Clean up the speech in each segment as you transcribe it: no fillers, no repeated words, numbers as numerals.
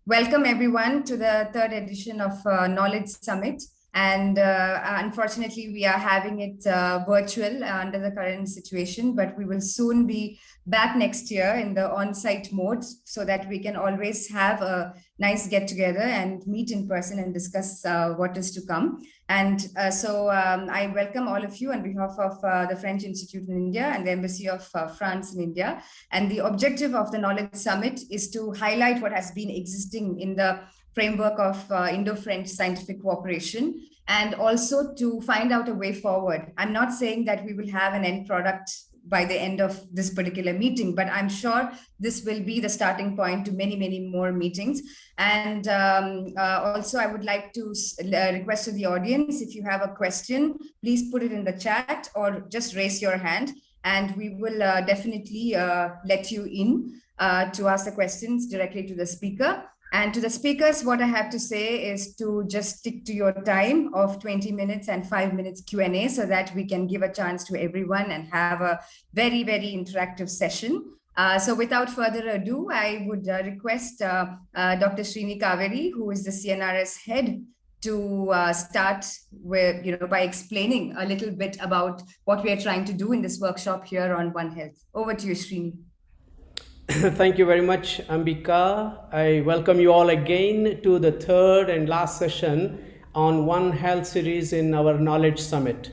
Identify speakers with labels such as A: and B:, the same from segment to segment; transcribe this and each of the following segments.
A: Welcome everyone to the third edition of Knowledge Summit. And unfortunately, we are having it virtual under the current situation, but we will soon be back next year in the on-site mode so that we can always have a nice get-together and meet in person and discuss what is to come. And so I welcome all of you on behalf of the French Institute in India and the Embassy of France in India. And the objective of the Knowledge Summit is to highlight what has been existing in the framework of Indo-French scientific cooperation, and also to find out a way forward. I'm not saying that we will have an end product by the end of this particular meeting, but I'm sure this will be the starting point to many, many more meetings. And also I would like to request to the audience, if you have a question, please put it in the chat or just raise your hand, and we will definitely let you in to ask the questions directly to the speaker. And to the speakers, what I have to say is to just stick to your time of 20 minutes and 5 minutes Q&A so that we can give a chance to everyone and have a very, very interactive session. So without further ado, I would request Dr. Srini Kaveri, who is the CNRS head, to start with, by explaining a little bit about what we are trying to do in this workshop here on One Health. Over to you, Srini.
B: Thank you very much, Ambika. I welcome you all again to the third and last session on One Health series in our Knowledge Summit.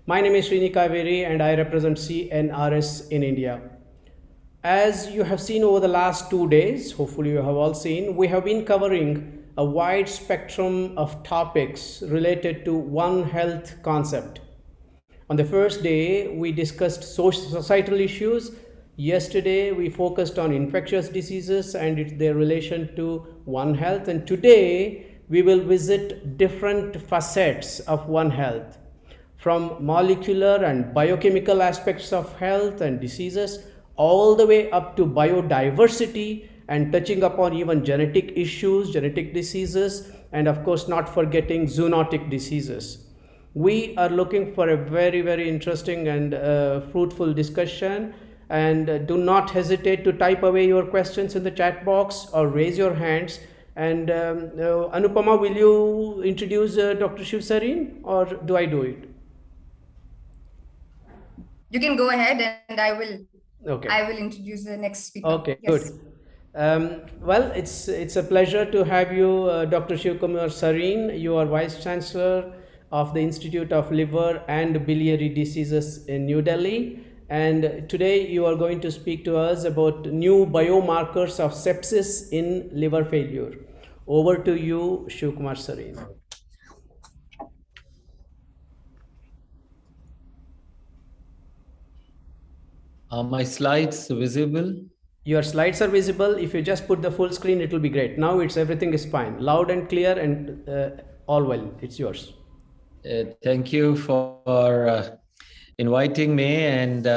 B: My name is Srini Kaveri and I represent CNRS in India. As you have seen over the last 2 days, hopefully you have all seen, we have been covering a wide spectrum of topics related to One Health concept. On the first day, we discussed societal issues. Yesterday, we focused on infectious diseases and their relation to One Health. And today, we will visit different facets of One Health, from molecular and biochemical aspects of health and diseases, all the way up to biodiversity and touching upon even genetic issues, genetic diseases, and of course, not forgetting zoonotic diseases. We are looking for a very, very interesting and fruitful discussion. And do not hesitate to type away your questions in the chat box or raise your hands. And Anupama, will you introduce Dr. Shiv Sareen, or do I do it?
A: You can go ahead and I will introduce the next speaker.
B: Okay,
A: yes.
B: Good. Well, it's a pleasure to have you, Dr. Shiv Sareen. You are Vice Chancellor of the Institute of Liver and Biliary Diseases in New Delhi. And today you are going to speak to us about new biomarkers of sepsis in liver failure. Over to you, Shiv Sareen.
C: Are my slides visible?
B: Your slides are visible. If you just put the full screen, it will be great. Now everything is fine, loud and clear, and all well. It's yours.
C: Thank you for inviting me, and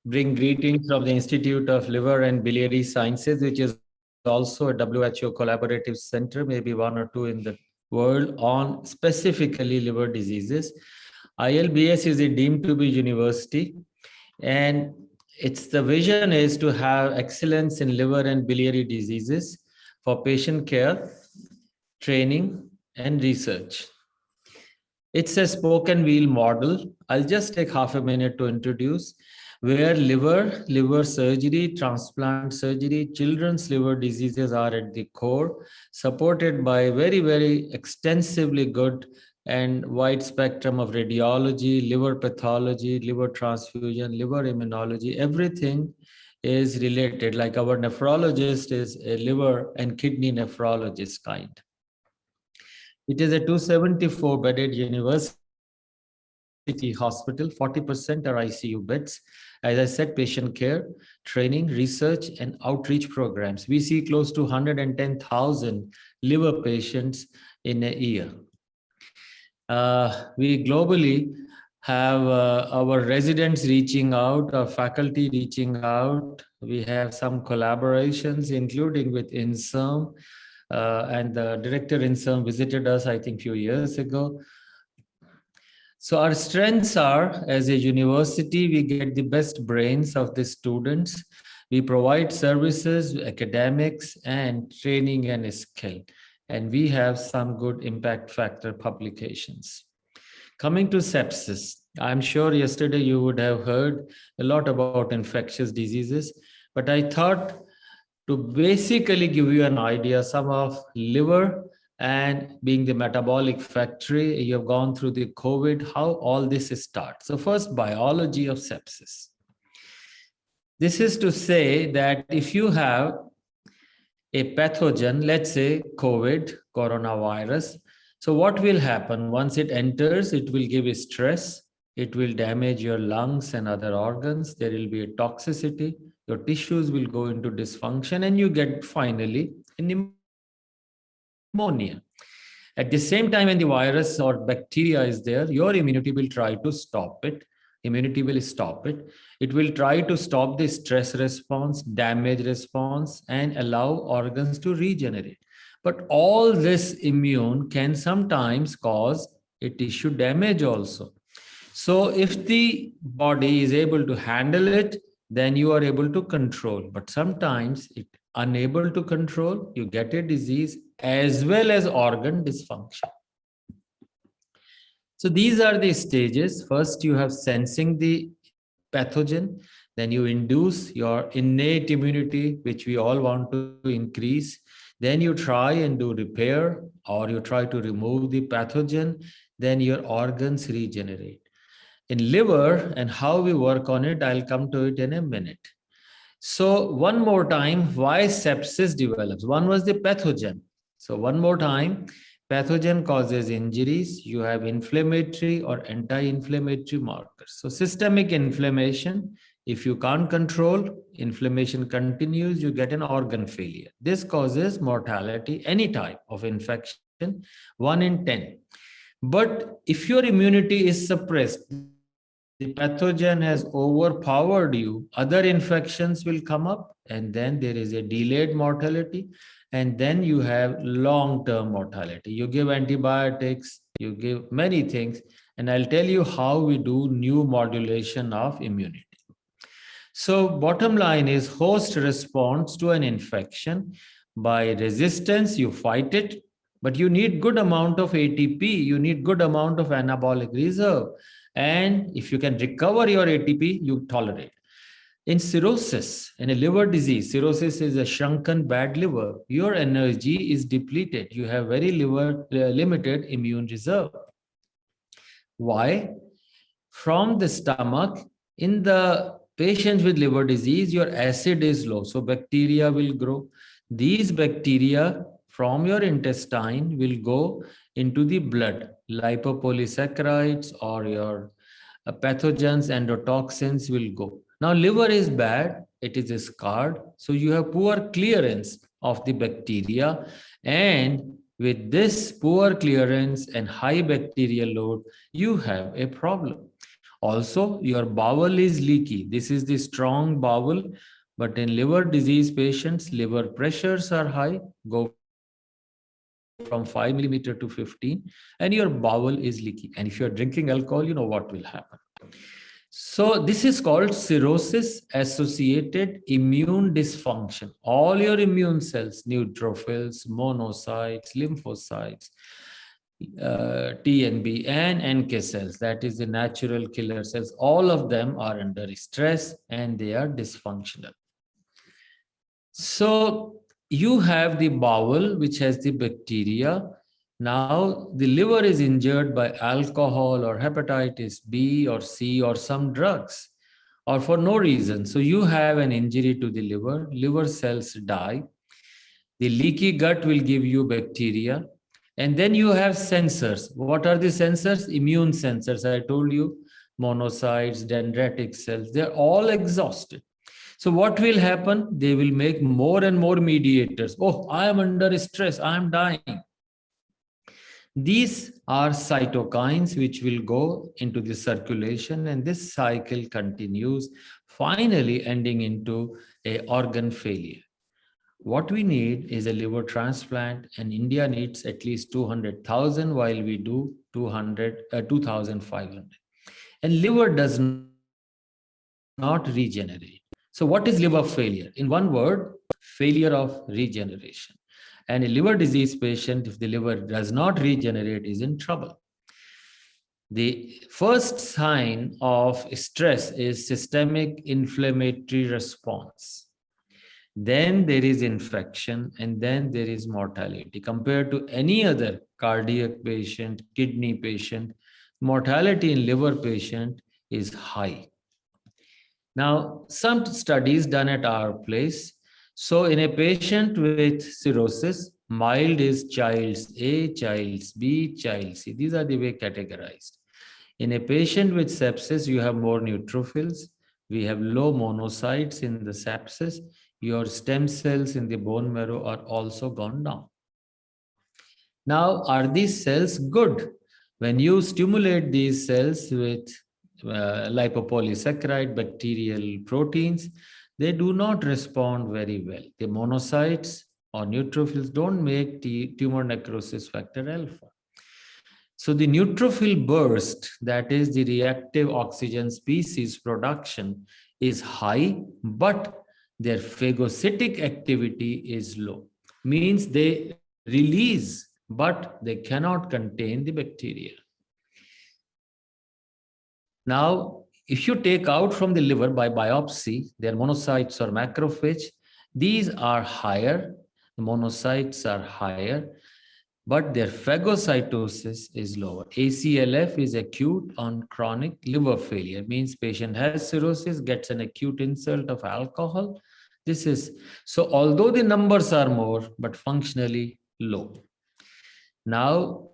C: bring greetings from the Institute of Liver and Biliary Sciences, which is also a WHO collaborative center, maybe one or two in the world, on specifically liver diseases. ILBS is a deemed to be university, and the vision is to have excellence in liver and biliary diseases for patient care, training, and research. It's a spoke and wheel model. I'll just take half a minute to introduce, where liver surgery, transplant surgery, children's liver diseases are at the core, supported by very, very extensively good and wide spectrum of radiology, liver pathology, liver transfusion, liver immunology. Everything is related, like our nephrologist is a liver and kidney nephrologist kind. It is a 274-bedded university hospital, 40% are ICU beds. As I said, patient care, training, research, and outreach programs. We see close to 110,000 liver patients in a year. We globally have our residents reaching out, our faculty reaching out. We have some collaborations, including with INSERM, and the director INSERM visited us, I think, a few years ago. So our strengths are, as a university, we get the best brains of the students. We provide services, academics, and training and skill. And we have some good impact factor publications. Coming to sepsis, I'm sure yesterday you would have heard a lot about infectious diseases, but I thought to basically give you an idea, some of liver and being the metabolic factory, you have gone through the COVID, how all this starts. So first, biology of sepsis. This is to say that if you have a pathogen, let's say COVID, coronavirus, so what will happen? Once it enters, it will give stress, it will damage your lungs and other organs, there will be a toxicity, your tissues will go into dysfunction, and you get finally a pneumonia. At the same time, when the virus or bacteria is there, your immunity will try to stop it. Immunity will stop it. It will try to stop the stress response, damage response, and allow organs to regenerate. But all this immune can sometimes cause a tissue damage also. So if the body is able to handle it, then you are able to control. But sometimes it unable to control, you get a disease as well as organ dysfunction. So these are the stages. First, you have sensing the pathogen, then you induce your innate immunity, which we all want to increase. Then you try and do repair, or you try to remove the pathogen, then your organs regenerate. In liver and how we work on it, I'll come to it in a minute. So one more time, why sepsis develops? One was the pathogen. So one more time, pathogen causes injuries. You have inflammatory or anti-inflammatory markers. So systemic inflammation, if you can't control, inflammation continues, you get an organ failure. This causes mortality, any type of infection, 1 in 10. But if your immunity is suppressed, the pathogen has overpowered you, other infections will come up, and then there is a delayed mortality, and then you have long-term mortality. You give antibiotics, you give many things, and I'll tell you how we do new modulation of immunity. So bottom line is host responds to an infection. By resistance, you fight it, but you need good amount of ATP, you need good amount of anabolic reserve. And if you can recover your ATP, you tolerate. In cirrhosis, in a liver disease, cirrhosis is a shrunken bad liver. Your energy is depleted. You have very limited immune reserve. Why? From the stomach, in the patients with liver disease, your acid is low, so bacteria will grow. These bacteria from your intestine will go into the blood, lipopolysaccharides or your pathogens, endotoxins will go. Now liver is bad, it is scarred, so you have poor clearance of the bacteria, and with this poor clearance and high bacterial load, you have a problem. Also, your bowel is leaky. This is the strong bowel, but in liver disease patients, liver pressures are high, go from 5 millimeter to 15, and your bowel is leaky. And if you're drinking alcohol, you know what will happen. So this is called cirrhosis associated immune dysfunction. All your immune cells, neutrophils, monocytes, lymphocytes, TNB and NK cells, that is the natural killer cells, all of them are under stress and they are dysfunctional. So you have the bowel, which has the bacteria. Now the liver is injured by alcohol or hepatitis B or C or some drugs, or for no reason. So you have an injury to the liver cells die. The leaky gut will give you bacteria. And then you have sensors. What are the sensors? Immune sensors. I told you, monocytes, dendritic cells, they're all exhausted. So what will happen? They will make more and more mediators. Oh, I am under stress, I am dying. These are cytokines which will go into the circulation, and this cycle continues, finally ending into an organ failure. What we need is a liver transplant, and India needs at least 200,000 while we do 2,500. And liver does not regenerate. So what is liver failure? In one word, failure of regeneration. And a liver disease patient, if the liver does not regenerate, is in trouble. The first sign of stress is systemic inflammatory response. Then there is infection, and then there is mortality. Compared to any other cardiac patient, kidney patient, mortality in liver patient is high. Now, some studies done at our place. So in a patient with cirrhosis, mild is child's A, child's B, child C. These are the way categorized. In a patient with sepsis, you have more neutrophils. We have low monocytes in the sepsis. Your stem cells in the bone marrow are also gone down. Now, are these cells good? When you stimulate these cells with lipopolysaccharide bacterial proteins, they do not respond very well. The monocytes or neutrophils don't make tumor necrosis factor alpha. So the neutrophil burst, that is the reactive oxygen species production, is high, but their phagocytic activity is low. Means they release, but they cannot contain the bacteria. Now, if you take out from the liver by biopsy, their monocytes or macrophage, these are higher, the monocytes are higher, but their phagocytosis is lower. ACLF is acute on chronic liver failure, means patient has cirrhosis, gets an acute insult of alcohol. This is, so although the numbers are more, but functionally low. Now,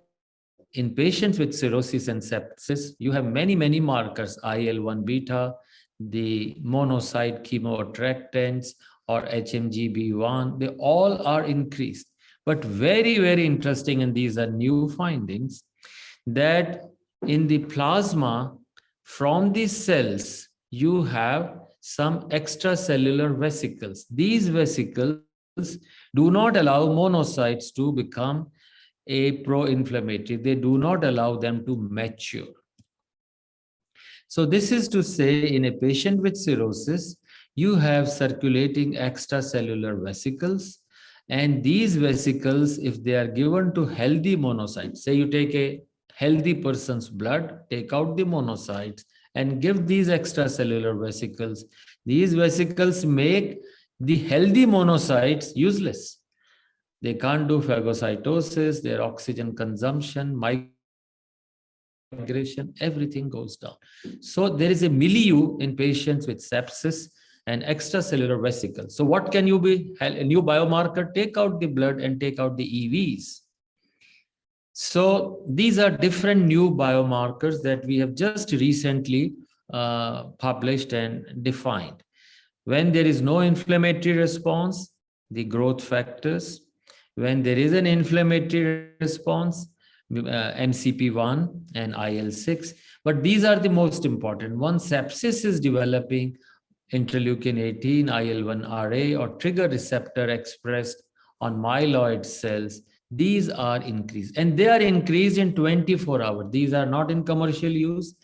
C: in patients with cirrhosis and sepsis, you have many markers, IL-1 beta, the monocyte chemoattractants, or HMGB1, they all are increased. But very interesting, and these are new findings, that in the plasma from these cells, you have some extracellular vesicles. These vesicles do not allow monocytes to become a pro-inflammatory. They do not allow them to mature. So this is to say, in a patient with cirrhosis, you have circulating extracellular vesicles, and these vesicles, if they are given to healthy monocytes, say you take a healthy person's blood, take out the monocytes and give these extracellular vesicles, these vesicles make the healthy monocytes useless. They can't do phagocytosis, their oxygen consumption, migration, everything goes down. So there is a milieu in patients with sepsis and extracellular vesicles. So what can you be? A new biomarker, take out the blood and take out the EVs. So these are different new biomarkers that we have just recently published and defined. When there is no inflammatory response, the growth factors. When there is an inflammatory response, MCP1 and IL-6. But these are the most important. Once sepsis is developing, interleukin-18, IL-1RA, or trigger receptor expressed on myeloid cells, these are increased. And they are increased in 24 hours. These are not in commercial use,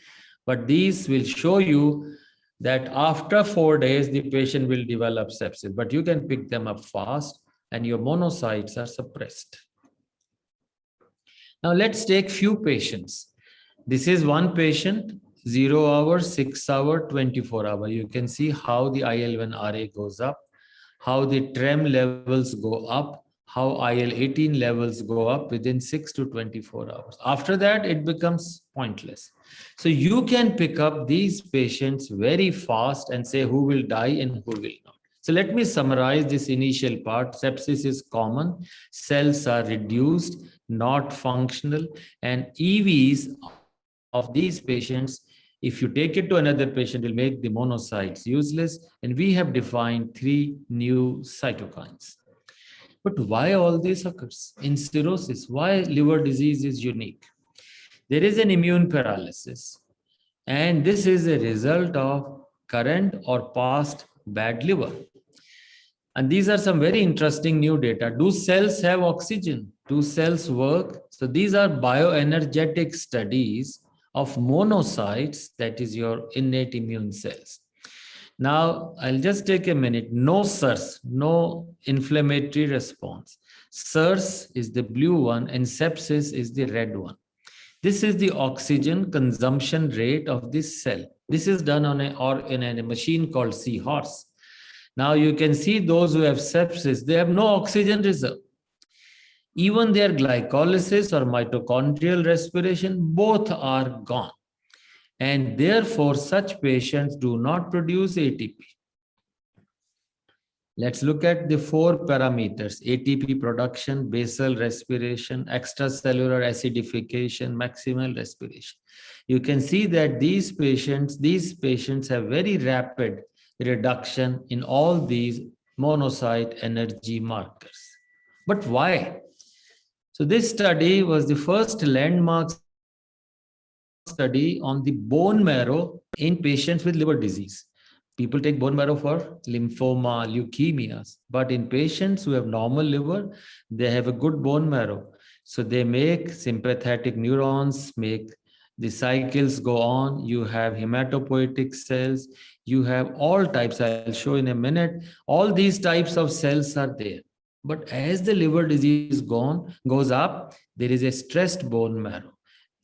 C: but these will show you that after 4 days, the patient will develop sepsis. But you can pick them up fast, and your monocytes are suppressed. Now let's take few patients. This is one patient, 0 hour, 6 hour, 24 hour. You can see how the IL-1RA goes up, how the TREM levels go up, how IL-18 levels go up within 6 to 24 hours. After that, it becomes pointless. So you can pick up these patients very fast and say who will die and who will not. So let me summarize this initial part. Sepsis is common. Cells are reduced, not functional, and EVs of these patients, if you take it to another patient, will make the monocytes useless. And we have defined 3 new cytokines. But why all this occurs in cirrhosis? Why liver disease is unique? There is an immune paralysis, and this is a result of current or past bad liver. And these are some very interesting new data. Do cells have oxygen? Do cells work? So these are bioenergetic studies of monocytes, that is your innate immune cells. Now, I'll just take a minute. No SIRS, no inflammatory response. SIRS is the blue one and sepsis is the red one. This is the oxygen consumption rate of this cell. This is done on in a machine called Seahorse. Now you can see those who have sepsis, they have no oxygen reserve. Even their glycolysis or mitochondrial respiration, both are gone. And therefore, such patients do not produce ATP. Let's look at the 4 parameters: ATP production, basal respiration, extracellular acidification, maximal respiration. You can see that these patients have very rapid reduction in all these monocyte energy markers. But why? So this study was the first landmark study on the bone marrow in patients with liver disease. People take bone marrow for lymphoma, leukemias, but in patients who have normal liver, they have a good bone marrow. So they make sympathetic neurons, make the cycles go on. You have hematopoietic cells, you have all types. I'll show in a minute. All these types of cells are there. But as the liver disease goes up, there is a stressed bone marrow.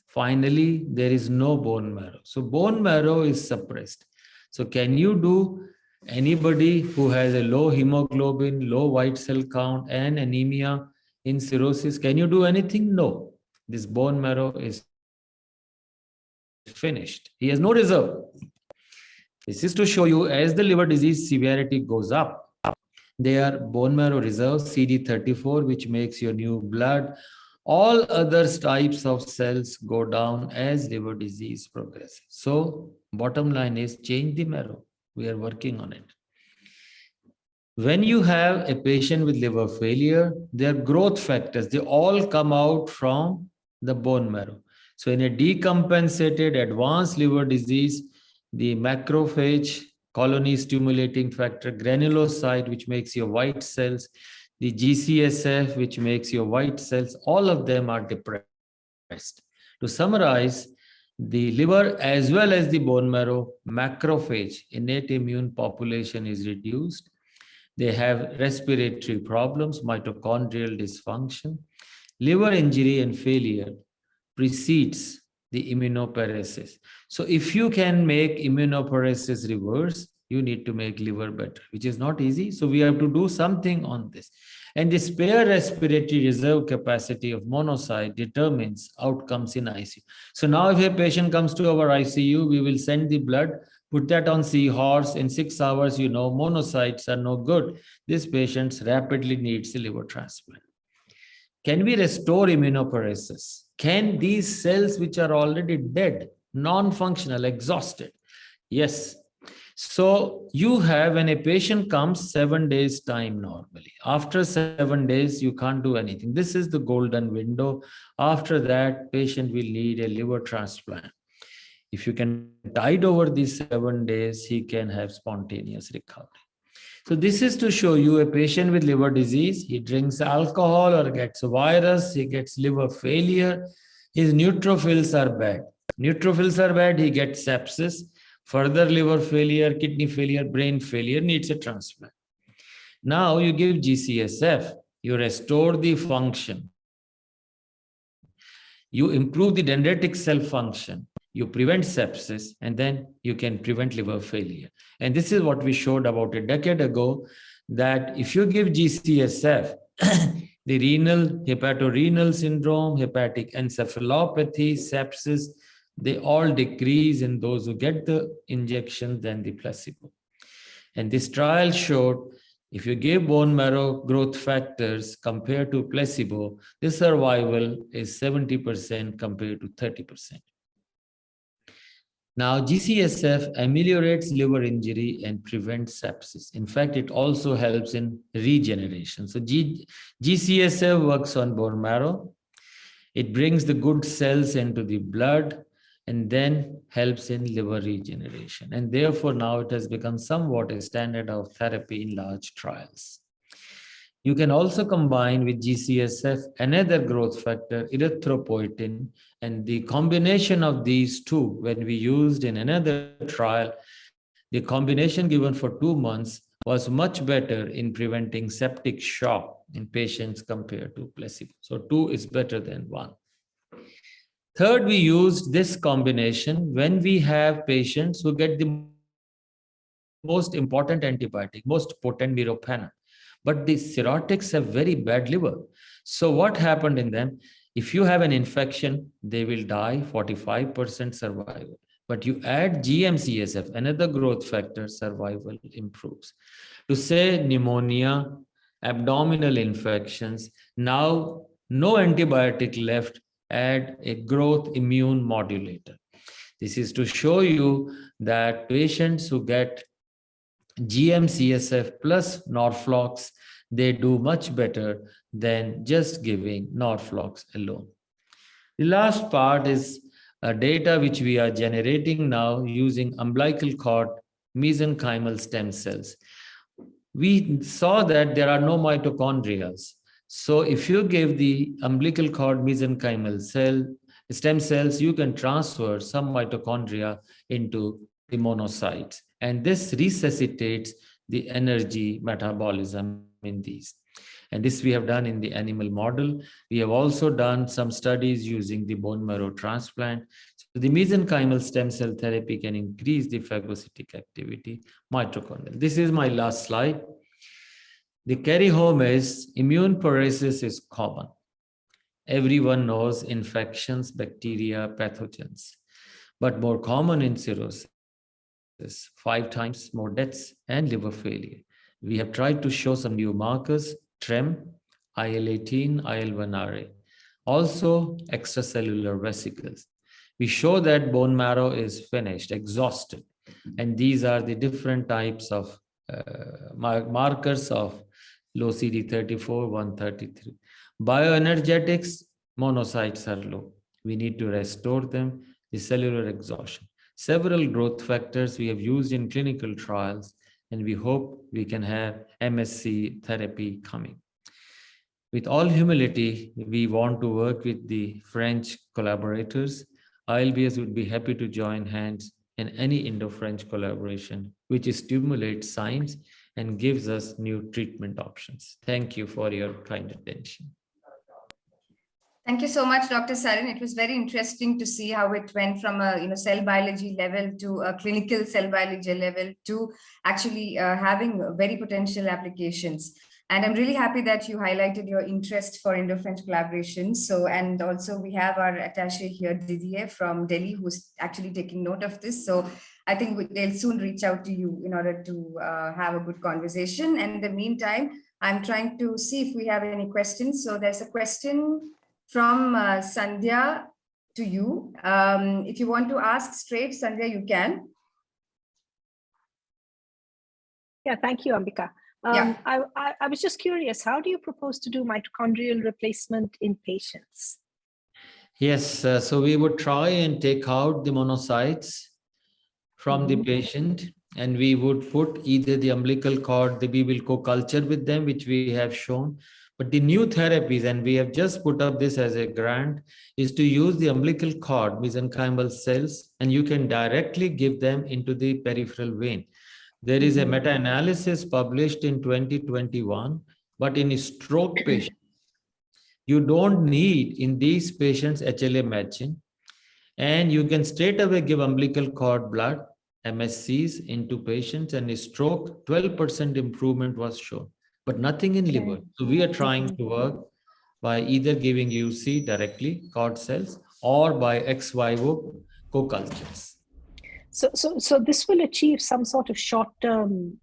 C: Finally, there is no bone marrow. So bone marrow is suppressed. So can you do anybody who has a low hemoglobin, low white cell count and anemia in cirrhosis, can you do anything? No. This bone marrow is finished. He has no reserve. This is to show you as the liver disease severity goes up, their bone marrow reserves, CD34, which makes your new blood. All other types of cells go down as liver disease progresses. So bottom line is change the marrow. We are working on it. When you have a patient with liver failure, their growth factors, they all come out from the bone marrow. So in a decompensated advanced liver disease, the macrophage, colony stimulating factor, granulocyte, which makes your white cells, the GCSF, which makes your white cells, all of them are depressed. To summarize, the liver as well as the bone marrow, macrophage, innate immune population is reduced. They have respiratory problems, mitochondrial dysfunction. Liver injury and failure precedes the immunoparesis. So if you can make immunoparesis reverse, you need to make liver better, which is not easy. So we have to do something on this. And the spare respiratory reserve capacity of monocyte determines outcomes in ICU. So now if a patient comes to our ICU, we will send the blood, put that on Seahorse. In 6 hours, you know, monocytes are no good. This patient rapidly needs a liver transplant. Can we restore immunoparesis? Can these cells which are already dead, non-functional, exhausted? Yes. So you have, when a patient comes, 7 days time normally. After 7 days, you can't do anything. This is the golden window. After that, patient will need a liver transplant. If you can tide over these 7 days, he can have spontaneous recovery. So this is to show you a patient with liver disease. He drinks alcohol or gets a virus. He gets liver failure. His neutrophils are bad. Neutrophils are bad. He gets sepsis. Further liver failure, kidney failure, brain failure, needs a transplant. Now you give GCSF. You restore the function. You improve the dendritic cell function. You prevent sepsis, and then you can prevent liver failure. And this is what we showed about a decade ago, that if you give GCSF, the renal, hepatorenal syndrome, hepatic encephalopathy, sepsis, they all decrease in those who get the injection than the placebo. And this trial showed if you give bone marrow growth factors compared to placebo, the survival is 70% compared to 30%. Now, GCSF ameliorates liver injury and prevents sepsis. In fact, it also helps in regeneration. So GCSF works on bone marrow. It brings the good cells into the blood and then helps in liver regeneration. And therefore, now it has become somewhat a standard of therapy in large trials. You can also combine with GCSF another growth factor, erythropoietin, and the combination of these two, when we used in another trial, The combination given for 2 months was much better in preventing septic shock in patients compared to placebo. So 2 is better than 1. Third, we used this combination when we have patients who get the most important antibiotic, most potent meropenem. But the cirrhotics have very bad liver. So what happened in them? If you have an infection, they will die, 45% survival. But you add GM-CSF, another growth factor, survival improves. To say pneumonia, abdominal infections, now no antibiotic left, add a growth immune modulator. This is to show you that patients who get GM-CSF plus Norflox, they do much better than just giving Norflox alone. The last part is data which we are generating now using umbilical cord mesenchymal stem cells. We saw that there are no mitochondria. So if you give the umbilical cord mesenchymal stem cells, you can transfer some mitochondria into the monocytes. And this resuscitates the energy metabolism in these. And this we have done in the animal model. We have also done some studies using the bone marrow transplant. So the mesenchymal stem cell therapy can increase the phagocytic activity mitochondrial. This is my last slide. The carry home is immune paralysis is common. Everyone knows infections, bacteria, pathogens, but more common in cirrhosis, 5 times more deaths and liver failure. We have tried to show some new markers, TREM, IL-18, IL-1RA, also extracellular vesicles. We show that bone marrow is finished, exhausted, and these are the different types of markers of low CD34, 133. Bioenergetics, monocytes are low. We need to restore them, the cellular exhaustion. Several growth factors we have used in clinical trials, and we hope we can have MSC therapy coming. With all humility, we want to work with the French collaborators. ILBS would be happy to join hands in any Indo-French collaboration, which stimulates science and gives us new treatment options. Thank you for your kind attention.
A: Thank you so much, Dr. Sarin. It was very interesting to see how it went from a cell biology level to a clinical cell biology level to actually having very potential applications. And I'm really happy that you highlighted your interest for Indo-French collaboration. So, and also we have our attaché here, Didier from Delhi, who's actually taking note of this. So I think they'll soon reach out to you in order to have a good conversation. And in the meantime, I'm trying to see if we have any questions. So there's a question from Sandhya to you. If you want to ask straight, Sandhya, you can.
D: Yeah, thank you, Ambika. I was just curious, how do you propose to do mitochondrial replacement in patients?
C: Yes, so we would try and take out the monocytes from the patient, and we would put either the umbilical cord, we will co-culture with them, which we have shown. But the new therapies, and we have just put up this as a grant, is to use the umbilical cord mesenchymal cells, and you can directly give them into the peripheral vein. There is a meta-analysis published in 2021, but in stroke patients, you don't need in these patients HLA matching, and you can straight away give umbilical cord blood, MSCs, into patients, and a stroke, 12% improvement was shown, but nothing in liver. So we are trying to work by either giving UC directly, cord cells, or by ex vivo co-cultures.
D: So this will achieve some sort of short-term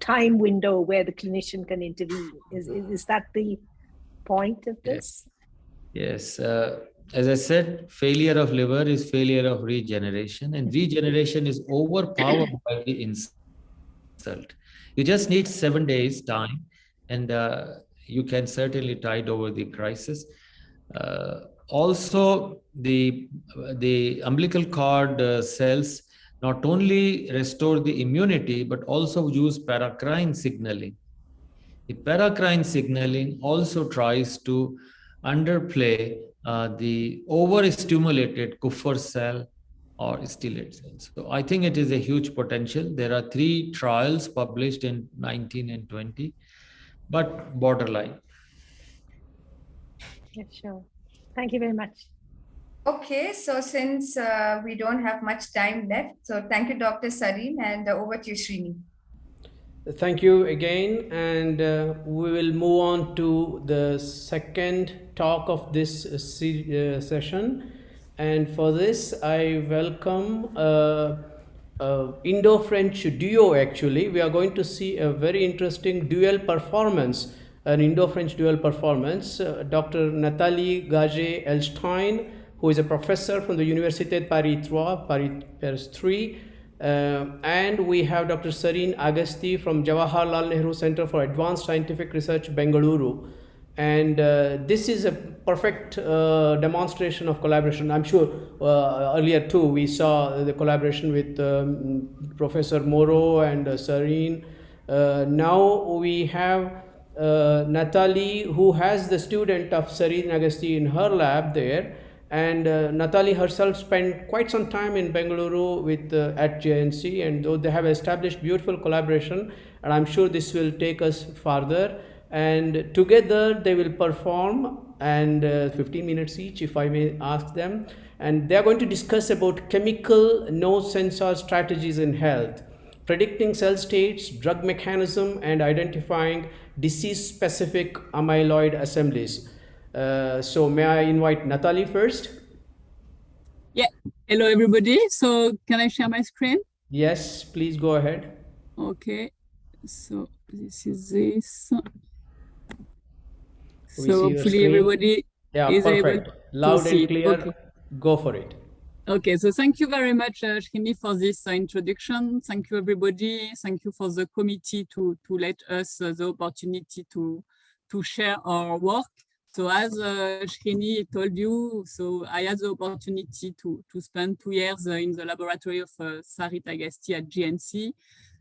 D: time window where the clinician can intervene. Is that the point of this?
C: Yes. As I said, failure of liver is failure of regeneration, and regeneration is overpowered by the insult. You just need 7 days time, and you can certainly tide over the crisis. Also, the umbilical cord cells not only restore the immunity, but also use paracrine signaling. The paracrine signaling also tries to underplay the overstimulated Kupffer cell or stellate cells. So I think it is a huge potential. There are 3 trials published in 19 and 20, but borderline.
D: Yeah, sure. Thank you very much.
A: Okay, so since we don't have much time left, so thank you, Dr. Sareen, and over to you, Srini.
B: Thank you again, and we will move on to the second talk of this session. And for this, I welcome Indo-French duo. Actually, we are going to see a very interesting dual performance, an Indo-French dual performance. Dr. Nathalie Gagé-Elstein, who is a professor from the Université de Paris 3, and we have Dr. Sareen Agasti from Jawaharlal Nehru Center for Advanced Scientific Research, Bengaluru. And this is a perfect demonstration of collaboration. I'm sure earlier too we saw the collaboration with Professor Moro and Sareen. Now we have Nathalie, who has the student of Sareen Agasti in her lab there. And Nathalie herself spent quite some time in Bengaluru with at JNC, and though they have established beautiful collaboration, and I'm sure this will take us farther. And together they will perform, and 15 minutes each, if I may ask them. And they are going to discuss about chemical no sensor strategies in health, predicting cell states, drug mechanism, and identifying disease-specific amyloid assemblies. So may I invite Nathalie first?
E: Yeah, hello everybody. So can I share my screen?
B: Yes, please go ahead.
E: Okay, so this is this.
B: We
E: So hopefully everybody is
B: perfect.
E: able
B: Loud
E: to see
B: and clear.
E: Okay.
B: Go for it.
E: Okay, so thank you very much, Srini, for this introduction. Thank you, everybody. Thank you for the committee to let us the opportunity to share our work. So as Srini told you, so I had the opportunity to spend 2 years in the laboratory of Sareen Agasti at GNC.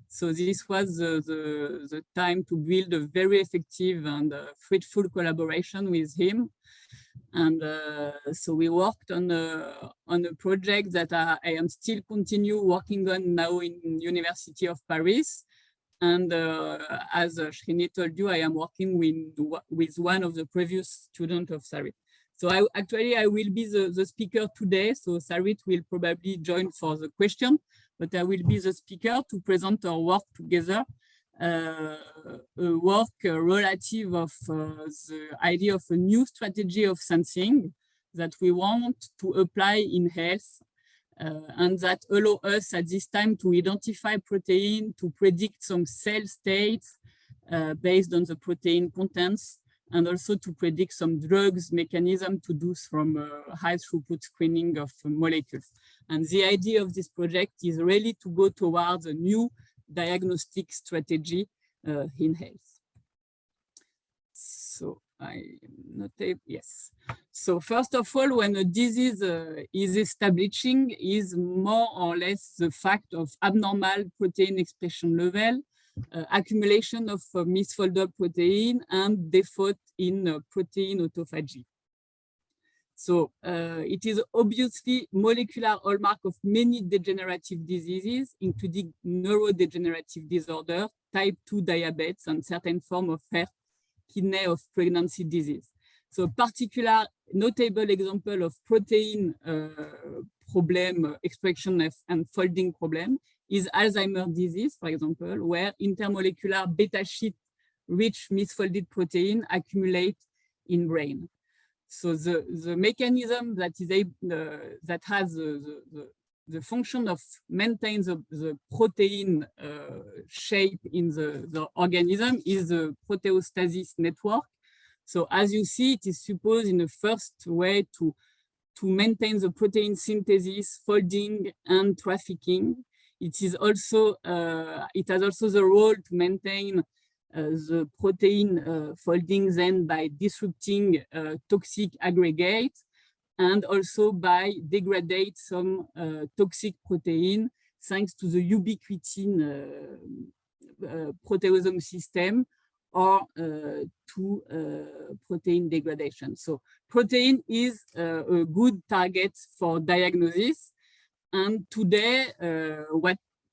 E: So this was the time to build a very effective and fruitful collaboration with him. And so we worked on a project that I am still continue working on now in University of Paris. And as Srini told you, I am working with one of the previous students of Sareen. So I will be the speaker today. So Sareen will probably join for the question, but I will be the speaker to present our work together. A work relative of the idea of a new strategy of sensing that we want to apply in health. And that allow us at this time to identify protein, to predict some cell states based on the protein contents, and also to predict some drugs mechanism to do some high throughput screening of molecules. And the idea of this project is really to go towards a new diagnostic strategy in health. So I notate, yes. So first of all, when a disease is establishing is more or less the fact of abnormal protein expression level, accumulation of misfolded protein, and default in protein autophagy. So it is obviously molecular hallmark of many degenerative diseases, including neurodegenerative disorder, type 2 diabetes, and certain form of heart, kidney, of pregnancy disease. So particular notable example of protein problem, expression and folding problem is Alzheimer's disease, for example, where intermolecular beta sheet rich misfolded protein accumulate in brain. So the mechanism that is that has the function of maintain the protein shape in the organism is the proteostasis network. So as you see, it is supposed in the first way to maintain the protein synthesis, folding, and trafficking. It is also it has also the role to maintain the protein folding then by disrupting toxic aggregates, and also by degradate some toxic protein thanks to the ubiquitin proteasome system or to protein degradation. So protein is a good target for diagnosis. And today,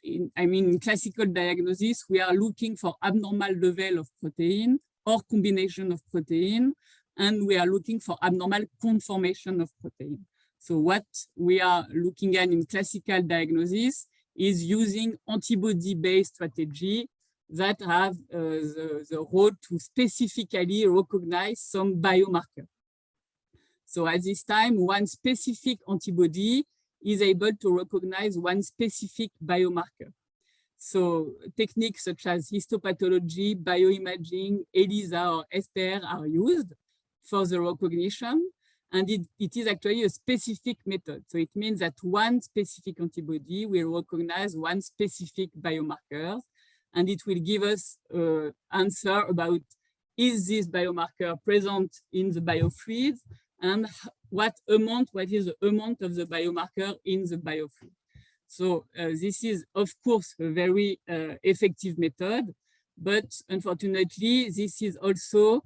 E: in classical diagnosis, we are looking for abnormal level of protein or combination of protein, and we are looking for abnormal conformation of protein. So what we are looking at in classical diagnosis is using antibody-based strategy that have the role to specifically recognize some biomarker. So at this time, one specific antibody is able to recognize one specific biomarker. So techniques such as histopathology, bioimaging, ELISA or SPR are used for the recognition, and it is actually a specific method. So it means that one specific antibody will recognize one specific biomarker, and it will give us an answer about is this biomarker present in the biofluids, and what is the amount of the biomarker in the biofluid. So this is, of course, a very effective method, but unfortunately, this is also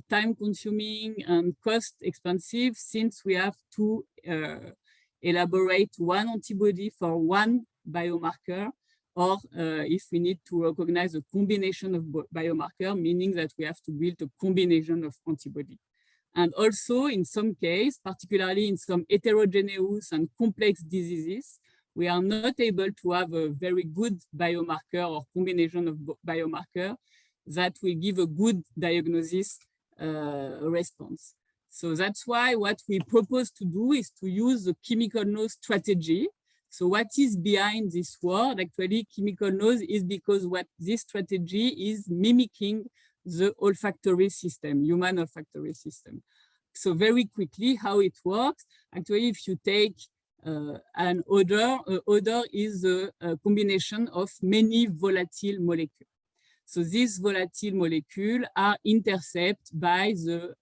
E: time-consuming and cost-expensive, since we have to elaborate one antibody for one biomarker, or if we need to recognize a combination of biomarker, meaning that we have to build a combination of antibody. And also, in some cases, particularly in some heterogeneous and complex diseases, we are not able to have a very good biomarker or combination of biomarker that will give a good diagnosis response. So that's why what we propose to do is to use the chemical nose strategy. So what is behind this word? Actually, chemical nose is because what this strategy is mimicking the olfactory system, human olfactory system. So very quickly, how it works. Actually, if you take an odor, odor is a combination of many volatile molecules. So these volatile molecules are intercepted by the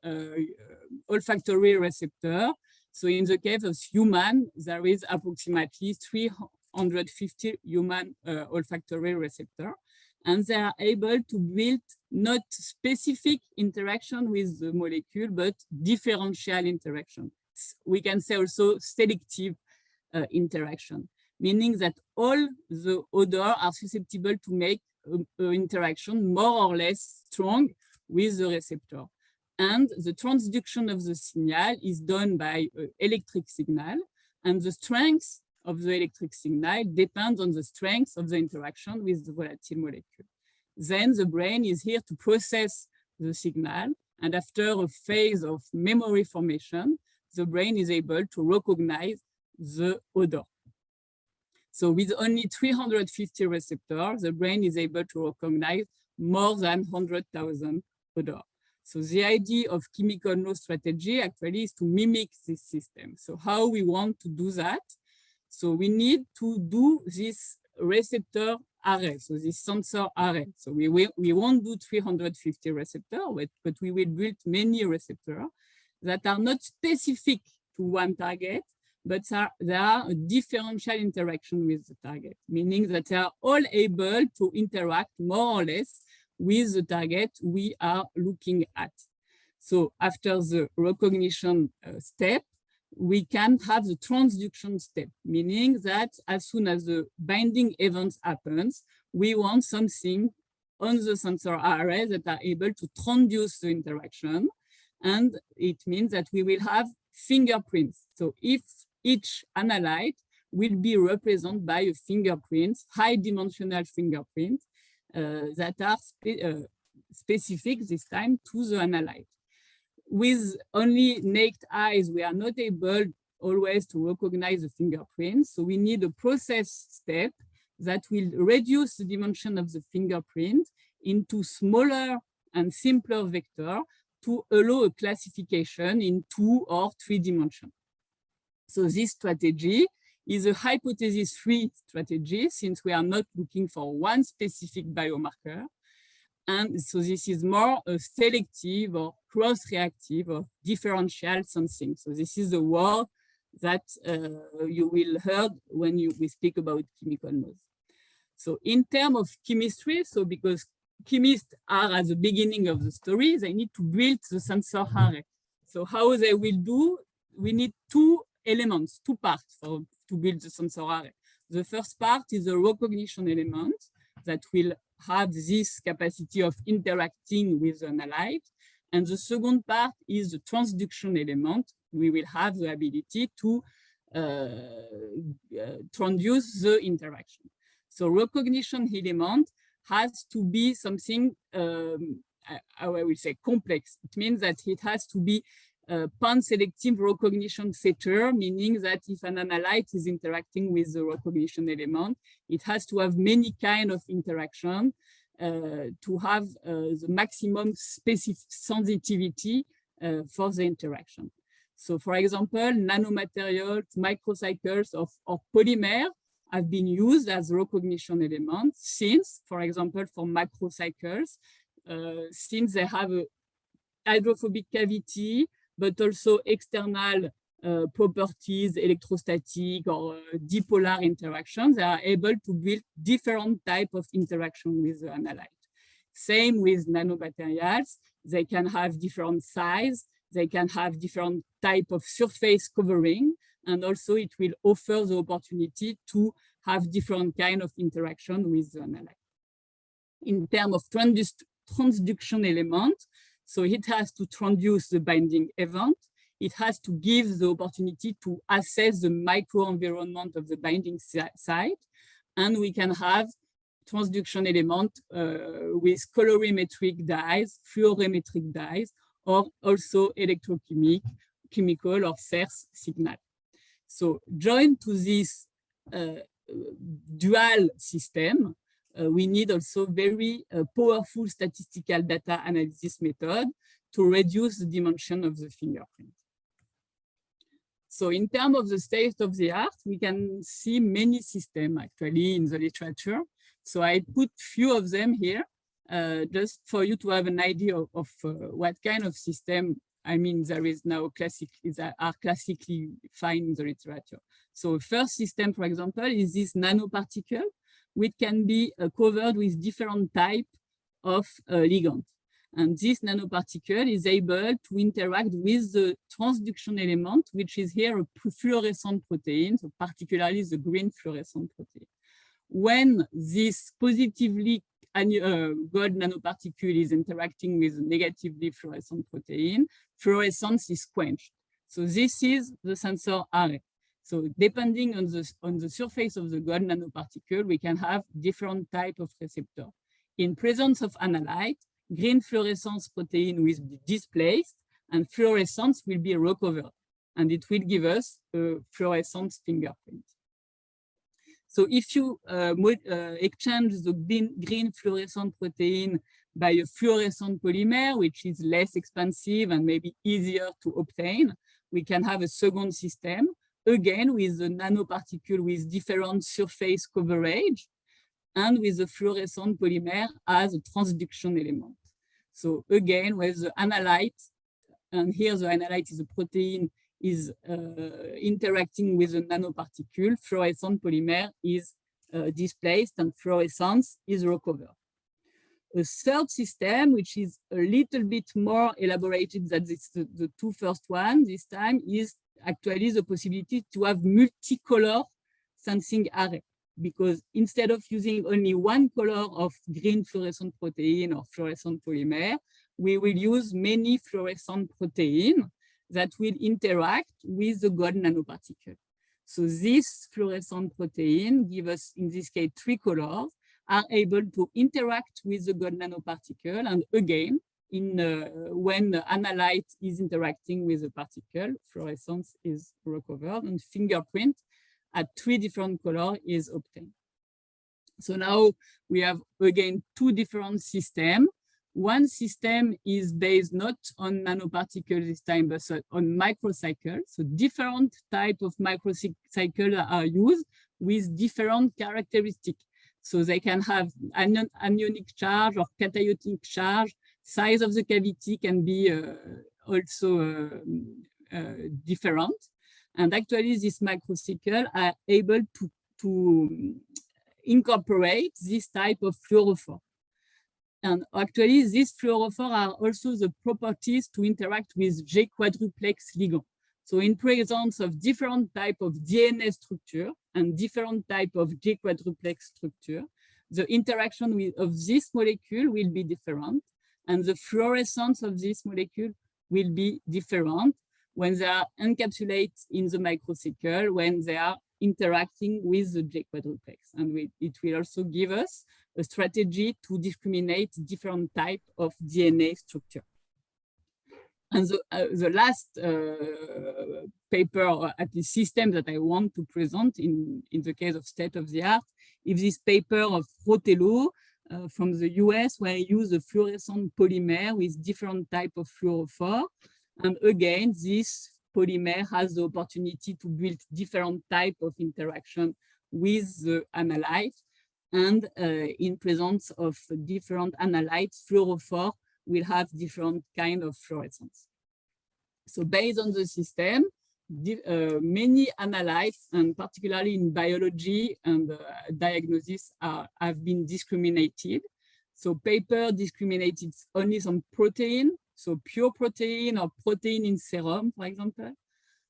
E: olfactory receptor. So in the case of human, there is approximately 350 human olfactory receptor, and they are able to build not specific interaction with the molecule, but differential interaction. We can say also selective interaction, meaning that all the odor are susceptible to make interaction more or less strong with the receptor. And the transduction of the signal is done by electric signal, and the strength of the electric signal depends on the strength of the interaction with the volatile molecule. Then the brain is here to process the signal, and after a phase of memory formation, the brain is able to recognize the odor. So with only 350 receptors, the brain is able to recognize more than 100,000 odors. So the idea of chemical nose strategy actually is to mimic this system. So how we want to do that? So we need to do this receptor array, so this sensor array. So we won't do 350 receptors, but we will build many receptors that are not specific to one target, but they are a differential interaction with the target, meaning that they are all able to interact more or less with the target we are looking at. So after the recognition step, we can have the transduction step, meaning that as soon as the binding event happens, we want something on the sensor array that are able to transduce the interaction. And it means that we will have fingerprints. So if each analyte will be represented by a fingerprint, high dimensional fingerprint, that are specific this time to the analyte. With only naked eyes, we are not able always to recognize the fingerprints. So we need a process step that will reduce the dimension of the fingerprint into smaller and simpler vector to allow a classification in 2 or 3 dimensions. So this strategy is a hypothesis-free strategy, since we are not looking for one specific biomarker. And so this is more a selective or cross-reactive or differential sensing. So this is the word that you will heard when we speak about chemical nose. So in terms of chemistry, so because chemists are at the beginning of the story, they need to build the sensor array. So how they will do, we need 2 elements, 2 parts to build the sensor array. The first part is a recognition element that will have this capacity of interacting with the analyte. And the second part is the transduction element. We will have the ability to transduce the interaction. So recognition element has to be something, I will say, complex. It means that it has to be pan-selective recognition feature, meaning that if an analyte is interacting with the recognition element, it has to have many kinds of interaction to have the maximum specific sensitivity for the interaction. So for example, nanomaterials, microcycles of polymer have been used as recognition elements since, for example, for macrocycles, since they have a hydrophobic cavity, but also external properties, electrostatic or dipolar interactions, they are able to build different types of interaction with the analyte. Same with nanomaterials, they can have different size, they can have different type of surface covering, and also it will offer the opportunity to have different kind of interaction with the analyte. In terms of transduction element, so it has to transduce the binding event. It has to give the opportunity to assess the microenvironment of the binding site. And we can have transduction element with colorimetric dyes, fluorimetric dyes, or also electrochemical or Cirrhosis signal. So joined to this dual system, we need also very powerful statistical data analysis method to reduce the dimension of the fingerprint. So in terms of the state of the art, we can see many systems actually in the literature. So I put few of them here, just for you to have an idea of what kind of system, I mean, there is now are classically found in the literature. So first system, for example, is this nanoparticle, which can be covered with different type of ligand. And this nanoparticle is able to interact with the transduction element, which is here a fluorescent protein, so particularly the green fluorescent protein. When this positively gold nanoparticle is interacting with the negatively fluorescent protein, fluorescence is quenched. So this is the sensor array. So depending on the surface of the gold nanoparticle, we can have different type of receptor. In presence of analyte, green fluorescence protein will be displaced and fluorescence will be recovered. And it will give us a fluorescence fingerprint. So if you exchange the green fluorescent protein by a fluorescent polymer, which is less expensive and maybe easier to obtain, we can have a second system, again with a nanoparticle with different surface coverage and with the fluorescent polymer as a transduction element. So again, with the analyte, and here the analyte is a protein, is interacting with a nanoparticle, fluorescent polymer is displaced and fluorescence is recovered. A third system, which is a little bit more elaborated than the two first ones, this time is actually the possibility to have multicolor sensing array. Because instead of using only one color of green fluorescent protein or fluorescent polymer, we will use many fluorescent protein that will interact with the gold nanoparticle. So this fluorescent protein give us, in this case, three colors, are able to interact with the gold nanoparticle. And again, when the analyte is interacting with the particle, fluorescence is recovered and fingerprint at three different colors is obtained. So now we have, again, two different systems. One system is based not on nanoparticles this time, but on microcycles. So different type of microcycles are used with different characteristics. So they can have anionic charge or cationic charge. Size of the cavity can be also different. And actually, these microcycles are able to incorporate this type of fluorophore. And actually, these fluorophores are also the properties to interact with J quadruplex ligand. So in presence of different type of DNA structure and different type of J quadruplex structure, the interaction of this molecule will be different, and the fluorescence of this molecule will be different when they are encapsulated in the microcycle, when they are interacting with the J quadruplex. And it will also give us a strategy to discriminate different type of DNA structure. And the last paper, or at least system that I want to present in the case of state of the art, is this paper of Rotello from the US, where I use a fluorescent polymer with different type of fluorophore. And again, this polymer has the opportunity to build different type of interaction with the analyte. And in presence of different analytes, fluorophore will have different kind of fluorescence. So based on the system, many analytes, and particularly in biology and diagnosis, have been discriminated. So paper discriminated only some protein, so pure protein or protein in serum, for example.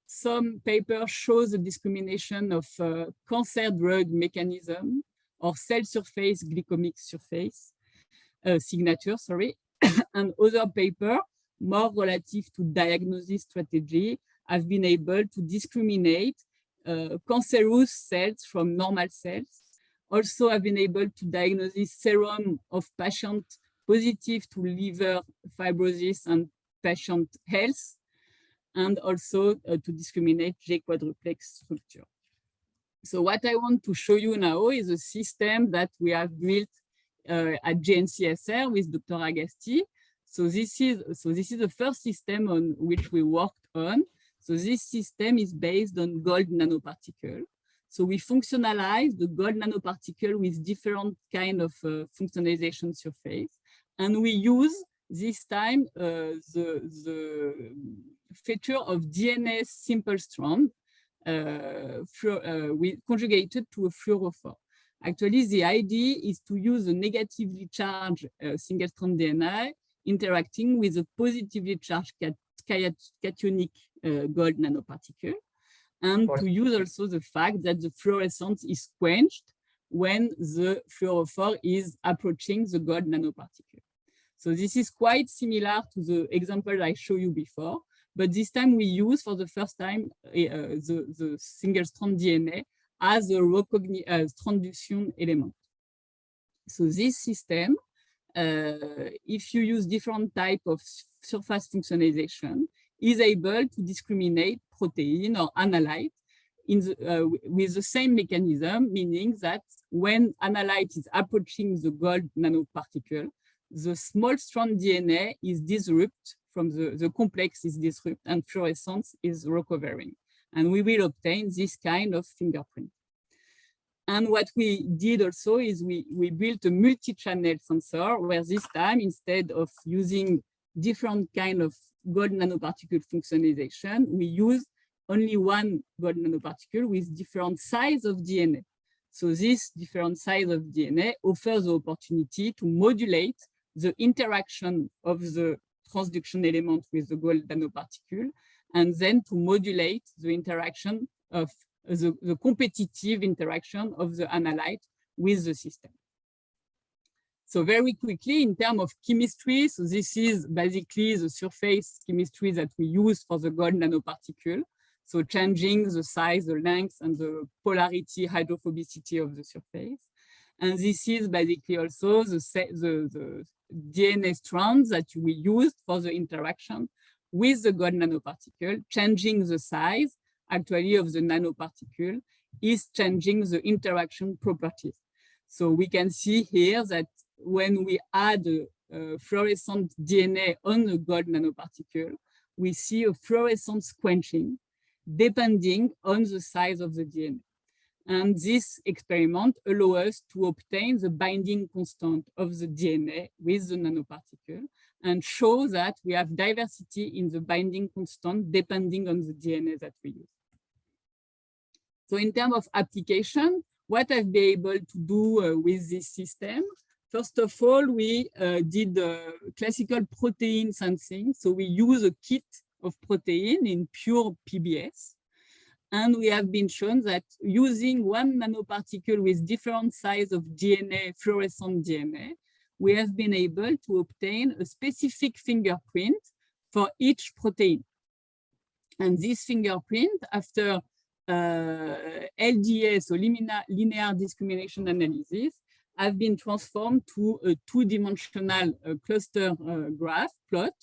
E: Some paper shows the discrimination of cancer drug mechanism or cell surface glycomic surface signature, sorry. And other paper, more relative to diagnosis strategy, have been able to discriminate cancerous cells from normal cells. Also have been able to diagnose serum of patient positive to liver fibrosis and patient health, and also to discriminate J quadruplex structure. So what I want to show you now is a system that we have built at JNCSR with Dr. Agasti. So this is the first system on which we worked on. So this system is based on gold nanoparticle. So we functionalize the gold nanoparticle with different kind of functionalization surface. And we use this time the feature of DNA simple strand conjugated to a fluorophore. Actually, the idea is to use a negatively charged single-strand DNA interacting with a positively charged cationic gold nanoparticle, and to use also the fact that the fluorescence is quenched when the fluorophore is approaching the gold nanoparticle. So this is quite similar to the example I showed you before, but this time we use for the first time the single-strand DNA as a transduction element. So this system, if you use different type of surface functionalization, is able to discriminate protein or analyte in with the same mechanism, meaning that when analyte is approaching the gold nanoparticle, the small strand DNA is disrupted from the complex is disrupted and fluorescence is recovering. And we will obtain this kind of fingerprint. And what we did also is we built a multi-channel sensor where this time, instead of using different kind of gold nanoparticle functionalization, we use only one gold nanoparticle with different size of DNA. So this different size of DNA offers the opportunity to modulate the interaction of the transduction element with the gold nanoparticle, and then to modulate the interaction of the competitive interaction of the analyte with the system. So very quickly, in terms of chemistry, so this is basically the surface chemistry that we use for the gold nanoparticle. So changing the size, the length, and the polarity, hydrophobicity of the surface. And this is basically also the DNA strands that we used for the interaction with the gold nanoparticle. Changing the size, actually, of the nanoparticle is changing the interaction properties. So we can see here that when we add fluorescent DNA on the gold nanoparticle, we see a fluorescence quenching depending on the size of the DNA. And this experiment allows us to obtain the binding constant of the DNA with the nanoparticle and show that we have diversity in the binding constant depending on the DNA that we use. So in terms of application, what I've been able to do with this system, first of all, we did classical protein sensing. So we use a kit of protein in pure PBS. And we have been shown that using one nanoparticle with different size of DNA, fluorescent DNA, we have been able to obtain a specific fingerprint for each protein. And this fingerprint, after LDA, so linear discrimination analysis, have been transformed to a two-dimensional cluster graph plot,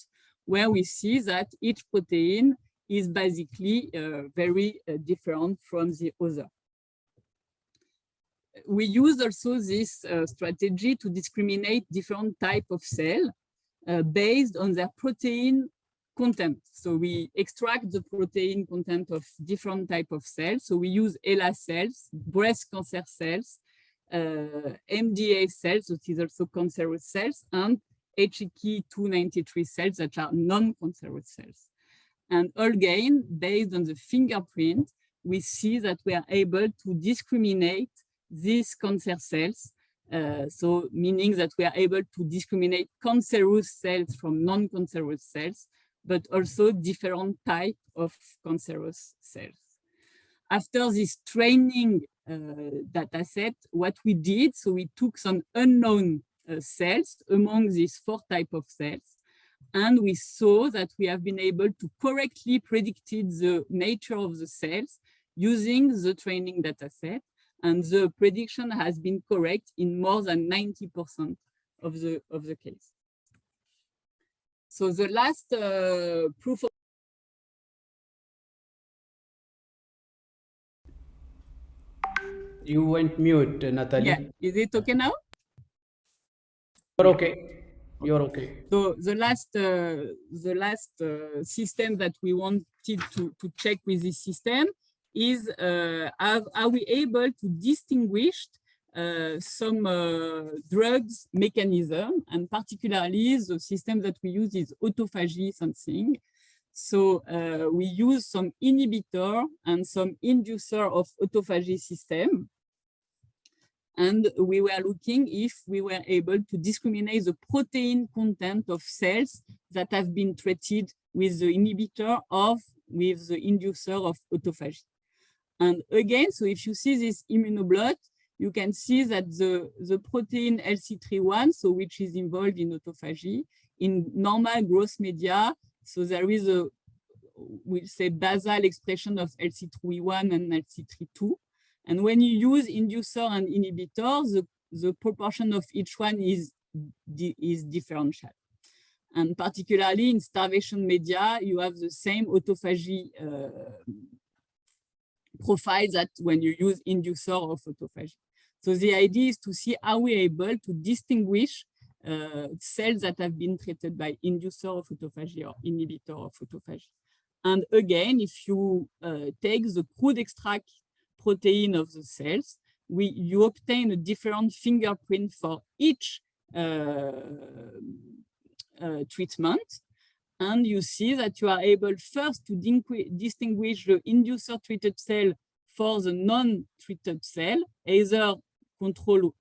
E: where we see that each protein is basically very different from the other. We use also this strategy to discriminate different types of cells based on their protein content. So we extract the protein content of different types of cells. So we use HeLa cells, breast cancer cells, MDA cells, which is also cancerous cells, and HEK293 cells that are non-cancerous cells. And again, based on the fingerprint, we see that we are able to discriminate these cancer cells. So meaning that we are able to discriminate cancerous cells from non-cancerous cells, but also different types of cancerous cells. After this training data set, what we did, so we took some unknown cells among these 4 types of cells, and we saw that we have been able to correctly predict the nature of the cells using the training data set, and the prediction has been correct in more than 90% of the case. So the last proof of
B: You went mute, Nathalie.
E: Yeah, is it okay now?
B: You're okay. You're okay.
E: So the last system that we wanted to check with this system is are we able to distinguish some drugs mechanism, and particularly the system that we use is autophagy sensing. So we use some inhibitor and some inducer of autophagy system. And we were looking if we were able to discriminate the protein content of cells that have been treated with the inhibitor or with the inducer of autophagy. And again, so if you see this immunoblot, you can see that the protein LC31, so which is involved in autophagy, in normal growth media, so there is a, we'll say, basal expression of LC31 and LC32. And when you use inducer and inhibitor, the proportion of each one is differential. And particularly in starvation media, you have the same autophagy profile that when you use inducer of autophagy. So the idea is to see are we able to distinguish cells that have been treated by inducer of autophagy or inhibitor of autophagy. And again, if you take the crude extract protein of the cells, you obtain a different fingerprint for each treatment. And you see that you are able first to distinguish the inducer treated cell for the non-treated cell, either control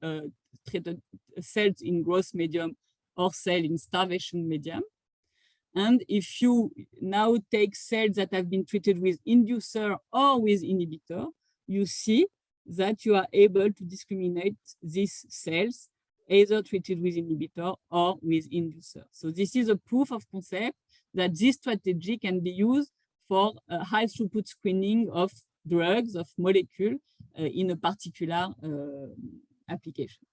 E: treated cells in growth medium or cell in starvation medium. And if you now take cells that have been treated with inducer or with inhibitor, you see that you are able to discriminate these cells either treated with inhibitor or with inducer. So this is a proof of concept that this strategy can be used for high throughput screening of drugs, of molecules in a particular application.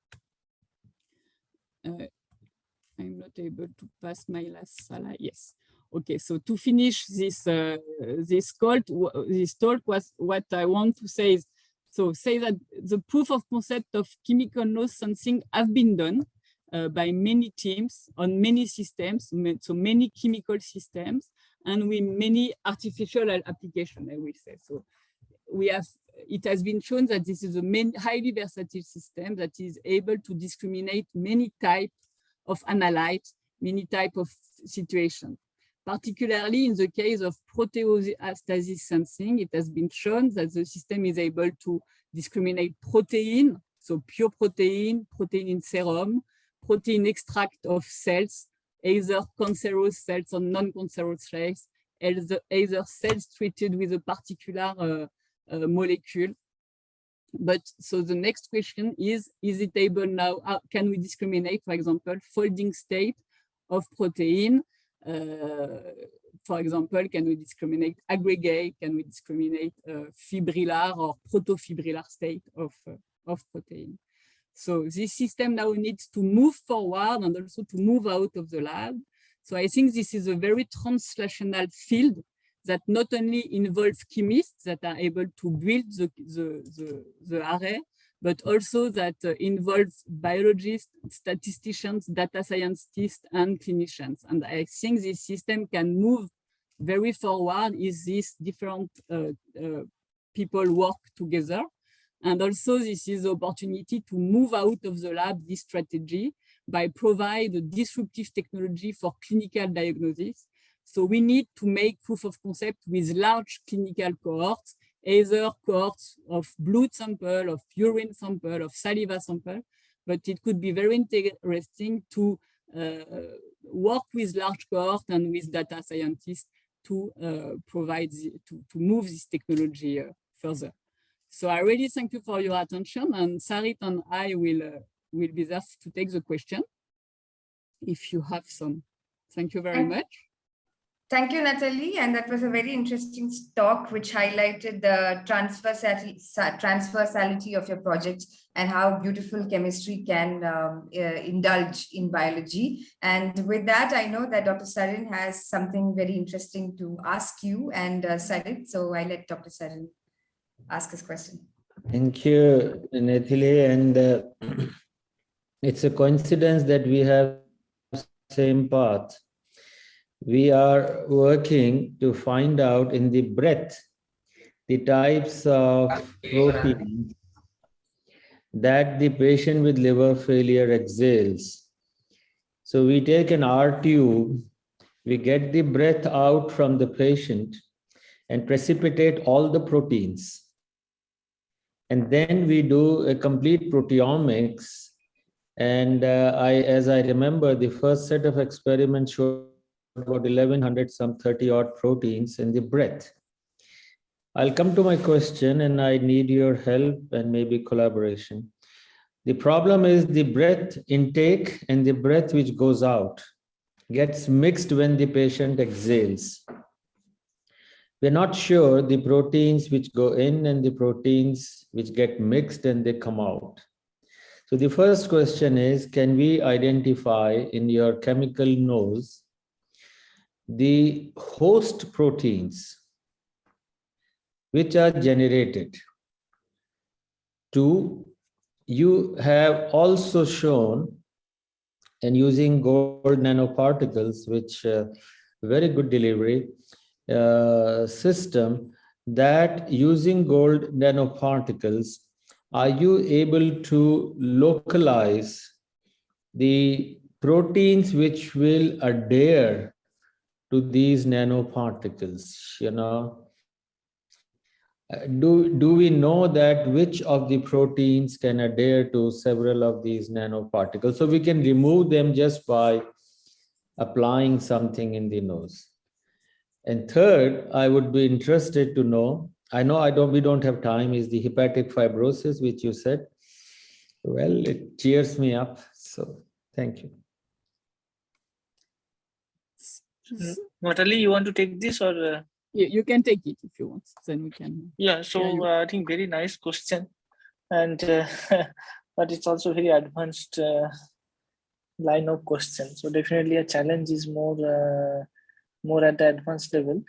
E: I'm not able to pass my last slide. Yes. Okay, so to finish this this talk was what I want to say is, so say that the proof of concept of chemical nose sensing have been done by many teams on many systems, so many chemical systems, and with many artificial applications, I will say. So we have, it has been shown that this is a highly versatile system that is able to discriminate many types of analytes, many types of situations. Particularly in the case of proteostasis sensing, it has been shown that the system is able to discriminate protein, so pure protein, protein in serum, protein extract of cells, either cancerous cells or non-cancerous cells, either cells treated with a particular molecule. But so the next question is it able now, can we discriminate, for example, folding state of protein? For example, can we discriminate aggregate? Can we discriminate fibrillar or protofibrillar state of protein? So this system now needs to move forward and also to move out of the lab. So I think this is a very translational field that not only involves chemists that are able to build the array, but also that involves biologists, statisticians, data scientists, and clinicians. And I think this system can move very forward if these different people work together. And also this is the opportunity to move out of the lab this strategy by providing disruptive technology for clinical diagnosis. So we need to make proof of concept with large clinical cohorts, either cohorts of blood sample, of urine sample, of saliva sample, but it could be very interesting to work with large cohort and with data scientists to provide, to move this technology further. So I really thank you for your attention, and Sarit and I will be there to take the question if you have some. Thank you very much.
A: Thank you, Natalie. And that was a very interesting talk, which highlighted the transversality of your project and how beautiful chemistry can indulge in biology. And with that, I know that Dr. Sarin has something very interesting to ask you and Sarit. So I let Dr. Sarin ask his question.
C: Thank you, Natalie. And it's a coincidence that we have same path. We are working to find out in the breath the types of proteins that the patient with liver failure exhales. So we take an R tube, we get the breath out from the patient and precipitate all the proteins. And then we do a complete proteomics. And as I remember, the first set of experiments showed about 1100 some 30 odd proteins in the breath. I'll come to my question, and I need your help and maybe collaboration. The problem is the breath intake and the breath which goes out gets mixed when the patient exhales. We're not sure the proteins which go in and the proteins which get mixed and they come out. So the first question is, can we identify in your chemical nose the host proteins which are generated? Two, you have also shown, and using gold nanoparticles, which very good delivery system, that using gold nanoparticles, are you able to localize the proteins which will adhere to these nanoparticles? You know, do we know that which of the proteins can adhere to several of these nanoparticles? So we can remove them just by applying something in the nose. And third, I would be interested to know, we don't have time, is the hepatic fibrosis, which you said. Well, it cheers me up. So thank you.
F: Natalie, you want to take this, or?
E: You can take it if you want, then we can.
F: Yeah, so I think very nice question. And but it's also very advanced line of question. So definitely a challenge is more at the advanced level,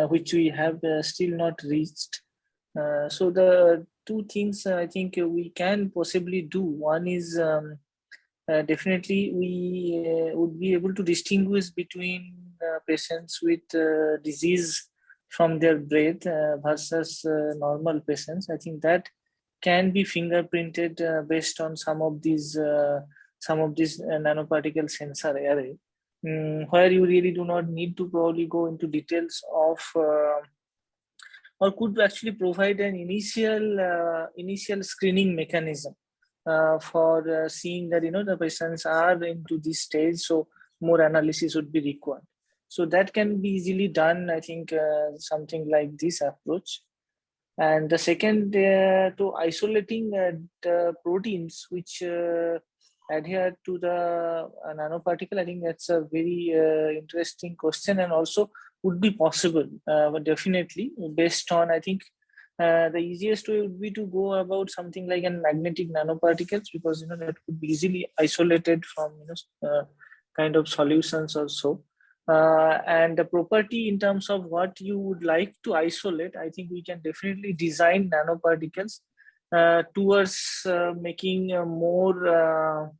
F: which we have still not reached. So the two things I think we can possibly do. One is definitely we would be able to distinguish between patients with disease from their breath versus normal patients. I think that can be fingerprinted based on some of these nanoparticle sensor array, where you really do not need to probably go into details of or could actually provide an initial screening mechanism for seeing that the patients are into this stage, so more analysis would be required. So that can be easily done, I think, something like this approach. And the second, to isolating the proteins which adhere to the nanoparticle, I think that's a very interesting question, and also would be possible, but definitely based on, I think, the easiest way would be to go about something like an magnetic nanoparticles, because that could be easily isolated from kind of solutions or so. And the property in terms of what you would like to isolate, I think we can definitely design nanoparticles towards making more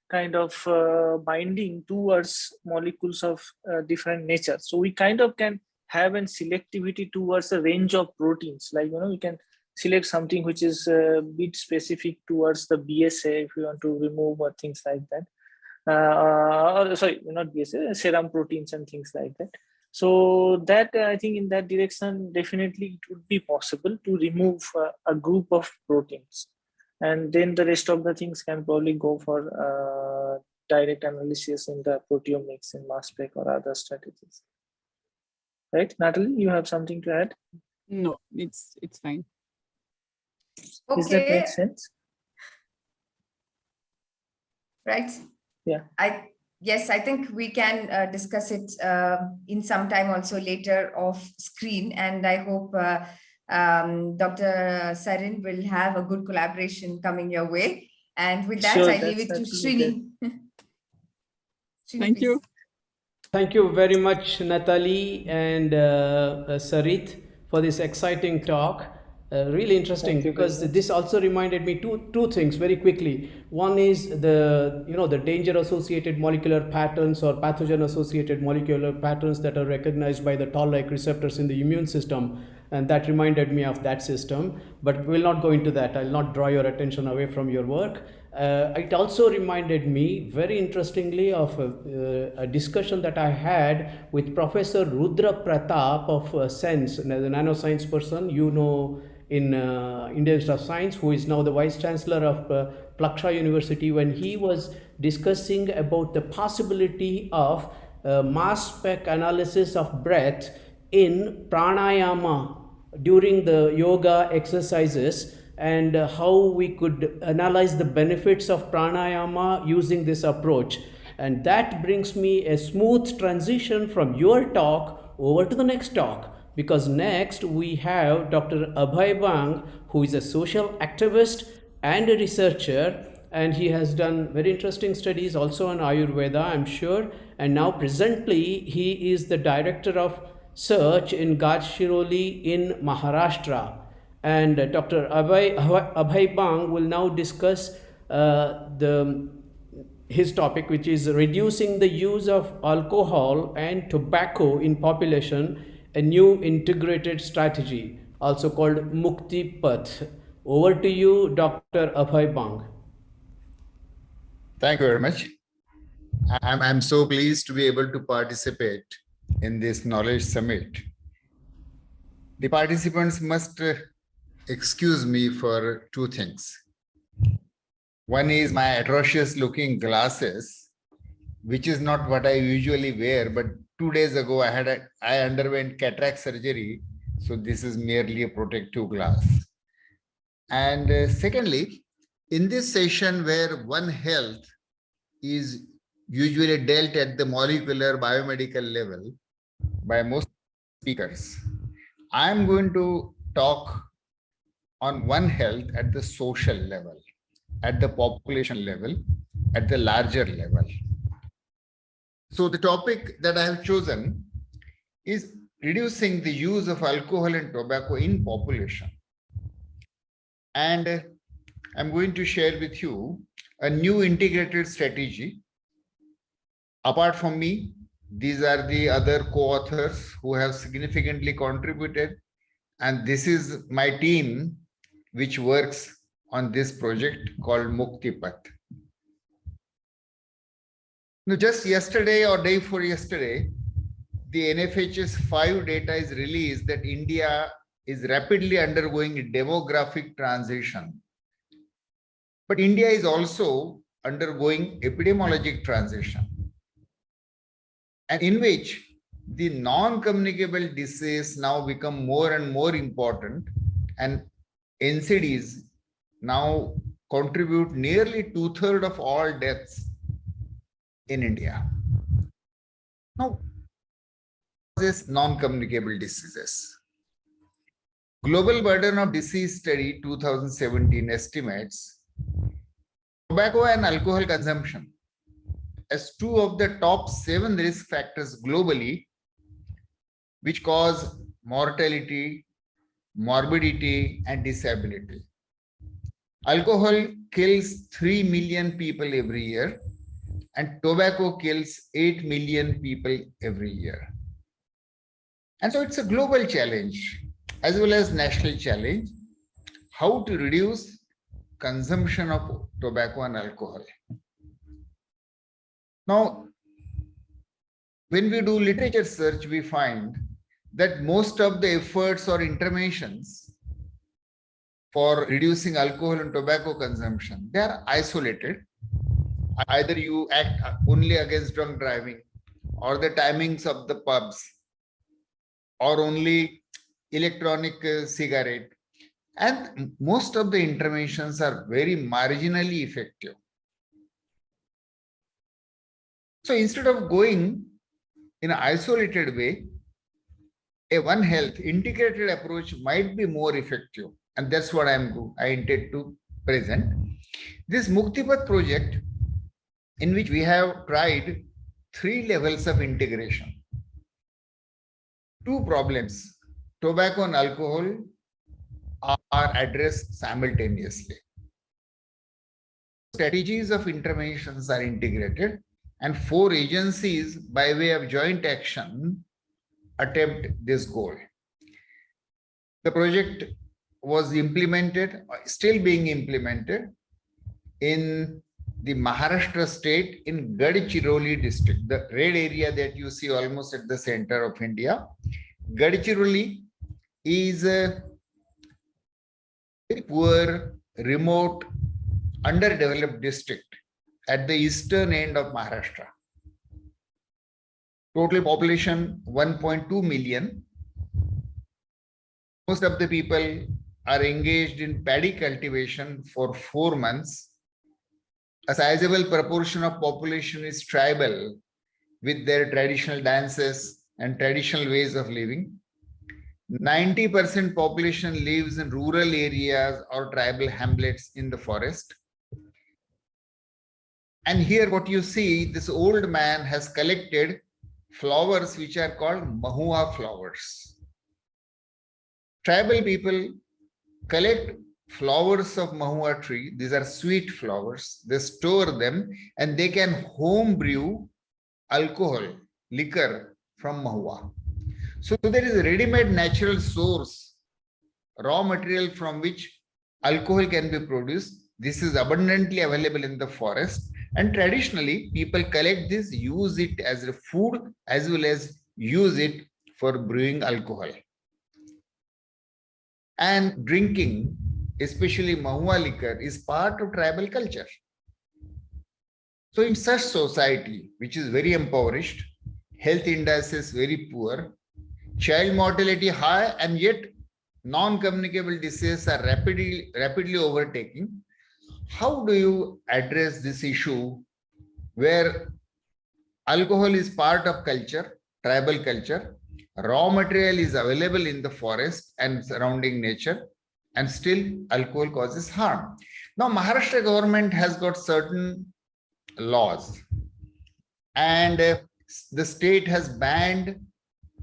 F: kind of binding towards molecules of different nature. So we kind of can have an selectivity towards a range of proteins. Like, we can select something which is a bit specific towards the BSA if we want to remove or things like that. Sorry, not BSA, serum proteins and things like that. So that, I think in that direction, definitely it would be possible to remove a group of proteins. And then the rest of the things can probably go for direct analysis in the proteomics and mass spec or other strategies. Right, Natalie, you have something to add?
E: No, it's fine.
A: Okay.
F: Does that make sense?
A: Right.
F: Yeah.
A: Yes, I think we can discuss it in some time also later off screen, and I hope Dr. Sarin will have a good collaboration coming your way. And with that,
F: Sure,
A: I leave it to Srini. Srini,
E: Thank you.
B: Thank you very much, Natali and Sarit, for this exciting talk. Really interesting, because this also reminded me two things very quickly. One is the danger associated molecular patterns or pathogen associated molecular patterns that are recognized by the toll-like receptors in the immune system, and that reminded me of that system, but we'll not go into that. I'll not draw your attention away from your work. It also reminded me very interestingly of a discussion that I had with Professor Rudra Pratap of SENSE, the nanoscience person, in Indian Institute of Science, who is now the Vice Chancellor of Plaksha University, when he was discussing about the possibility of mass spec analysis of breath in pranayama during the yoga exercises, and how we could analyze the benefits of pranayama using this approach. And that brings me a smooth transition from your talk over to the next talk, because next we have Dr. Abhay Bang, who is a social activist and a researcher, and he has done very interesting studies also on Ayurveda, I'm sure, and now presently he is the director of search in Gadchiroli in Maharashtra. And Dr. Abhay Bang will now discuss his topic, which is reducing the use of alcohol and tobacco in population, a new integrated strategy, also called Mukti Path. Over to you, Dr. Abhay Bang.
G: Thank you very much. I'm so pleased to be able to participate in this knowledge summit. The participants must excuse me for two things. One is my atrocious looking glasses, which is not what I usually wear, but 2 days ago I underwent cataract surgery, so this is merely a protective glass. And secondly, in this session where One Health is usually dealt at the molecular biomedical level by most speakers, I am going to talk on One Health at the social level, at the population level, at the larger level. So the topic that I have chosen is reducing the use of alcohol and tobacco in population. And I'm going to share with you a new integrated strategy. Apart from me, these are the other co-authors who have significantly contributed. And this is my team, which works on this project called Mukti Path. Now, just yesterday or day before yesterday, the NFHS 5 data is released that India is rapidly undergoing a demographic transition. But India is also undergoing epidemiologic transition. and in which the non-communicable disease now become more and more important, and NCDs now contribute nearly 2/3 of all deaths in India. Now, this non-communicable diseases. Global Burden of Disease Study 2017 estimates tobacco and alcohol consumption as two of the top 7 risk factors globally, which cause mortality, morbidity, and disability. Alcohol kills 3 million people every year, and tobacco kills 8 million people every year. And so it's a global challenge as well as national challenge, how to reduce consumption of tobacco and alcohol. Now, when we do literature search, we find that most of the efforts or interventions for reducing alcohol and tobacco consumption, they are isolated. Either you act only against drunk driving, or the timings of the pubs, or only electronic cigarette. And most of the interventions are very marginally effective. So instead of going in an isolated way, a One Health integrated approach might be more effective. And that's what I intend to present. This Muktipath project, in which we have tried 3 levels of integration. 2 problems, tobacco and alcohol, are addressed simultaneously. Strategies of interventions are integrated, and 4 agencies, by way of joint action, attempt this goal. The project was implemented, still being implemented, in the Maharashtra state in Gadchiroli district, the red area that you see almost at the center of India. Gadchiroli is a very poor, remote, underdeveloped district at the eastern end of Maharashtra. Total population 1.2 million. Most of the people are engaged in paddy cultivation for 4 months. A sizable proportion of population is tribal with their traditional dances and traditional ways of living. 90% population lives in rural areas or tribal hamlets in the forest. And here what you see, this old man has collected flowers which are called mahua flowers. Tribal people collect flowers of mahua tree. These are sweet flowers. They store them and they can home brew alcohol, liquor from mahua. So there is a ready-made natural source, raw material from which alcohol can be produced. This is abundantly available in the forest. And traditionally, people collect this, use it as a food, as well as use it for brewing alcohol. And drinking, especially mahua liquor, is part of tribal culture. So in such society, which is very impoverished, health indices very poor, child mortality high, and yet non-communicable diseases are rapidly overtaking, how do you address this issue where alcohol is part of culture, tribal culture, raw material is available in the forest and surrounding nature, and still alcohol causes harm? Now, Maharashtra government has got certain laws, and the state has banned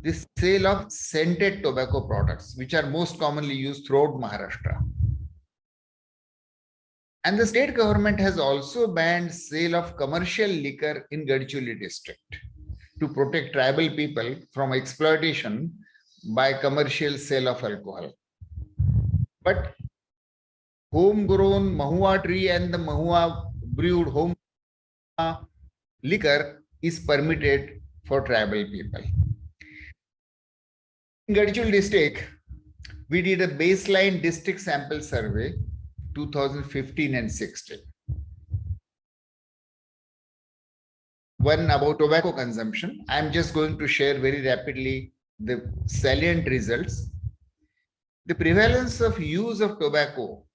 G: the sale of scented tobacco products, which are most commonly used throughout Maharashtra. And the state government has also banned sale of commercial liquor in Gadchiroli district to protect tribal people from exploitation by commercial sale of alcohol. But homegrown mahua tree and the mahua brewed home liquor is permitted for tribal people. In Gadchiroli district, we did a baseline district sample survey 2015 and 16. one about tobacco consumption. I'm just going to share very rapidly the salient results. The prevalence of use of tobacco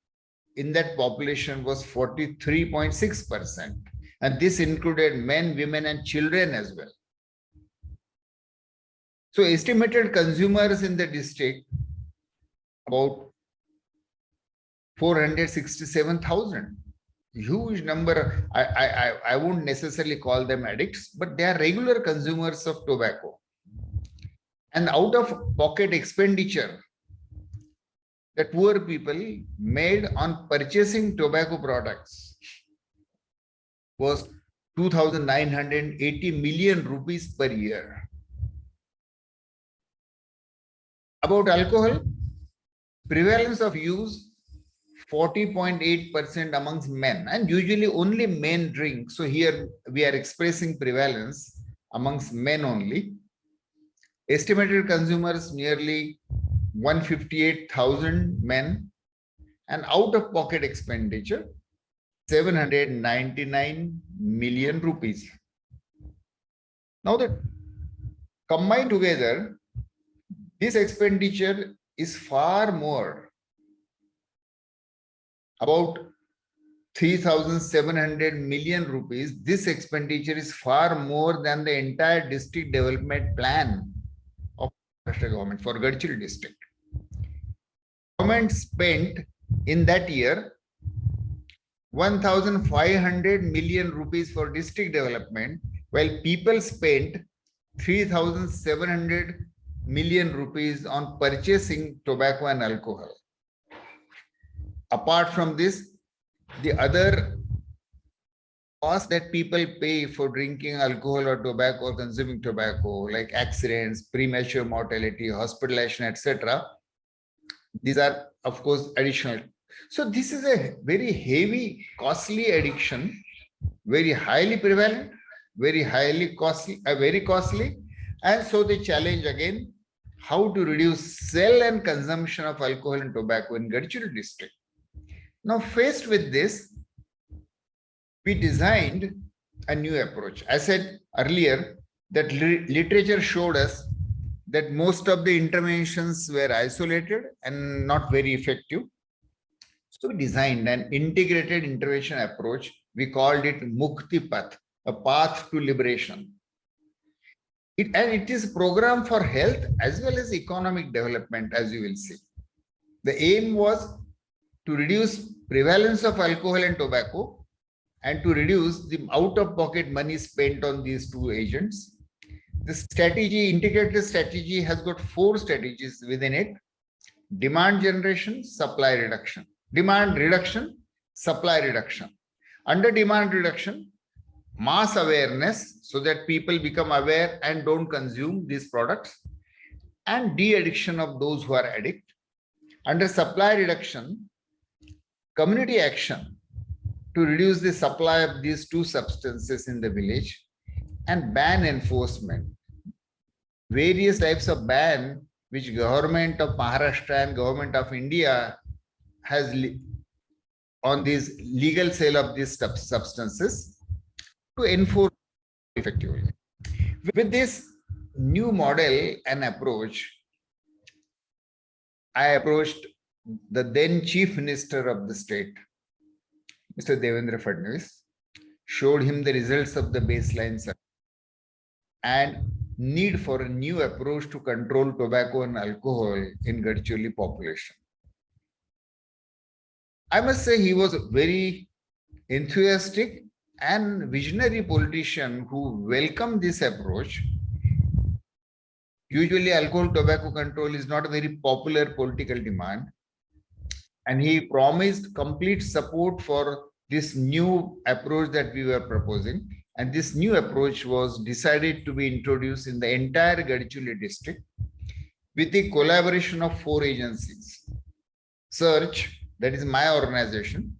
G: in that population was 43.6%. And this included men, women, and children as well. So estimated consumers in the district, about 467,000. Huge number. I won't necessarily call them addicts, but they are regular consumers of tobacco. And out-of-pocket expenditure that poor people made on purchasing tobacco products was 2,980 million rupees per year. About alcohol, prevalence of use 40.8% amongst men, and usually only men drink. So here we are expressing prevalence amongst men only. Estimated consumers nearly 158,000 men, and out-of-pocket expenditure 799 million rupees. Now that combined together, this expenditure is far more, about 3,700 million rupees. This expenditure is far more than the entire district development plan of Maharashtra government for Gadchiroli district. Government spent in that year 1,500 million rupees for district development, while people spent 3,700 million rupees on purchasing tobacco and alcohol. Apart from this, the other cost that people pay for drinking alcohol or tobacco or consuming tobacco, like accidents, premature mortality, hospitalization, etc., these are, of course, additional. So this is a very heavy, costly addiction, very highly prevalent, very highly costly, very costly. And so the challenge again, how to reduce sale and consumption of alcohol and tobacco in Gadchiroli district. Now, faced with this, we designed a new approach. I said earlier that literature showed us that most of the interventions were isolated and not very effective. So we designed an integrated intervention approach. We called it Mukti Path, a path to liberation. It is a program for health as well as economic development, as you will see. The aim was to reduce prevalence of alcohol and tobacco and to reduce the out-of-pocket money spent on these two agents. The strategy, integrated strategy, has got 4 strategies within it: demand generation, supply reduction. Demand reduction, supply reduction. Under demand reduction, mass awareness, so that people become aware and don't consume these products, and de-addiction of those who are addict. Under supply reduction, community action to reduce the supply of these 2 substances in the village, and ban enforcement. Various types of ban which government of Maharashtra and government of India has on this legal sale of these substances to enforce effectively. With this new model and approach, I approached the then Chief Minister of the state, Mr. Devendra Fadnavis, showed him the results of the baseline survey and need for a new approach to control tobacco and alcohol in Gadchiroli population. I must say he was a very enthusiastic and visionary politician who welcomed this approach. Usually alcohol tobacco control is not a very popular political demand, and he promised complete support for this new approach that we were proposing. And this new approach was decided to be introduced in the entire Gadchiroli district with the collaboration of 4 agencies: Search, that is my organization,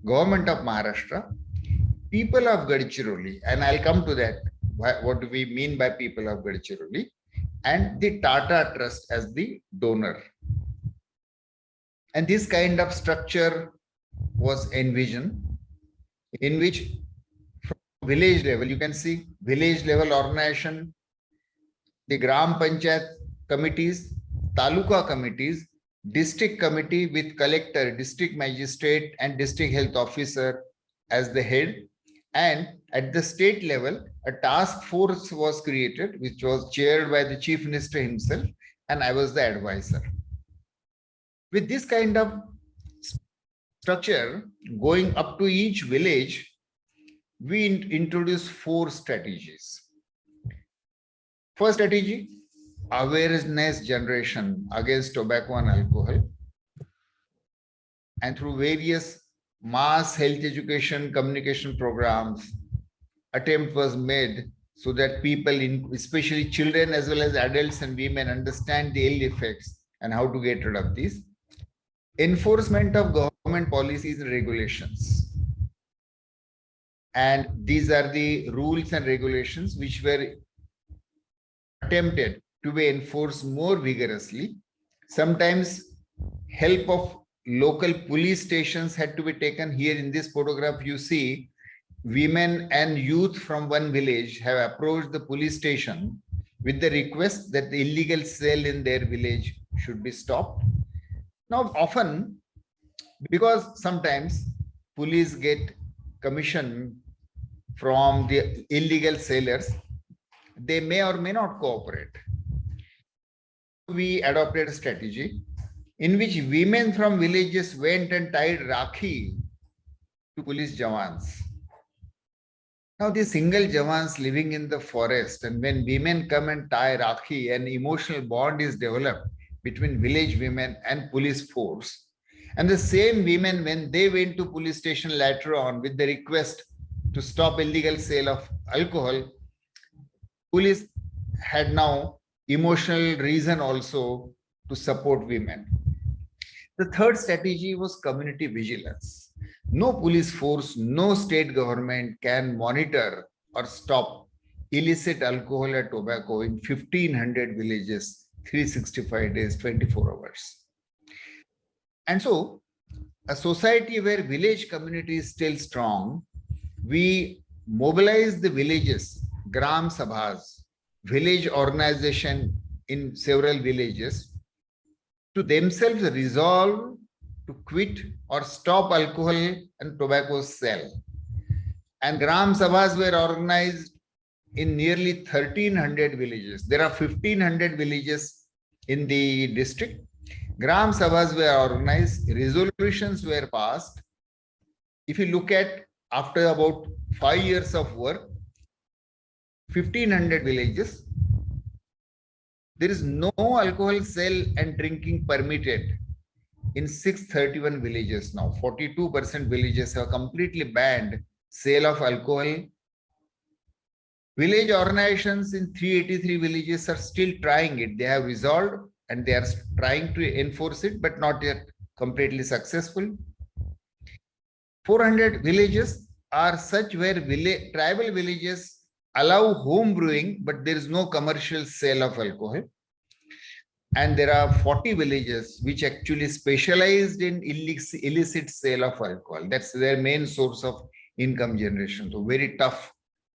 G: Government of Maharashtra, people of Gadchiroli, and I'll come to that, what do we mean by people of Gadchiroli, and the Tata Trust as the donor. And this kind of structure was envisioned, in which village level, you can see village level organization, the Gram Panchayat committees, Taluka committees, district committee with collector, district magistrate, and district health officer as the head. And at the state level, a task force was created, which was chaired by the Chief Minister himself, and I was the advisor. With this kind of structure, going up to each village, we introduced 4 strategies. First strategy, awareness generation against tobacco and alcohol. And through various mass health education communication programs, attempt was made so that people, especially children as well as adults and women, understand the ill effects and how to get rid of these. Enforcement of government policies and regulations. And these are the rules and regulations which were attempted to be enforced more vigorously. Sometimes help of local police stations had to be taken. Here in this photograph, you see women and youth from one village have approached the police station with the request that the illegal sale in their village should be stopped. Now, often, because sometimes police get commission from the illegal sellers, they may or may not cooperate. We adopted a strategy in which women from villages went and tied Rakhi to police jawans. Now, the single jawans living in the forest, and when women come and tie Rakhi, an emotional bond is developed between village women and police force. And the same women, when they went to police station later on with the request to stop illegal sale of alcohol, police had now emotional reason also to support women. The third strategy was community vigilance. No police force, no state government can monitor or stop illicit alcohol or tobacco in 1,500 villages, 365 days, 24 hours. And so, a society where village community is still strong, we mobilize the villages, Gram Sabhas, village organization in several villages, to themselves resolve to quit or stop alcohol and tobacco sale. And Gram Sabhas were organized in nearly 1,300 villages. There are 1,500 villages in the district. Gram Sabhas were organized, resolutions were passed. If you look at after about 5 years of work, 1,500 villages, there is no alcohol sale and drinking permitted in 631 villages now. 42% villages have completely banned sale of alcohol. Village organizations in 383 villages are still trying it. They have resolved and they are trying to enforce it, but not yet completely successful. 400 villages are such where tribal villages allow home brewing, but there is no commercial sale of alcohol. And there are 40 villages which actually specialized in illicit sale of alcohol. That's their main source of income generation. So very tough.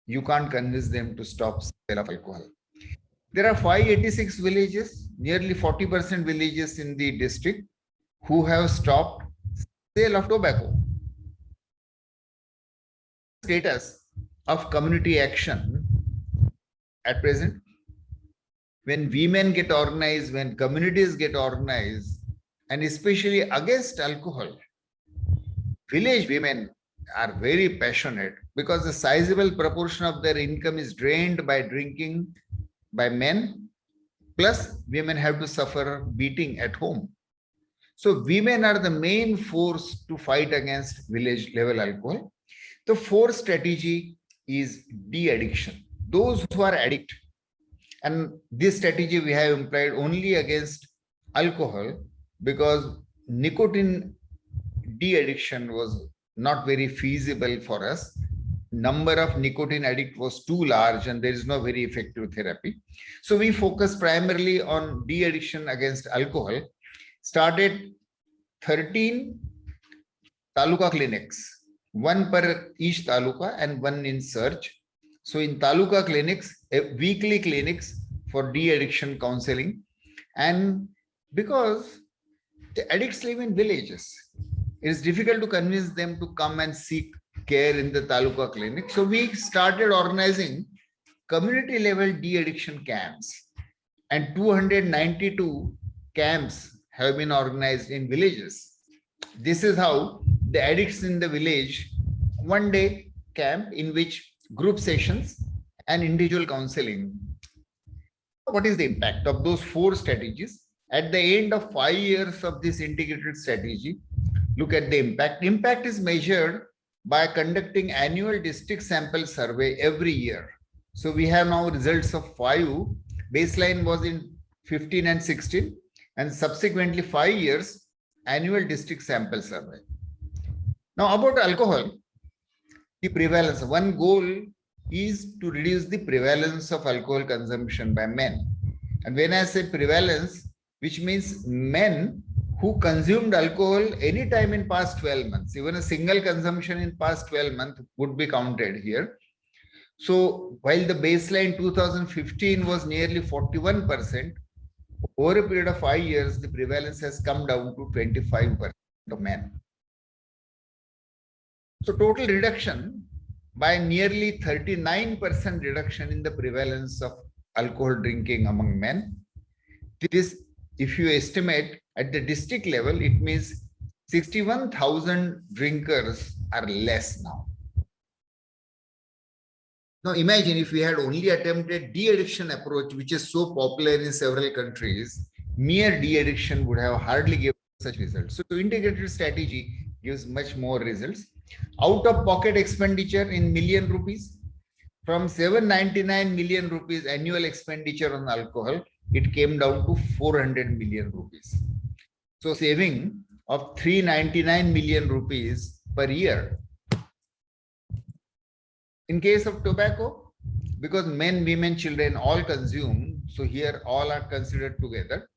G: You can't convince them to stop sale of alcohol. There are 586 villages, nearly 40% villages in the district who have stopped sale of tobacco. Status of community action at present, when women get organized, when communities get organized, and especially against alcohol, village women are very passionate because a sizable proportion of their income is drained by drinking by men, plus women have to suffer beating at home. So women are the main force to fight against village level alcohol. The fourth strategy is de-addiction. Those who are addicted, and this strategy we have employed only against alcohol because nicotine de-addiction was not very feasible for us. Number of nicotine addict was too large and there is no very effective therapy. So we focus primarily on de-addiction against alcohol. Started 13 taluka clinics one per each taluka and one in search. So in taluka clinics, weekly clinics for de-addiction counseling. And because the addicts live in villages, it is difficult to convince them to come and seek care in the taluka clinic. So we started organizing community level de-addiction camps, and 292 camps have been organized in villages. This is how the addicts in the village, one day camp in which group sessions and individual counseling. What is the impact of those 4 strategies? At the end of 5 years of this integrated strategy, look at the impact. Impact is measured by conducting annual district sample survey every year. So we have now results of 5. Baseline was in 15 and 16, and subsequently 5 years annual district sample survey. Now about alcohol, the prevalence. One goal is to reduce the prevalence of alcohol consumption by men. And when I say prevalence, which means men who consumed alcohol any time in past 12 months, even a single consumption in past 12 months would be counted here. So while the baseline 2015 was nearly 41%, over a period of 5 years, the prevalence has come down to 25% of men. So total reduction by nearly 39% reduction in the prevalence of alcohol drinking among men. This, if you estimate at the district level, it means 61,000 drinkers are less now. Now imagine if we had only attempted de-addiction approach, which is so popular in several countries, mere de-addiction would have hardly given such results. So integrated strategy gives much more results. Out-of-pocket expenditure in million rupees, from 799 million rupees annual expenditure on alcohol, it came down to 400 million rupees. So saving of 399 million rupees per year. In case of tobacco, because men, women, children all consume, so here all are considered together.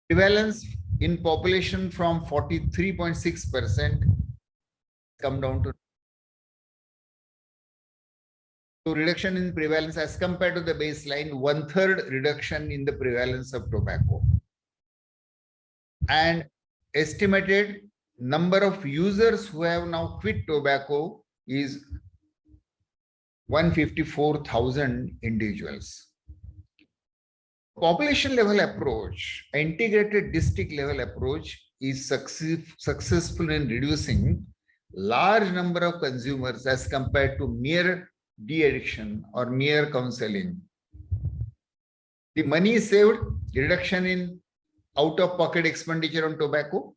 G: Prevalence in population from 43.6% come down to. So reduction in prevalence as compared to the baseline, 1/3 reduction in the prevalence of tobacco. And estimated number of users who have now quit tobacco is 154,000 individuals. Population level approach, integrated district level approach is successful in reducing large number of consumers as compared to mere de-addiction or mere counseling. The money saved, reduction in out-of-pocket expenditure on tobacco,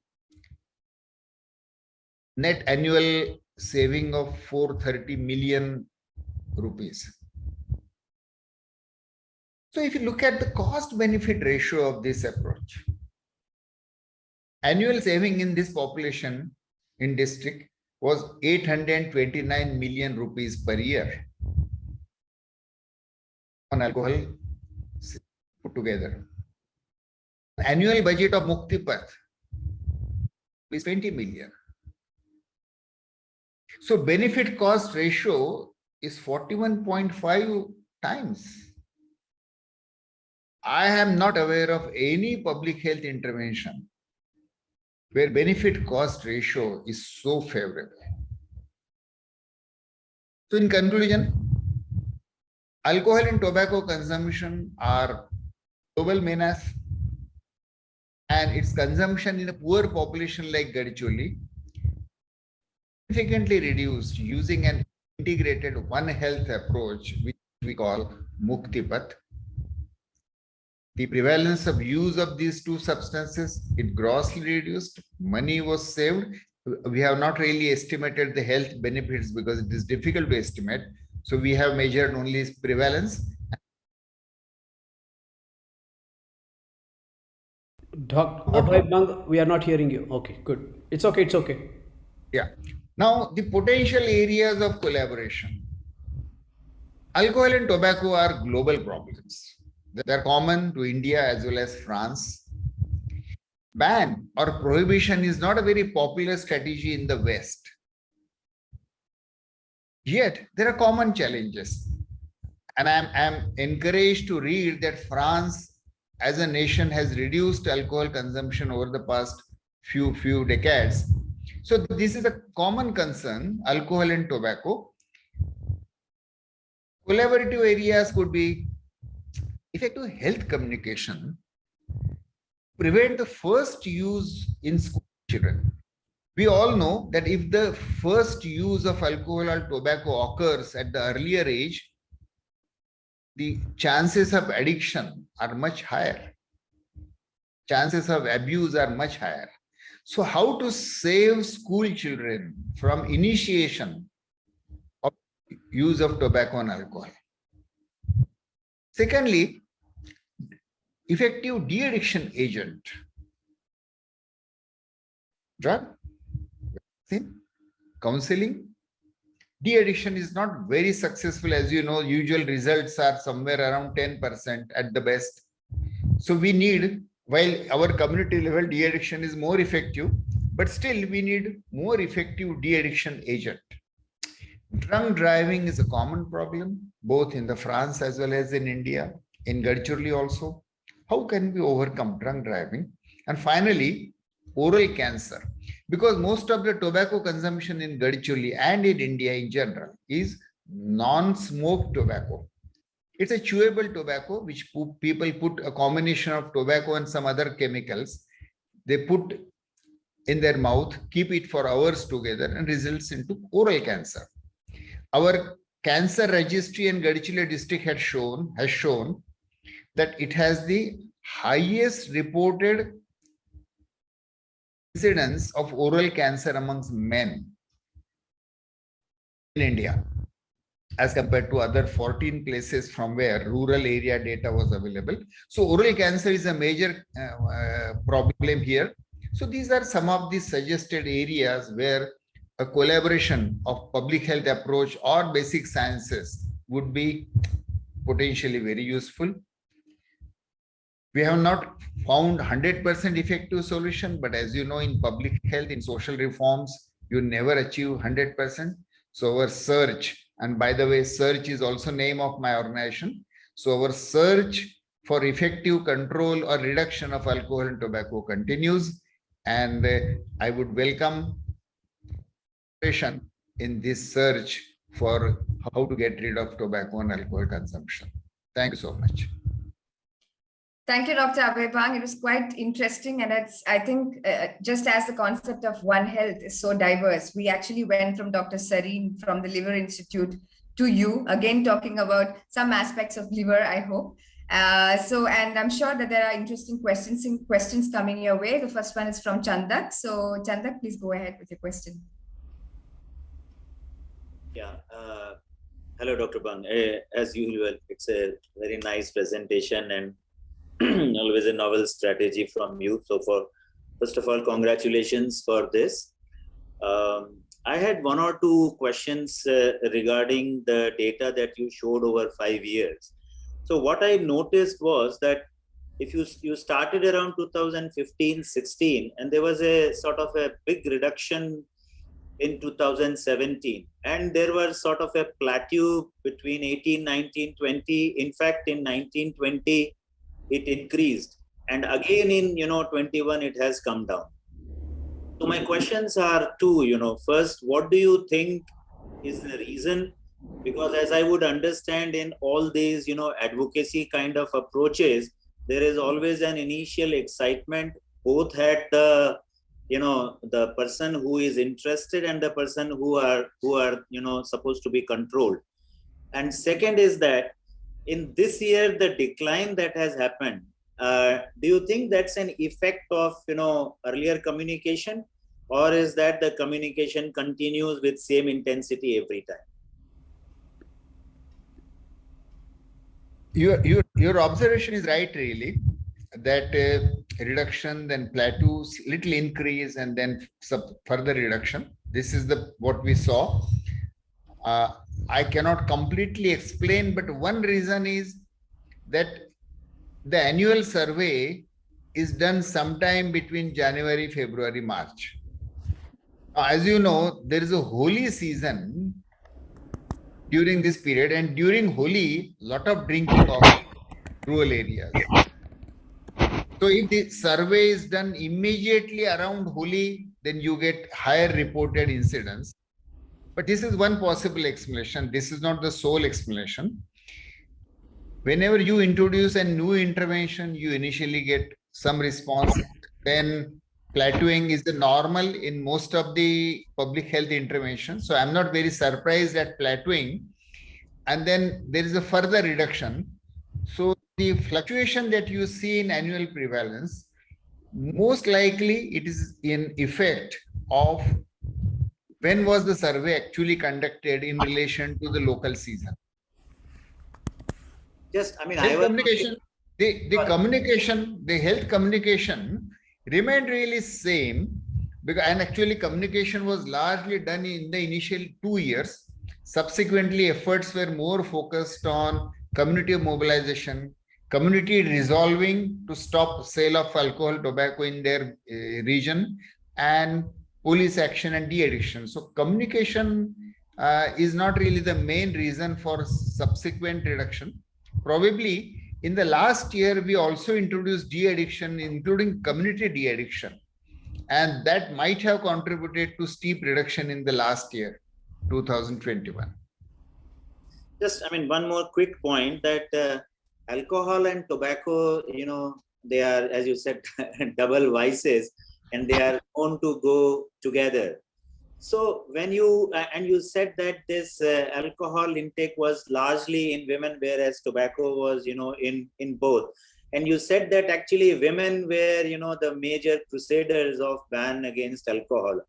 G: net annual saving of 430 million rupees. So if you look at the cost benefit ratio of this approach, annual saving in this population in district was 829 million rupees per year on alcohol put together. Annual budget of Muktipath is 20 million. So benefit cost ratio is 41.5 times. I am not aware of any public health intervention where benefit cost ratio is so favorable. So in conclusion, alcohol and tobacco consumption are global menace, and its consumption in a poor population like Gadcholi significantly reduced using an integrated One Health approach, which we call Muktipath. The prevalence of use of these two substances, it grossly reduced, money was saved. We have not really estimated the health benefits because it is difficult to estimate. So we have measured only prevalence.
B: Dr. Abhay Bang, we are not hearing you. Okay, good. It's okay, it's okay.
G: Yeah. Now, the potential areas of collaboration. Alcohol and tobacco are global problems. They are common to India as well as France. Ban or prohibition is not a very popular strategy in the West. Yet there are common challenges. And I'm encouraged to read that France as a nation has reduced alcohol consumption over the past few decades. So this is a common concern, alcohol and tobacco. Collaborative areas could be effective health communication, prevent the first use in school children. We all know that if the first use of alcohol or tobacco occurs at the earlier age, the chances of addiction are much higher. Chances of abuse are much higher. So how to save school children from initiation of use of tobacco and alcohol? Secondly, effective de-addiction agent. Drug, vaccine, counseling. De-addiction is not very successful. As you know, usual results are somewhere around 10% at the best. So we need, while our community level de-addiction is more effective, but still we need more effective de-addiction agent. Drunk driving is a common problem, both in the France as well as in India, in Gadchiroli also. How can we overcome drunk driving? And finally, oral cancer. Because most of the tobacco consumption in Gadchiroli and in India in general is non-smoked tobacco. It's a chewable tobacco, which people put a combination of tobacco and some other chemicals. They put in their mouth, keep it for hours together, and results into oral cancer. Our cancer registry in Gadchiroli district has shown that it has the highest reported incidence of oral cancer amongst men in India, as compared to other 14 places from where rural area data was available. So oral cancer is a major problem here. So these are some of the suggested areas where a collaboration of public health approach or basic sciences would be potentially very useful. We have not found 100% effective solution, but as you know, in public health, in social reforms, you never achieve 100%. So our search, and by the way, search is also name of my organization. So our search for effective control or reduction of alcohol and tobacco continues. And I would welcome in this search for how to get rid of tobacco and alcohol consumption. Thank you so much.
A: Thank you, Dr. Abhay. It was quite interesting. And I think just as the concept of One Health is so diverse, we actually went from Dr. Sareen from the Liver Institute to you, again, talking about some aspects of liver, I hope. And I'm sure that there are interesting questions coming your way. The first one is from Chandak. So Chandak, please go ahead with your question.
H: Yeah. Hello, Dr. Bang. As usual, it's a very nice presentation and always a novel strategy from you. So first of all, congratulations for this. I had one or two questions regarding the data that you showed over 5 years. So what I noticed was that if you started around 2015-16, and there was a sort of a big reduction in 2017, and there was sort of a plateau between 18, 19, 20. In fact, in 19, 20, it increased, and again in 21 it has come down. So my questions are two. First, what do you think is the reason? Because as I would understand, in all these advocacy kind of approaches, there is always an initial excitement, both at the the person who is interested and the person who are supposed to be controlled. And second is that in this year, the decline that has happened, do you think that's an effect of earlier communication, or is that the communication continues with same intensity every time?
G: Your observation is right, really, that reduction, then plateau, little increase, and then further reduction. This is what we saw. I cannot completely explain, but one reason is that the annual survey is done sometime between January, February, March. As you know, there is a holy season during this period, and during Holi, lot of drinking of rural areas. So if the survey is done immediately around Holi, then you get higher reported incidence. But this is one possible explanation. This is not the sole explanation. Whenever you introduce a new intervention, you initially get some response. Then plateauing is the normal in most of the public health interventions. So I'm not very surprised at plateauing. And then there is a further reduction. So the fluctuation that you see in annual prevalence, most likely it is in effect of when was the survey actually conducted in relation to the local season.
H: Just, I mean,
G: the health communication remained really same, because, and actually communication was largely done in the initial 2 years. Subsequently, efforts were more focused on community mobilization, community resolving to stop sale of alcohol, tobacco in their region, and police action and de-addiction. So communication is not really the main reason for subsequent reduction. Probably in the last year, we also introduced de-addiction, including community de-addiction. And that might have contributed to steep reduction in the last year, 2021.
H: Just, I mean, one more quick point that alcohol and tobacco, you know, they are, as you said, double vices, and they are known to go together. So when you, and you said that this alcohol intake was largely in women, whereas tobacco was, you know, in both. And you said that actually women were, you know, the major crusaders of ban against alcohol.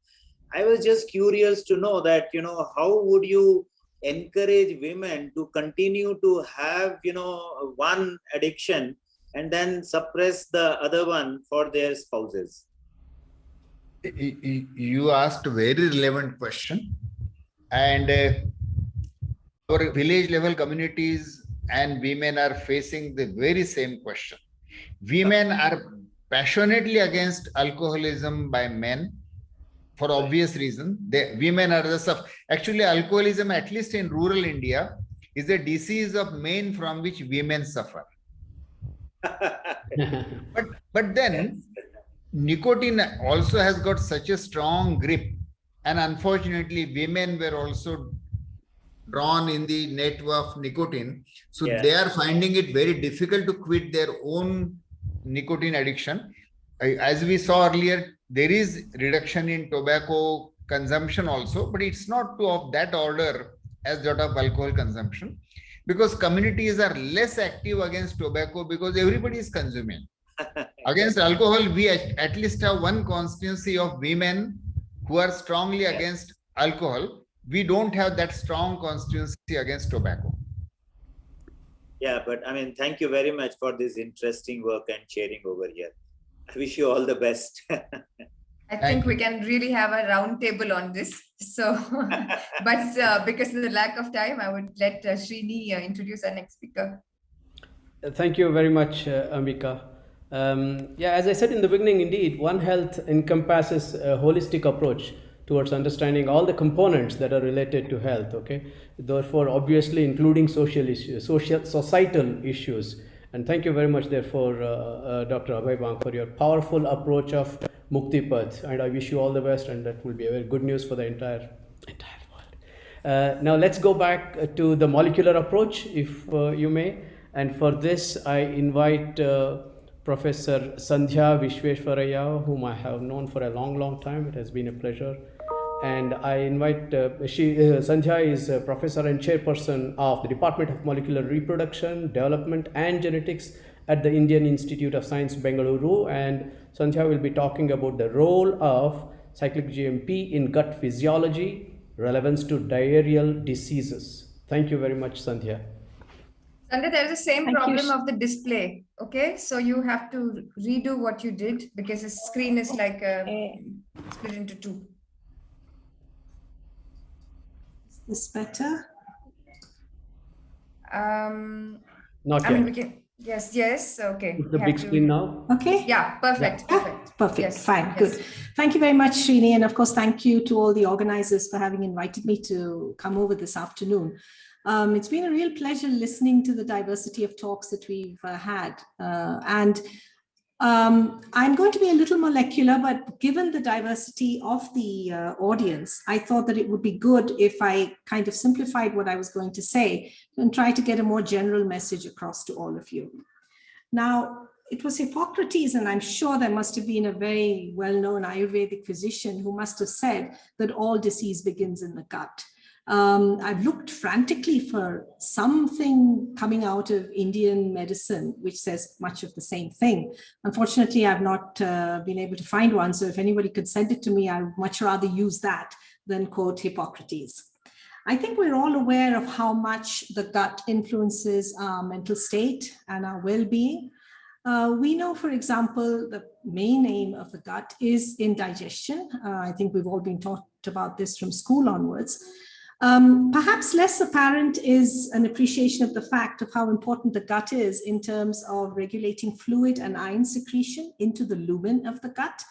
H: I was just curious to know that, you know, how would you encourage women to continue to have, you know, one addiction and then suppress the other one for their spouses?
G: You asked a very relevant question, and our village level communities and women are facing the very same question. Women are passionately against alcoholism by men for obvious reason. Women are the stuff. Actually, alcoholism, at least in rural India, is a disease of men from which women suffer. but then nicotine also has got such a strong grip, and unfortunately women were also drawn in the net of nicotine, so they are finding it very difficult to quit their own nicotine addiction. As we saw earlier, there is reduction in tobacco consumption also, but it's not of that order as that of alcohol consumption, because communities are less active against tobacco because everybody is consuming. Against alcohol, we at least have one constituency of women who are strongly against alcohol. We don't have that strong constituency against tobacco.
H: Yeah, but I mean, thank you very much for this interesting work and sharing over here. I wish you all the best.
A: I think we can really have a round table on this. So, but because of the lack of time, I would let Srini introduce our next speaker.
B: Thank you very much, Ambika. Yeah, as I said in the beginning, indeed, One Health encompasses a holistic approach towards understanding all the components that are related to health, okay? Therefore, obviously, including social issues, societal issues. And thank you very much, therefore, Dr. Abhay Bang, for your powerful approach of Mukti Path. And I wish you all the best, and that will be a very good news for the entire world. Now, let's go back to the molecular approach, if you may. And for this, I invite Professor Sandhya Vishweshwaraya, whom I have known for a long time. It has been a pleasure. And I invite, Sandhya is a professor and chairperson of the Department of Molecular Reproduction, Development and Genetics at the Indian Institute of Science, Bengaluru. And Sandhya will be talking about the role of cyclic GMP in gut physiology, relevance to diarrheal diseases. Thank you very much, Sandhya.
A: Sandhya, there is the same problem of the display. Okay, so you have to redo what you did because the screen is like split into two.
I: Is this better?
B: Not yet.
A: I mean, we can, yes, okay.
B: The big screen now?
I: Okay.
A: Yeah, perfect.
I: Perfect,
A: Yes,
I: fine,
A: yes.
I: good. Thank you very much, Srini. And of course, thank you to all the organizers for having invited me to come over this afternoon. It's been a real pleasure listening to the diversity of talks that we've had. I'm going to be a little molecular, but given the diversity of the audience, I thought that it would be good if I kind of simplified what I was going to say and try to get a more general message across to all of you. Now, it was Hippocrates, and I'm sure there must have been a very well-known Ayurvedic physician who must have said that all disease begins in the gut. I've looked frantically for something coming out of Indian medicine, which says much of the same thing. Unfortunately, I've not been able to find one. So if anybody could send it to me, I would much rather use that than quote Hippocrates. I think we're all aware of how much the gut influences our mental state and our well-being. We know, for example, the main aim of the gut is in digestion. I think we've all been taught about this from school onwards. Perhaps less apparent is an appreciation of the fact of how important the gut is in terms of regulating fluid and ion secretion into the lumen of the gut.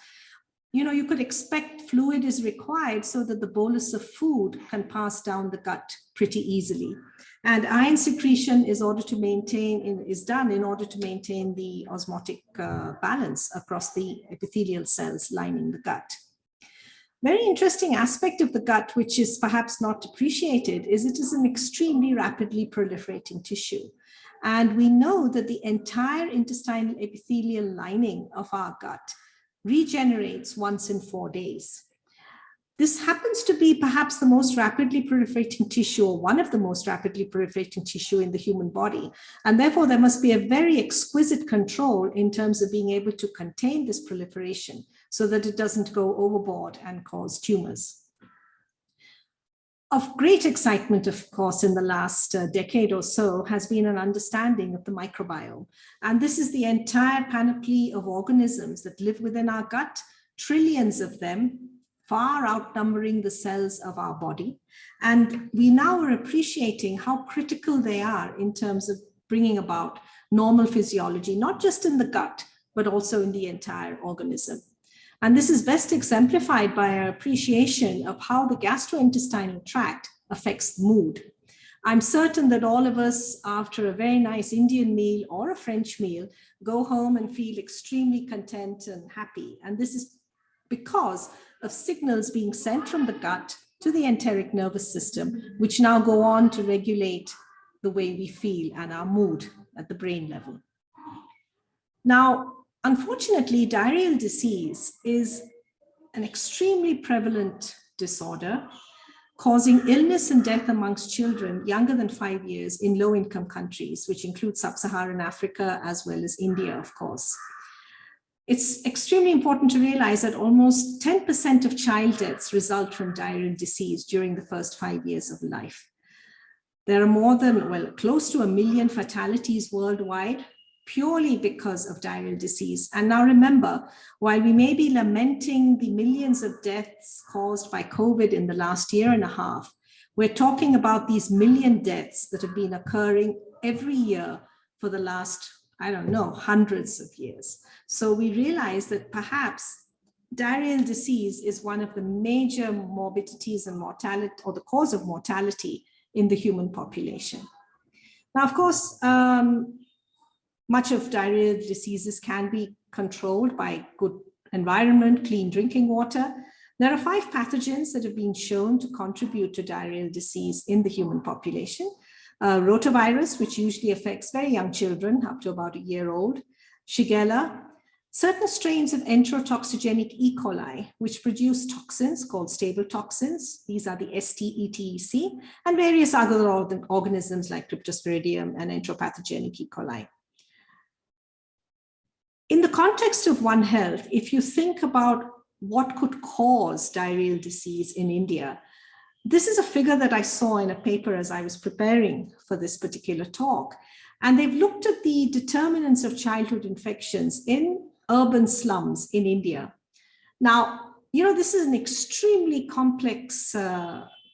I: You know, you could expect fluid is required so that the bolus of food can pass down the gut pretty easily. And ion secretion is done in order to maintain the osmotic balance across the epithelial cells lining the gut. Very interesting aspect of the gut, which is perhaps not appreciated, is it is an extremely rapidly proliferating tissue. And we know that the entire intestinal epithelial lining of our gut regenerates once in 4 days. This happens to be perhaps the most rapidly proliferating tissue, or one of the most rapidly proliferating tissue in the human body. And therefore, there must be a very exquisite control in terms of being able to contain this proliferation so that it doesn't go overboard and cause tumors. Of great excitement, of course, in the last decade or so has been an understanding of the microbiome. And this is the entire panoply of organisms that live within our gut, trillions of them, far outnumbering the cells of our body. And we now are appreciating how critical they are in terms of bringing about normal physiology, not just in the gut, but also in the entire organism. And this is best exemplified by our appreciation of how the gastrointestinal tract affects mood. I'm certain that all of us, after a very nice Indian meal or a French meal, go home and feel extremely content and happy. And this is because of signals being sent from the gut to the enteric nervous system, which now go on to regulate the way we feel and our mood at the brain level. Now, unfortunately, diarrheal disease is an extremely prevalent disorder causing illness and death amongst children younger than 5 years in low-income countries, which include sub-Saharan Africa as well as India, of course. It's extremely important to realize that almost 10% of child deaths result from diarrheal disease during the first 5 years of life. There are more than, close to 1 million fatalities worldwide, purely because of diarrheal disease. And now remember, while we may be lamenting the millions of deaths caused by COVID in the last year and a half, we're talking about these million deaths that have been occurring every year for the last, hundreds of years. So we realize that perhaps diarrheal disease is one of the major morbidities and mortality, or the cause of mortality in the human population. Now, of course, much of diarrheal diseases can be controlled by good environment, clean drinking water. There are 5 pathogens that have been shown to contribute to diarrheal disease in the human population. Rotavirus, which usually affects very young children up to about 1 year old. Shigella, certain strains of enterotoxigenic E. coli, which produce toxins called stable toxins. These are the STETEC, and various other organisms like Cryptosporidium and enteropathogenic E. coli. In the context of One Health, if you think about what could cause diarrheal disease in India, this is a figure that I saw in a paper as I was preparing for this particular talk. And they've looked at the determinants of childhood infections in urban slums in India. Now, this is an extremely complex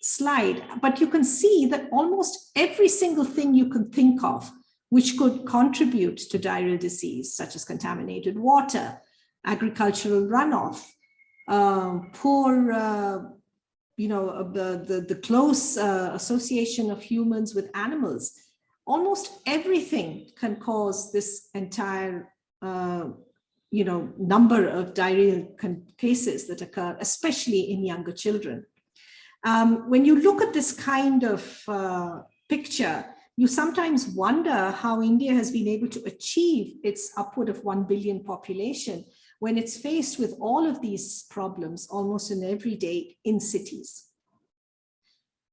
I: slide, but you can see that almost every single thing you can think of which could contribute to diarrheal disease, such as contaminated water, agricultural runoff, poor the close association of humans with animals, almost everything can cause this entire number of diarrheal cases that occur, especially in younger children. When you look at this kind of picture, you sometimes wonder how India has been able to achieve its upward of 1 billion population when it's faced with all of these problems almost in every day in cities.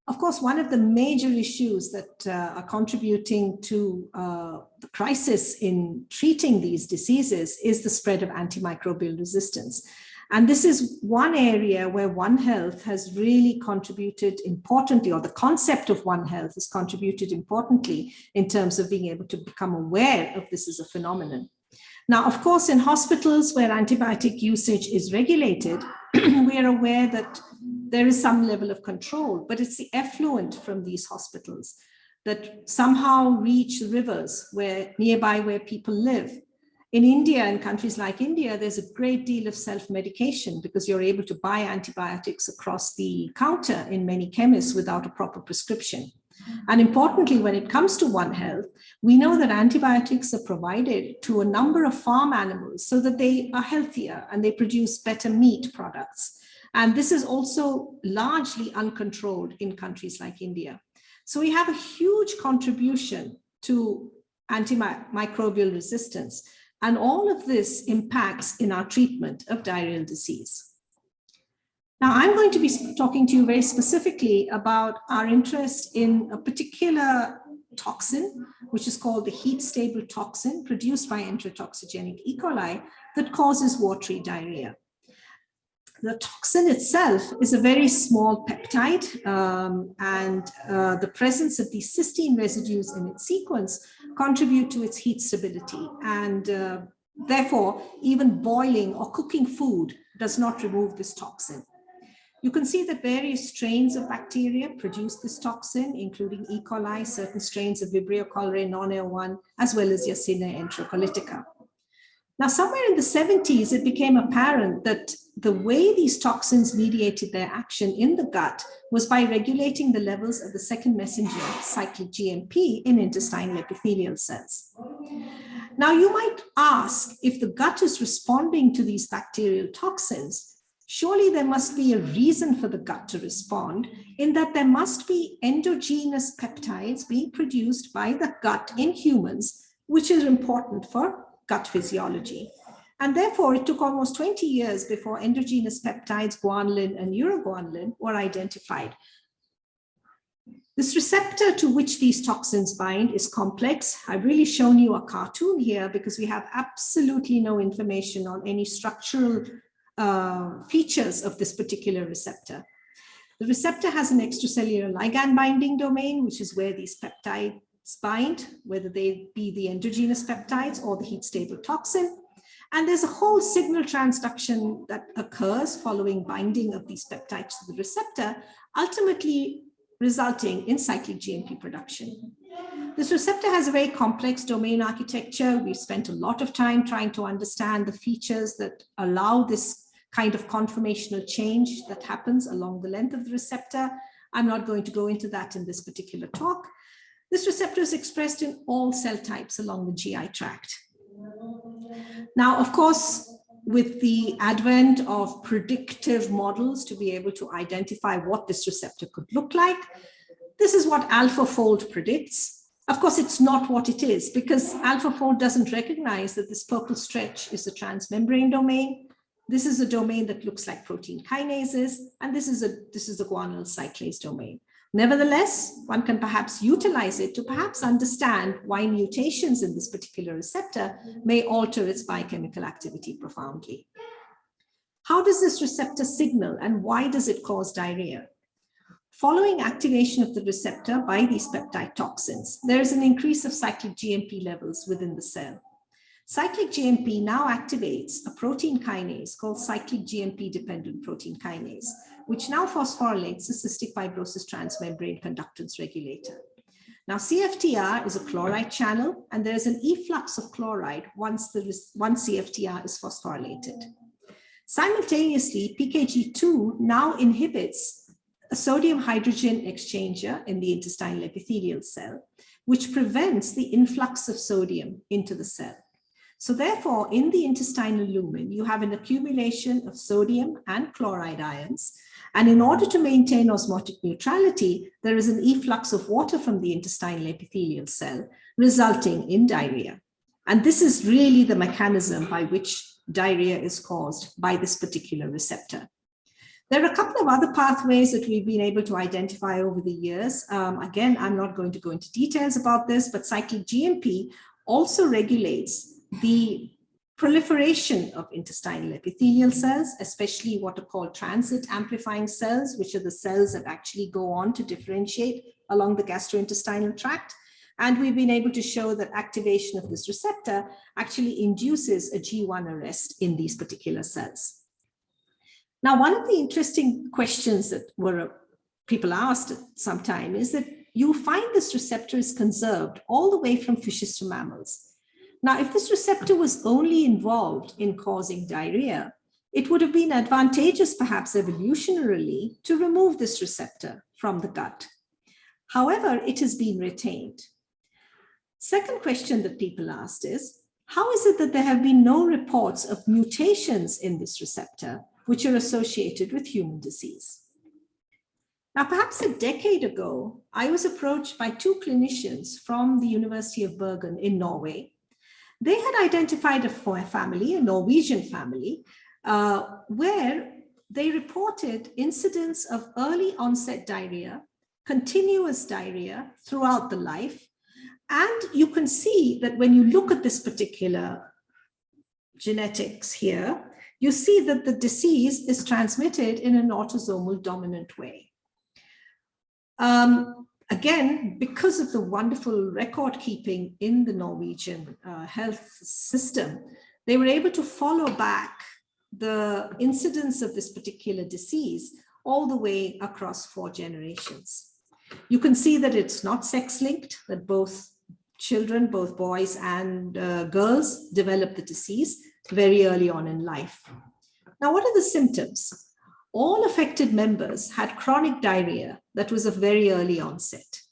I: Of course, one of the major issues that are contributing to the crisis in treating these diseases is the spread of antimicrobial resistance. And this is one area where One Health has really contributed importantly, or the concept of One Health has contributed importantly in terms of being able to become aware of this as a phenomenon. Now, of course, in hospitals where antibiotic usage is regulated, we are aware that there is some level of control, but it's the effluent from these hospitals that somehow reach the rivers nearby where people live. In India, in countries like India, there's a great deal of self-medication because you're able to buy antibiotics across the counter in many chemists without a proper prescription. And importantly, when it comes to One Health, we know that antibiotics are provided to a number of farm animals so that they are healthier and they produce better meat products. And this is also largely uncontrolled in countries like India. So we have a huge contribution to antimicrobial resistance. And all of this impacts in our treatment of diarrheal disease. Now, I'm going to be talking to you very specifically about our interest in a particular toxin, which is called the heat-stable toxin produced by enterotoxigenic E. coli that causes watery diarrhea. The toxin itself is a very small peptide, and the presence of these cysteine residues in its sequence contribute to its heat stability. And therefore, even boiling or cooking food does not remove this toxin. You can see that various strains of bacteria produce this toxin, including E. coli, certain strains of Vibrio cholerae non-A1, as well as Yersinia enterocolitica. Now, somewhere in the 70s, it became apparent that the way these toxins mediated their action in the gut was by regulating the levels of the second messenger, cyclic GMP, in intestinal epithelial cells. Now, you might ask, if the gut is responding to these bacterial toxins, surely there must be a reason for the gut to respond, in that there must be endogenous peptides being produced by the gut in humans, which is important for gut physiology. And therefore, it took almost 20 years before endogenous peptides, guanylin and uroguanylin, were identified. This receptor to which these toxins bind is complex. I've really shown you a cartoon here because we have absolutely no information on any structural features of this particular receptor. The receptor has an extracellular ligand binding domain, which is where these peptides bind, whether they be the endogenous peptides or the heat-stable toxin. And there's a whole signal transduction that occurs following binding of these peptides to the receptor, ultimately resulting in cyclic GMP production. This receptor has a very complex domain architecture. We've spent a lot of time trying to understand the features that allow this kind of conformational change that happens along the length of the receptor. I'm not going to go into that in this particular talk. This receptor is expressed in all cell types along the GI tract. Now, of course, with the advent of predictive models to be able to identify what this receptor could look like, this is what AlphaFold predicts. Of course, it's not what it is, because AlphaFold doesn't recognize that this purple stretch is the transmembrane domain. This is a domain that looks like protein kinases, and this is the guanylyl cyclase domain. Nevertheless, one can perhaps utilize it to perhaps understand why mutations in this particular receptor may alter its biochemical activity profoundly. How does this receptor signal, and why does it cause diarrhea? Following activation of the receptor by these peptide toxins, there is an increase of cyclic GMP levels within the cell. Cyclic GMP now activates a protein kinase called cyclic GMP-dependent protein kinase, which now phosphorylates the cystic fibrosis transmembrane conductance regulator. Now, CFTR is a chloride channel, and there's an efflux of chloride once CFTR is phosphorylated. Simultaneously, PKG2 now inhibits a sodium hydrogen exchanger in the intestinal epithelial cell, which prevents the influx of sodium into the cell. So therefore, in the intestinal lumen, you have an accumulation of sodium and chloride ions. And in order to maintain osmotic neutrality, there is an efflux of water from the intestinal epithelial cell, resulting in diarrhea. And this is really the mechanism by which diarrhea is caused by this particular receptor. There are a couple of other pathways that we've been able to identify over the years. Again, I'm not going to go into details about this, but cyclic GMP also regulates the proliferation of intestinal epithelial cells, especially what are called transit amplifying cells, which are the cells that actually go on to differentiate along the gastrointestinal tract. And we've been able to show that activation of this receptor actually induces a G1 arrest in these particular cells. Now, one of the interesting questions that people asked at some time is that you find this receptor is conserved all the way from fishes to mammals. Now, if this receptor was only involved in causing diarrhea, it would have been advantageous, perhaps evolutionarily, to remove this receptor from the gut. However, it has been retained. Second question that people asked is, how is it that there have been no reports of mutations in this receptor, which are associated with human disease? Now, perhaps a decade ago, I was approached by two clinicians from the University of Bergen in Norway. They had identified a family, a Norwegian family, where they reported incidents of early onset diarrhea, continuous diarrhea throughout the life. And you can see that when you look at this particular genetics here, you see that the disease is transmitted in an autosomal dominant way. Again, because of the wonderful record keeping in the Norwegian health system, they were able to follow back the incidence of this particular disease all the way across 4 generations. You can see that it's not sex-linked, that both children, both boys and girls, develop the disease very early on in life. Now, what are the symptoms? All affected members had chronic diarrhea that was of very early onset.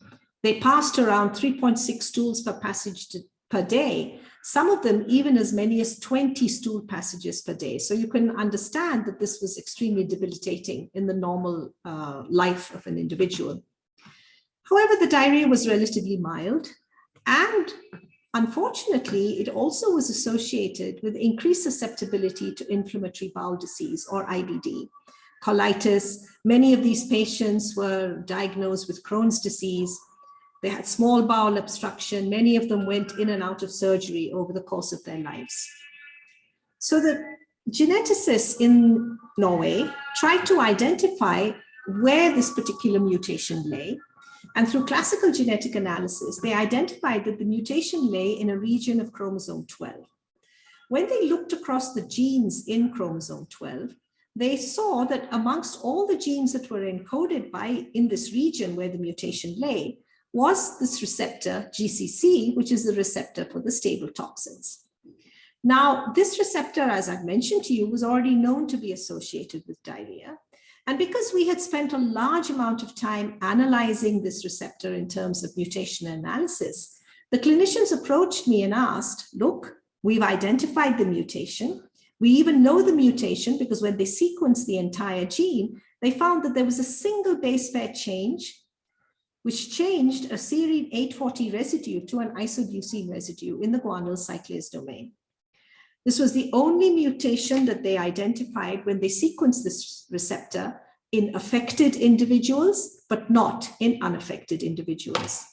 I: They passed around 3.6 stools per passage per day, some of them even as many as 20 stool passages per day. So you can understand that this was extremely debilitating in the normal life of an individual. However, the diarrhea was relatively mild, and unfortunately, it also was associated with increased susceptibility to inflammatory bowel disease, or IBD. Colitis. Many of these patients were diagnosed with Crohn's disease. They had small bowel obstruction. Many of them went in and out of surgery over the course of their lives. So the geneticists in Norway tried to identify where this particular mutation lay. And through classical genetic analysis, they identified that the mutation lay in a region of chromosome 12. When they looked across the genes in chromosome 12, they saw that amongst all the genes that were encoded in this region where the mutation lay was this receptor GCC, which is the receptor for the stable toxins. Now, this receptor, as I've mentioned to you, was already known to be associated with diarrhea. And because we had spent a large amount of time analyzing this receptor in terms of mutation analysis, the clinicians approached me and asked, look, we've identified the mutation. We even know the mutation because when they sequenced the entire gene, they found that there was a single base pair change, which changed a serine 840 residue to an isoleucine residue in the guanyl cyclase domain. This was the only mutation that they identified when they sequenced this receptor in affected individuals, but not in unaffected individuals.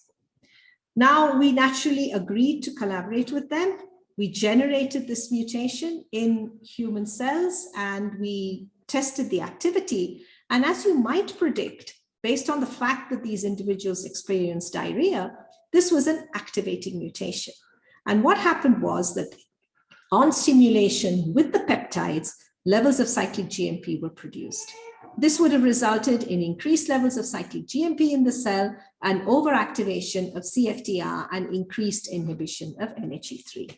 I: Now, we naturally agreed to collaborate with them. We generated this mutation in human cells and we tested the activity. And as you might predict, based on the fact that these individuals experienced diarrhea, this was an activating mutation. And what happened was that on stimulation with the peptides, levels of cyclic GMP were produced. This would have resulted in increased levels of cyclic GMP in the cell and overactivation of CFTR and increased inhibition of NHE3.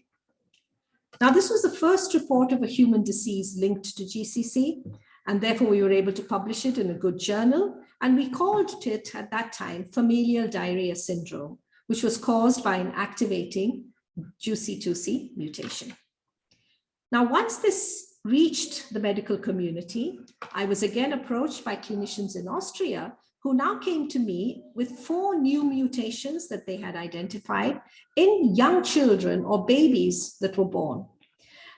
I: Now, this was the first report of a human disease linked to GCC. And therefore, we were able to publish it in a good journal. And we called it at that time familial diarrhea syndrome, which was caused by an activating GUC2C mutation. Now, once this reached the medical community, I was again approached by clinicians in Austria who now came to me with 4 new mutations that they had identified in young children or babies that were born.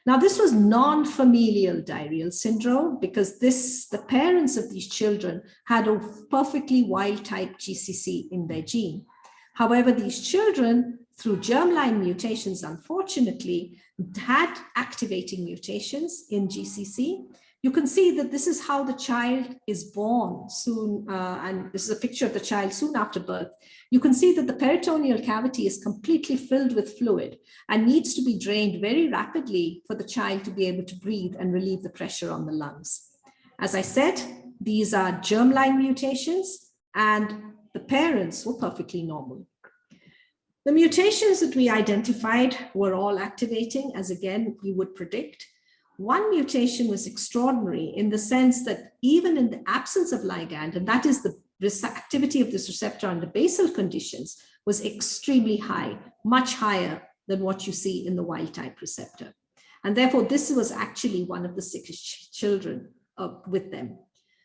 I: Now, this was non-familial diarrheal syndrome because the parents of these children had a perfectly wild-type GCC in their gene. However, these children, through germline mutations, unfortunately, had activating mutations in GCC. You can see that this is how the child is born soon, and this is a picture of the child soon after birth. You can see that the peritoneal cavity is completely filled with fluid and needs to be drained very rapidly for the child to be able to breathe and relieve the pressure on the lungs. As I said, these are germline mutations and the parents were perfectly normal. The mutations that we identified were all activating, as again, you would predict. One mutation was extraordinary in the sense that even in the absence of ligand, and that is the activity of this receptor under basal conditions, was extremely high, much higher than what you see in the wild type receptor. And therefore, this was actually one of the sickest children with them.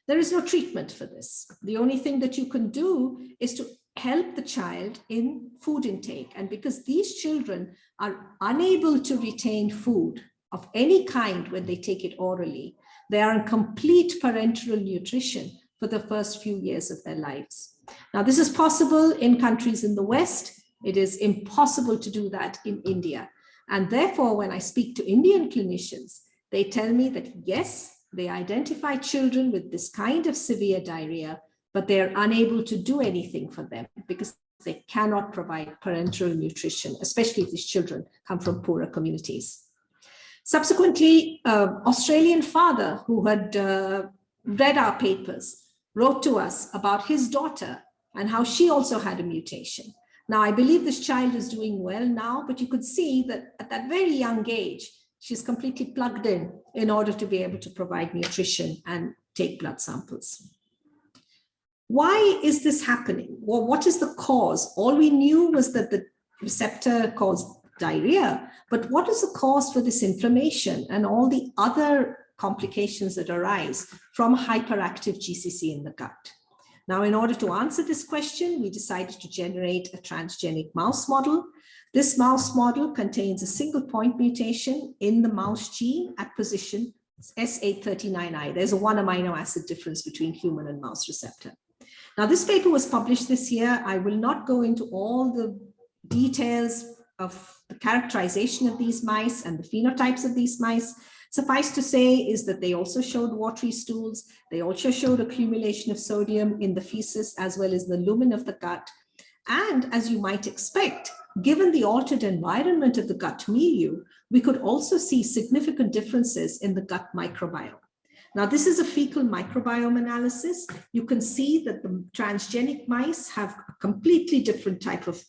I: There is no treatment for this. The only thing that you can do is to help the child in food intake. And because these children are unable to retain food of any kind when they take it orally, they are in complete parenteral nutrition for the first few years of their lives. Now, this is possible in countries in the West. It is impossible to do that in India. And therefore, when I speak to Indian clinicians, they tell me that yes, they identify children with this kind of severe diarrhea, but they are unable to do anything for them because they cannot provide parenteral nutrition, especially if these children come from poorer communities. Subsequently, Australian father who had read our papers wrote to us about his daughter and how she also had a mutation. Now, I believe this child is doing well now, but you could see that at that very young age, she's completely plugged in order to be able to provide nutrition and take blood samples. Why is this happening? Well, what is the cause? All we knew was that the receptor caused diarrhea, but what is the cause for this inflammation and all the other complications that arise from hyperactive GCC in the gut? Now, in order to answer this question, we decided to generate a transgenic mouse model. This mouse model contains a single point mutation in the mouse gene at position S839I. There's a 1 amino acid difference between human and mouse receptor. Now, this paper was published this year. I will not go into all the details of the characterization of these mice and the phenotypes of these mice. Suffice to say is that they also showed watery stools. They also showed accumulation of sodium in the feces as well as the lumen of the gut. And as you might expect, given the altered environment of the gut milieu, we could also see significant differences in the gut microbiome. Now, this is a fecal microbiome analysis. You can see that the transgenic mice have a completely different type of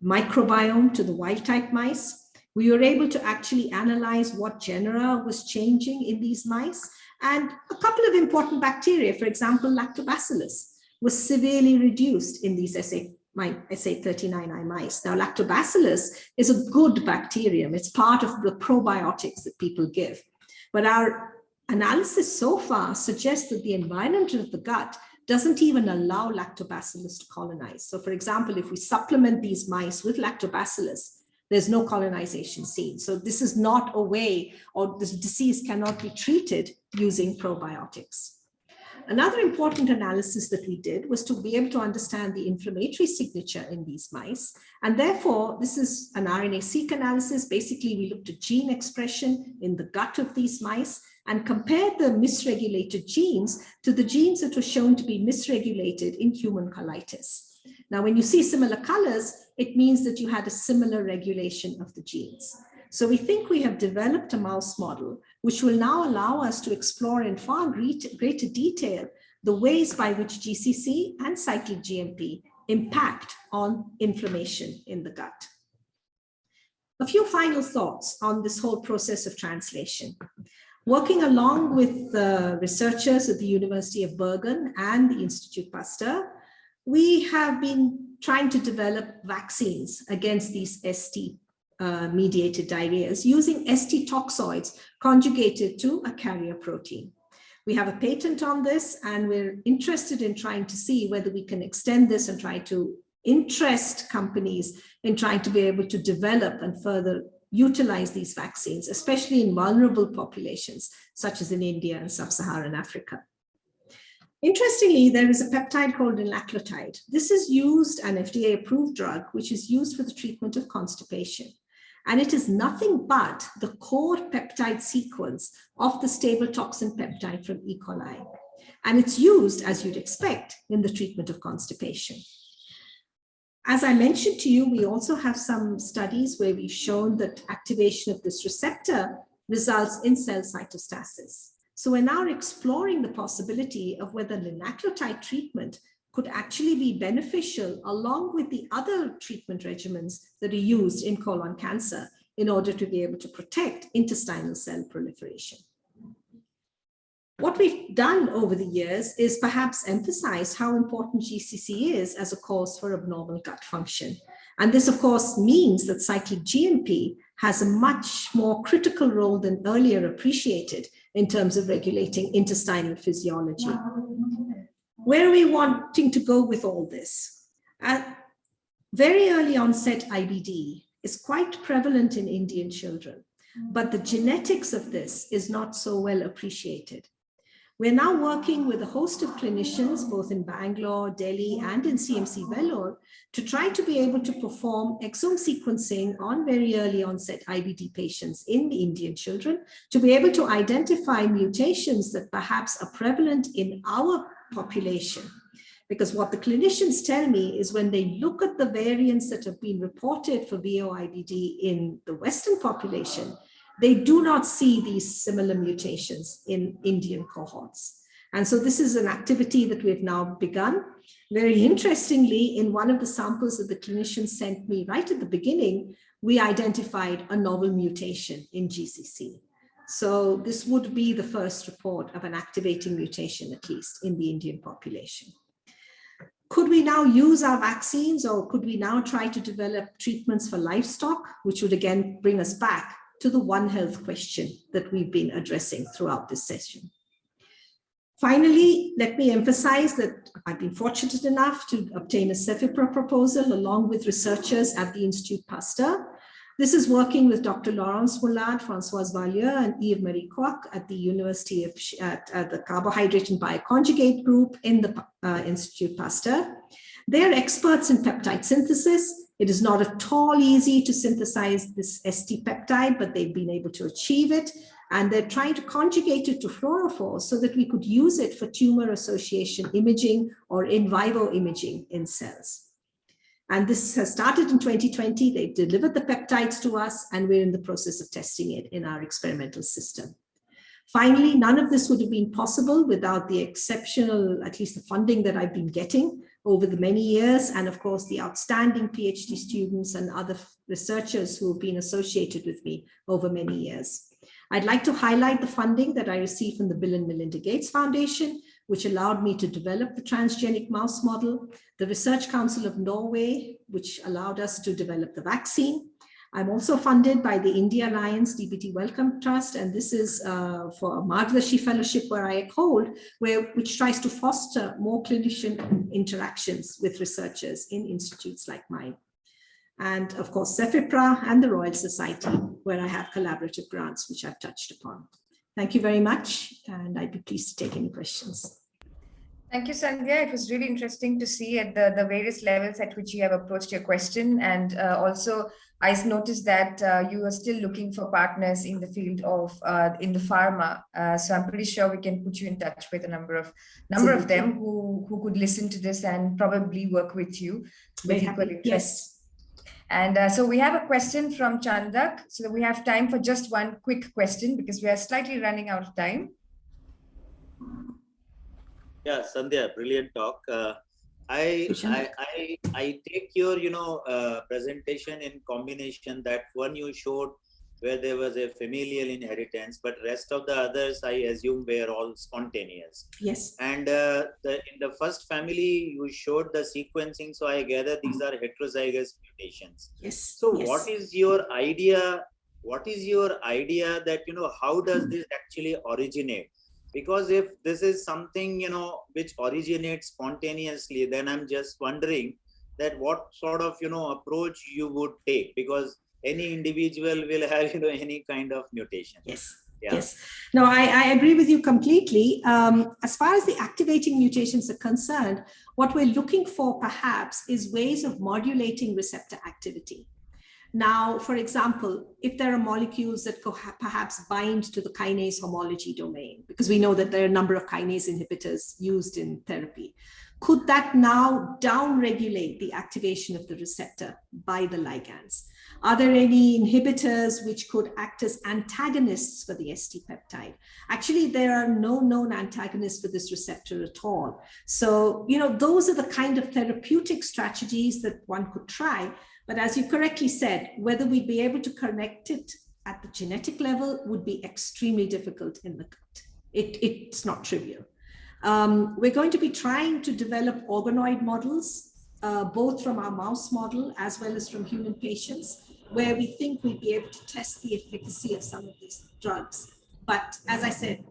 I: microbiome to the wild type mice. We were able to actually analyze what genera was changing in these mice, and a couple of important bacteria, for example, lactobacillus, was severely reduced in these SA39I mice. Now, lactobacillus is a good bacterium. It's part of the probiotics that people give. But our analysis so far suggests that the environment of the gut doesn't even allow lactobacillus to colonize. So, for example, if we supplement these mice with lactobacillus, there's no colonization seen. So this is not a way, or this disease cannot be treated using probiotics. Another important analysis that we did was to be able to understand the inflammatory signature in these mice. And therefore, this is an RNA-seq analysis. Basically, we looked at gene expression in the gut of these mice and compared the misregulated genes to the genes that were shown to be misregulated in human colitis. Now, when you see similar colors, it means that you had a similar regulation of the genes. So we think we have developed a mouse model, which will now allow us to explore in far greater detail the ways by which GCC and cyclic GMP impact on inflammation in the gut. A few final thoughts on this whole process of translation. Working along with researchers at the University of Bergen and the Institute Pasteur, we have been trying to develop vaccines against these ST-mediated diarrheas using ST toxoids conjugated to a carrier protein. We have a patent on this, and we're interested in trying to see whether we can extend this and try to interest companies in trying to be able to develop and further utilize these vaccines, especially in vulnerable populations, such as in India and sub-Saharan Africa. Interestingly, there is a peptide called linaclotide. This is used, an FDA-approved drug, which is used for the treatment of constipation. And it is nothing but the core peptide sequence of the stable toxin peptide from E. coli. And it's used, as you'd expect, in the treatment of constipation. As I mentioned to you, we also have some studies where we've shown that activation of this receptor results in cell cytostasis. So we're now exploring the possibility of whether linaclotide treatment could actually be beneficial along with the other treatment regimens that are used in colon cancer in order to be able to protect intestinal cell proliferation. What we've done over the years is perhaps emphasize how important GCC is as a cause for abnormal gut function. And this, of course, means that cyclic GMP has a much more critical role than earlier appreciated in terms of regulating intestinal physiology. Where are we wanting to go with all this? Very early onset IBD is quite prevalent in Indian children, but the genetics of this is not so well appreciated. We're now working with a host of clinicians, both in Bangalore, Delhi, and in CMC Vellore, to try to be able to perform exome sequencing on very early onset IBD patients in the Indian children, to be able to identify mutations that perhaps are prevalent in our population. Because what the clinicians tell me is when they look at the variants that have been reported for VOIBD in the Western population, they do not see these similar mutations in Indian cohorts. And so this is an activity that we've now begun. Very interestingly, in one of the samples that the clinicians sent me right at the beginning, we identified a novel mutation in GCC. So this would be the first report of an activating mutation, at least in the Indian population. Could we now use our vaccines, or could we now try to develop treatments for livestock, which would again bring us back to the One Health question that we've been addressing throughout this session. Finally, let me emphasize that I've been fortunate enough to obtain a CEFIPRA proposal along with researchers at the Institute Pasteur. This is working with Dr. Laurence Moulard, Françoise Vallieu, and Yves-Marie Kwok at the University of the Carbohydrate and Bioconjugate group in the Institute Pasteur. They are experts in peptide synthesis. It is not at all easy to synthesize this ST peptide, but they've been able to achieve it. And they're trying to conjugate it to fluorophores so that we could use it for tumor association imaging or in vivo imaging in cells. And this has started in 2020. They've delivered the peptides to us, and we're in the process of testing it in our experimental system. Finally, none of this would have been possible without the exceptional, at least the funding that I've been getting over the many years, and of course the outstanding PhD students and other researchers who have been associated with me over many years. I'd like to highlight the funding that I received from the Bill and Melinda Gates Foundation, which allowed me to develop the transgenic mouse model, the Research Council of Norway, which allowed us to develop the vaccine. I'm also funded by the India Alliance DBT Wellcome Trust, and this is for a Margdashi Fellowship where I hold, which tries to foster more clinician interactions with researchers in institutes like mine. And of course, CEFIPRA and the Royal Society, where I have collaborative grants, which I've touched upon. Thank you very much, and I'd be pleased to take any questions.
A: Thank you, Sandhya. It was really interesting to see at the various levels at which you have approached your question. And also, I noticed that you are still looking for partners in the field of in the pharma. So I'm pretty sure we can put you in touch with a number of them who could listen to this and probably work with you with equal interest.
I: Yes.
A: And so we have a question from Chandak. So we have time for just one quick question because we are slightly running out of time.
H: Yeah, Sandhya, brilliant talk. I take your presentation in combination. That one you showed where there was a familial inheritance, but rest of the others, I assume, were all spontaneous.
I: Yes.
H: And in the first family, you showed the sequencing, so I gather these are heterozygous mutations.
I: Yes.
H: So
I: yes.
H: what is your idea? What is your idea that, how does this actually originate? Because if this is something, which originates spontaneously, then I'm just wondering that what sort of, approach you would take, because any individual will have, any kind of mutation.
I: Yes.
H: Yeah.
I: Yes. No, I agree with you completely. As far as the activating mutations are concerned, what we're looking for perhaps is ways of modulating receptor activity. Now, for example, if there are molecules that perhaps bind to the kinase homology domain, because we know that there are a number of kinase inhibitors used in therapy, could that now downregulate the activation of the receptor by the ligands? Are there any inhibitors which could act as antagonists for the ST peptide? Actually, there are no known antagonists for this receptor at all. So, those are the kind of therapeutic strategies that one could try. But as you correctly said, whether we'd be able to connect it at the genetic level would be extremely difficult in the gut. It's not trivial. We're going to be trying to develop organoid models, both from our mouse model as well as from human patients, where we think we'd be able to test the efficacy of some of these drugs. But as I said,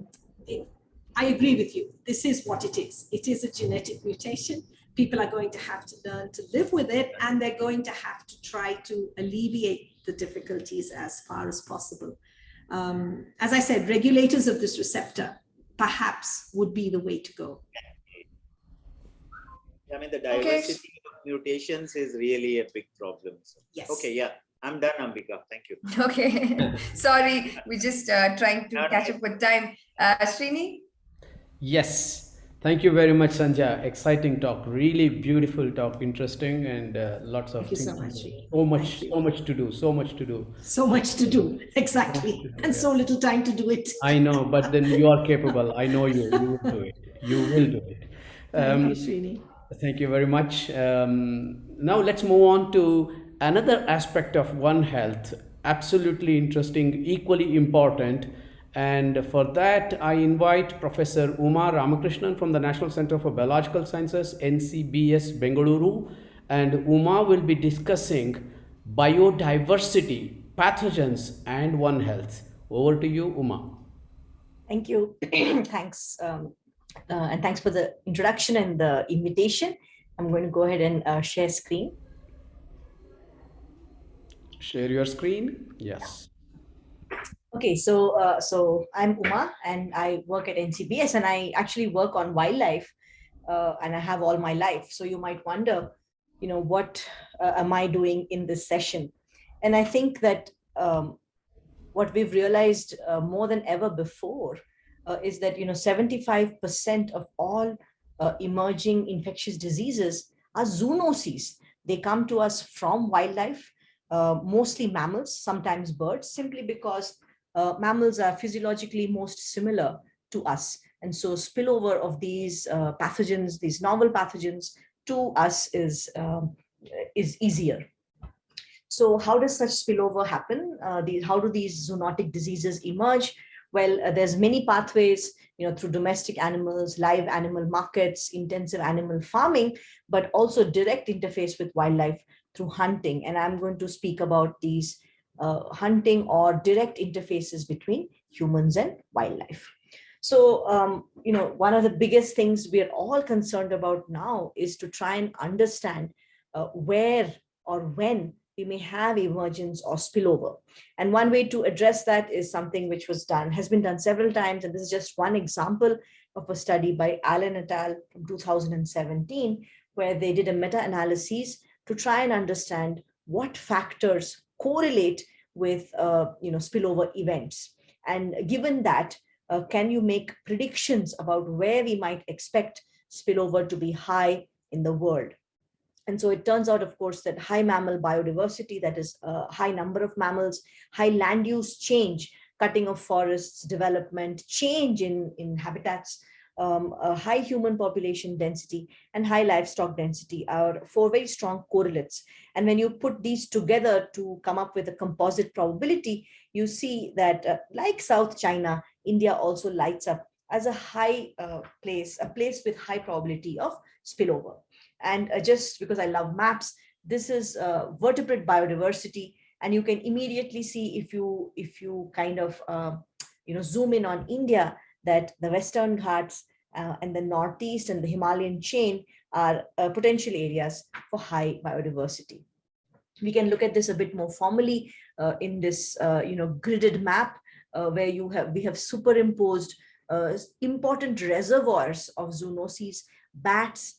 I: I agree with you. This is what it is. It is a genetic mutation. People are going to have to learn to live with it, and they're going to have to try to alleviate the difficulties as far as possible. As I said, regulators of this receptor perhaps would be the way to go.
H: I mean, the diversity of mutations is really a big problem. So.
I: Yes.
H: Okay, yeah. I'm done, Ambika. Thank you.
A: Okay. Sorry, we're just trying to catch up with time. Srini?
B: Yes. Thank you very much, Sanja. Exciting talk, really beautiful talk, interesting, and lots of things.
I: Thank you so much.
B: So much to do. So much to do.
I: So much to do, exactly, and so little time to do it.
B: I know, but then you are capable. I know you. You will do it. You will do it.
I: Thank you, Srini.
B: Thank you very much. Now let's move on to another aspect of One Health. Absolutely interesting, equally important. And for that, I invite Professor Uma Ramakrishnan from the National Center for Biological Sciences, NCBS, Bengaluru. And Uma will be discussing biodiversity, pathogens, and One Health. Over to you, Uma.
J: Thank you. Thanks. And thanks for the introduction and the invitation. I'm going to go ahead and share screen.
B: Share your screen. Yes.
J: Okay, so I'm Uma, and I work at NCBS, and I actually work on wildlife, and I have all my life. So you might wonder, what am I doing in this session? And I think that what we've realized more than ever before is that 75% of all emerging infectious diseases are zoonoses. They come to us from wildlife, mostly mammals, sometimes birds, simply because mammals are physiologically most similar to us. And so spillover of these pathogens, these novel pathogens to us is easier. So how does such spillover happen? How do these zoonotic diseases emerge? Well, there's many pathways, through domestic animals, live animal markets, intensive animal farming, but also direct interface with wildlife through hunting. And I'm going to speak about these hunting or direct interfaces between humans and wildlife. So, one of the biggest things we're all concerned about now is to try and understand where or when we may have emergence or spillover. And one way to address that is something which has been done several times. And this is just one example of a study by Allen et al. From 2017, where they did a meta-analysis to try and understand what factors correlate with spillover events. And given that, can you make predictions about where we might expect spillover to be high in the world? And so it turns out, of course, that high mammal biodiversity, that is a high number of mammals, high land use change, cutting of forests, development, change in habitats, a high human population density, and high livestock density are 4 very strong correlates. And when you put these together to come up with a composite probability, you see that like South China, India also lights up as a high place, a place with high probability of spillover. And just because I love maps, this is vertebrate biodiversity, and you can immediately see if you kind of zoom in on India, that the Western Ghats and the Northeast and the Himalayan chain are potential areas for high biodiversity. We can look at this a bit more formally in this gridded map where we have superimposed important reservoirs of zoonoses, bats,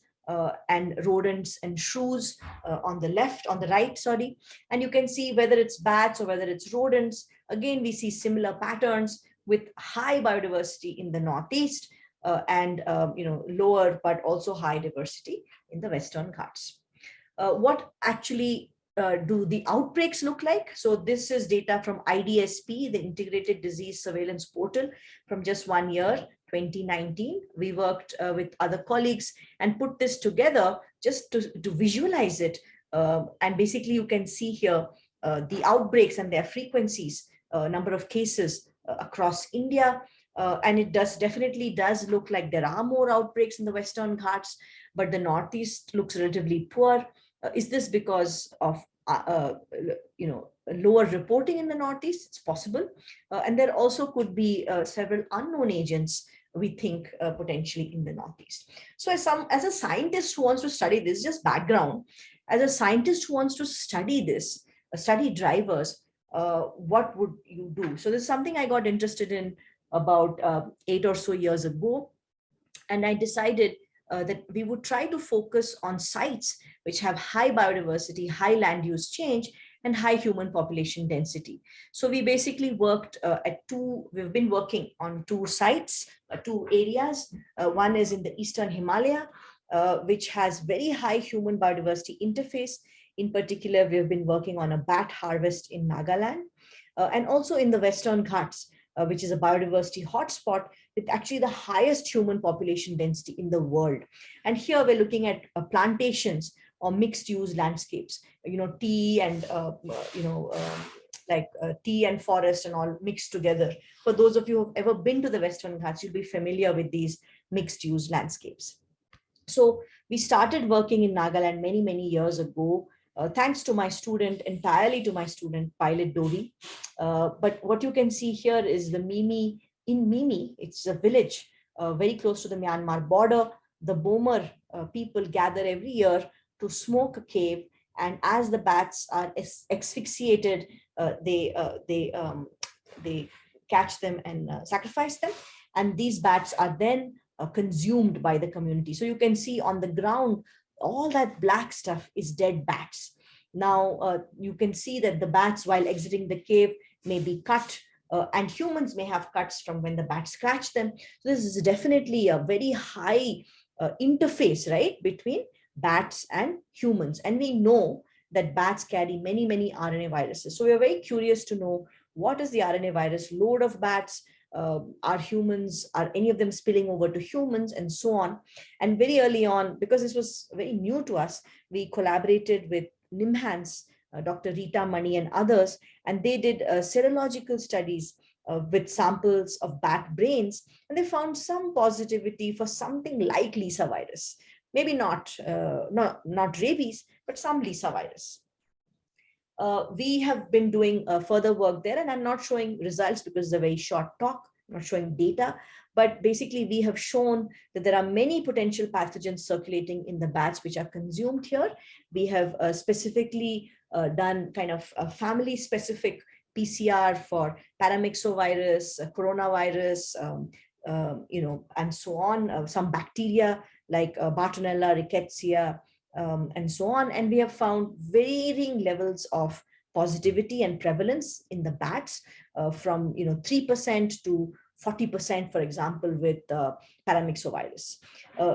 J: and rodents and shrews on the right, and you can see whether it's bats or whether it's rodents. Again, we see similar patterns with high biodiversity in the Northeast and lower but also high diversity in the Western Ghats. What actually do the outbreaks look like? So this is data from IDSP, the Integrated Disease Surveillance Portal, from just 1 year, 2019. We worked with other colleagues and put this together just to visualize it. And basically you can see here the outbreaks and their frequencies, number of cases across India. And it definitely does look like there are more outbreaks in the Western Ghats, but the Northeast looks relatively poor. Is this because of lower reporting in the Northeast? It's possible. And there also could be several unknown agents, we think, potentially in the Northeast. So as a scientist who wants to study this, just background, as a scientist who wants to study this, study drivers, what would you do? So this is something I got interested in about 8 or so years ago. And I decided that we would try to focus on sites which have high biodiversity, high land use change, and high human population density. So we basically worked we've been working on 2 sites, 2 areas. One is in the Eastern Himalaya, which has very high human biodiversity interface. In particular, we've been working on a bat harvest in Nagaland, and also in the Western Ghats, which is a biodiversity hotspot with actually the highest human population density in the world. And here we're looking at plantations or mixed use landscapes, tea and, tea and forest and all mixed together. For those of you who've ever been to the Western Ghats, you'll be familiar with these mixed use landscapes. So we started working in Nagaland many, many years ago, thanks to my student, entirely to my student, Pilot Dori. But what you can see here is the Mimi. In Mimi, it's a village very close to the Myanmar border. The Bomer people gather every year to smoke a cave, and as the bats are asphyxiated, they catch them and sacrifice them, and these bats are then consumed by the community. So you can see on the ground, all that black stuff is dead bats. Now you can see that the bats, while exiting the cave, may be cut, and humans may have cuts from when the bats scratch them. So this is definitely a very high interface, right, between bats and humans. And we know that bats carry many, many RNA viruses. So we are very curious to know, what is the RNA virus load of bats? Are any of them spilling over to humans, and so on. And very early on, because this was very new to us, we collaborated with NIMHANS, Dr. Rita Mani and others, and they did serological studies with samples of bat brains, and they found some positivity for something like Lisa virus. Maybe not rabies, but some Lisa virus. We have been doing further work there, and I'm not showing results because it's a very short talk, I'm not showing data, but basically we have shown that there are many potential pathogens circulating in the bats which are consumed here. We have specifically done kind of a family specific PCR for paramyxovirus, coronavirus, and so on, some bacteria like Bartonella, Rickettsia, and so on. And we have found varying levels of positivity and prevalence in the bats, from 3% to 40%, for example, with paramyxovirus.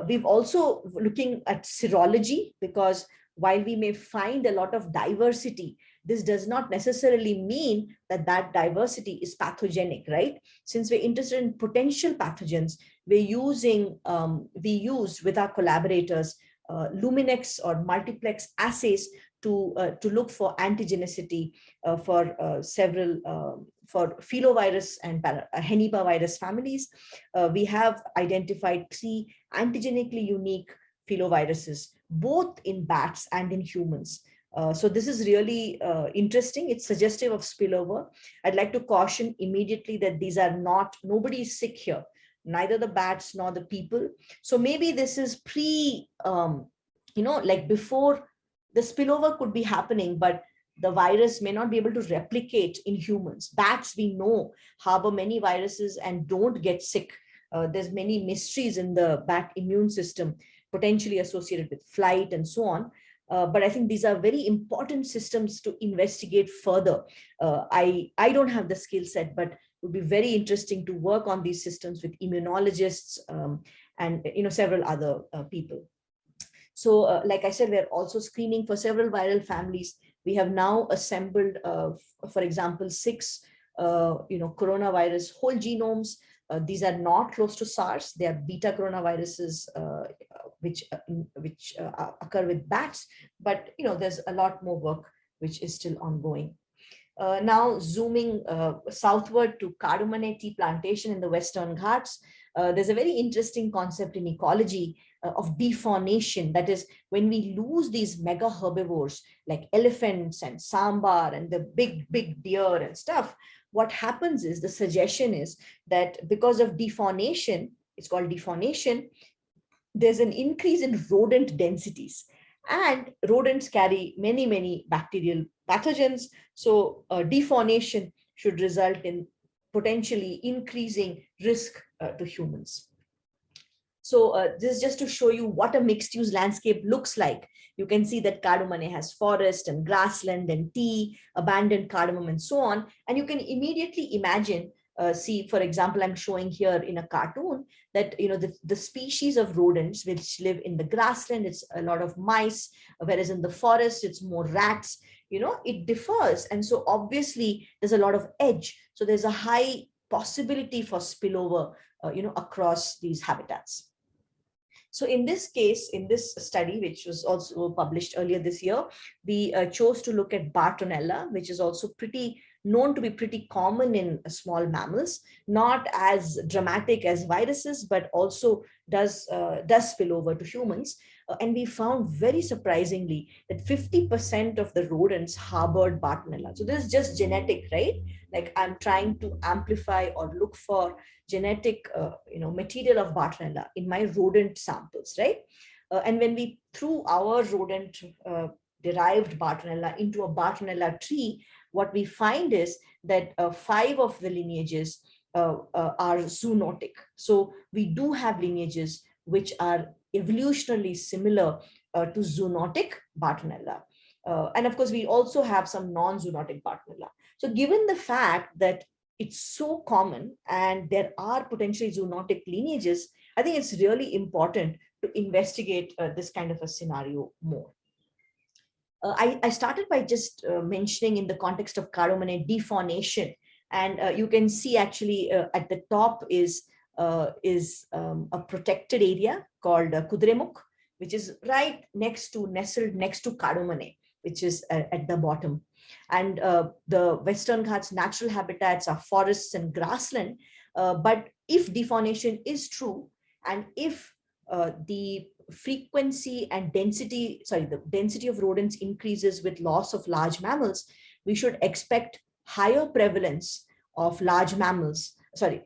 J: We've also looking at serology, because while we may find a lot of diversity, this does not necessarily mean that that diversity is pathogenic, right? Since we're interested in potential pathogens, we used with our collaborators Luminex or multiplex assays to look for antigenicity for several for filovirus and henipavirus families. We have identified 3 antigenically unique filoviruses, both in bats and in humans. So this is really interesting. It's suggestive of spillover. I'd like to caution immediately that these are not, nobody is sick here, neither the bats nor the people. So maybe this is like before the spillover could be happening, but the virus may not be able to replicate in humans. Bats, we know, harbor many viruses and don't get sick. There's many mysteries in the bat immune system, potentially associated with flight and so on. But I think these are very important systems to investigate further. I don't have the skill set, but it would be very interesting to work on these systems with immunologists and several other people. So like I said, we're also screening for several viral families. We have now assembled, for example, 6 coronavirus whole genomes. These are not close to SARS. They are beta coronaviruses, which occur with bats. But there's a lot more work which is still ongoing. Now zooming southward to Carbonate tea plantation in the Western Ghats, there's a very interesting concept in ecology of defaunation. That is, when we lose these mega herbivores like elephants and sambar and the big deer and stuff, what happens is, the suggestion is that because of defaunation, it's called defaunation, there's an increase in rodent densities. And rodents carry many bacterial pathogens. So defaunation should result in potentially increasing risk to humans. So this is just to show you what a mixed use landscape looks like. You can see that Cardamone has forest and grassland and tea, abandoned cardamom and so on. And you can immediately imagine, see, for example, I'm showing here in a cartoon that, the species of rodents which live in the grassland, it's a lot of mice, whereas in the forest, it's more rats, it differs. And so obviously there's a lot of edge. So there's a high possibility for spillover, across these habitats. So in this case, in this study, which was also published earlier this year, we chose to look at Bartonella, which is also known to be pretty common in small mammals, not as dramatic as viruses, but also does spill over to humans. And we found very surprisingly that 50% of the rodents harbored Bartonella. So this is just genetic, right? Like I'm trying to amplify or look for genetic, material of Bartonella in my rodent samples, right? And when we threw our rodent derived Bartonella into a Bartonella tree, what we find is that 5 of the lineages are zoonotic. So we do have lineages which are evolutionarily similar to zoonotic Bartonella. And of course, we also have some non-zoonotic Bartonella. So given the fact that it's so common and there are potentially zoonotic lineages, I think it's really important to investigate this kind of a scenario more. I started by just mentioning in the context of Carbonate Defornation, and you can see actually at the top is a protected area called Kudremukh, which is nestled next to Carbonate, which is at the bottom. And the Western Ghats natural habitats are forests and grassland. But if defaunation is true, and if the frequency and density, the density of rodents increases with loss of large mammals, we should expect higher prevalence of large mammals,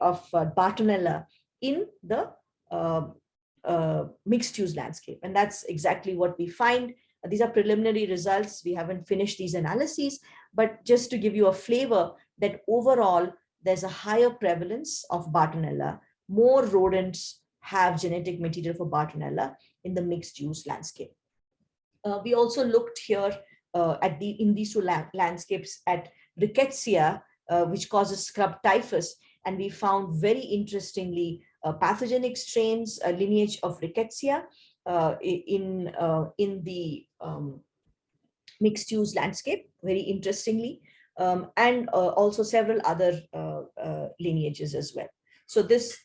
J: of Bartonella in the mixed use landscape. And that's exactly what we find. These are preliminary results. We haven't finished these analyses, but just to give you a flavor that overall, there's a higher prevalence of Bartonella. More rodents have genetic material for Bartonella in the mixed use landscape. We also looked here in these two landscapes at rickettsia, which causes scrub typhus. And we found very interestingly pathogenic strains, a lineage of rickettsia in mixed use landscape, very interestingly, and also several other lineages as well. So this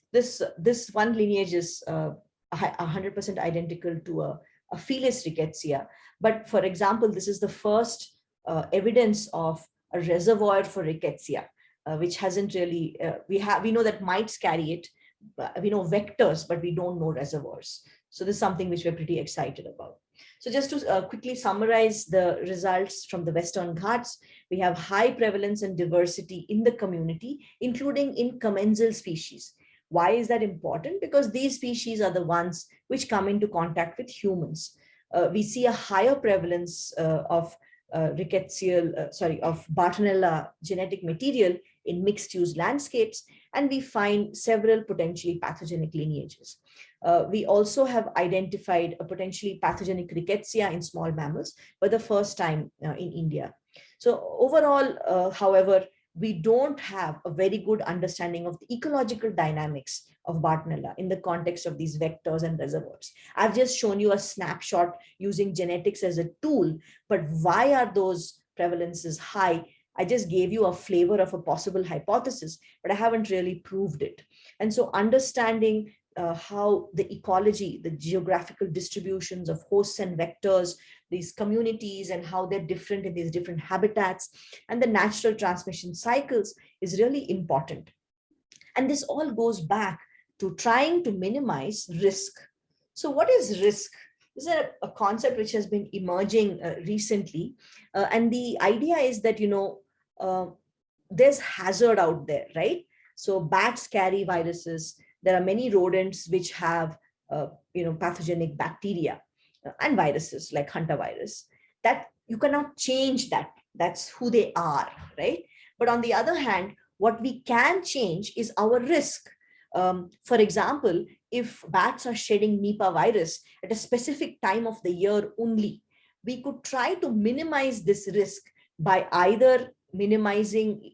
J: one lineage is 100% identical to a Felis rickettsia. But for example, this is the first evidence of a reservoir for rickettsia, which hasn't really, we know that mites carry it, we know vectors, but we don't know reservoirs. So this is something which we're pretty excited about. So just to quickly summarize the results from the Western Ghats, we have high prevalence and diversity in the community, including in commensal species. Why is that important? Because these species are the ones which come into contact with humans. We see a higher prevalence of Bartonella genetic material in mixed use landscapes, and we find several potentially pathogenic lineages. We also have identified a potentially pathogenic rickettsia in small mammals for the first time in India. So overall, however, we don't have a very good understanding of the ecological dynamics of Bartonella in the context of these vectors and reservoirs. I've just shown you a snapshot using genetics as a tool, but why are those prevalences high? I just gave you a flavor of a possible hypothesis, but I haven't really proved it. And so understanding how the ecology, the geographical distributions of hosts and vectors, these communities, and how they're different in these different habitats, and the natural transmission cycles is really important. And this all goes back to trying to minimize risk. So what is risk? This is a concept which has been emerging recently. And the idea is that, there's hazard out there, right? So bats carry viruses. There are many rodents which have, pathogenic bacteria and viruses like hantavirus. That you cannot change that. That's who they are, right? But on the other hand, what we can change is our risk. For example, if bats are shedding Nipah virus at a specific time of the year only, we could try to minimize this risk by either minimizing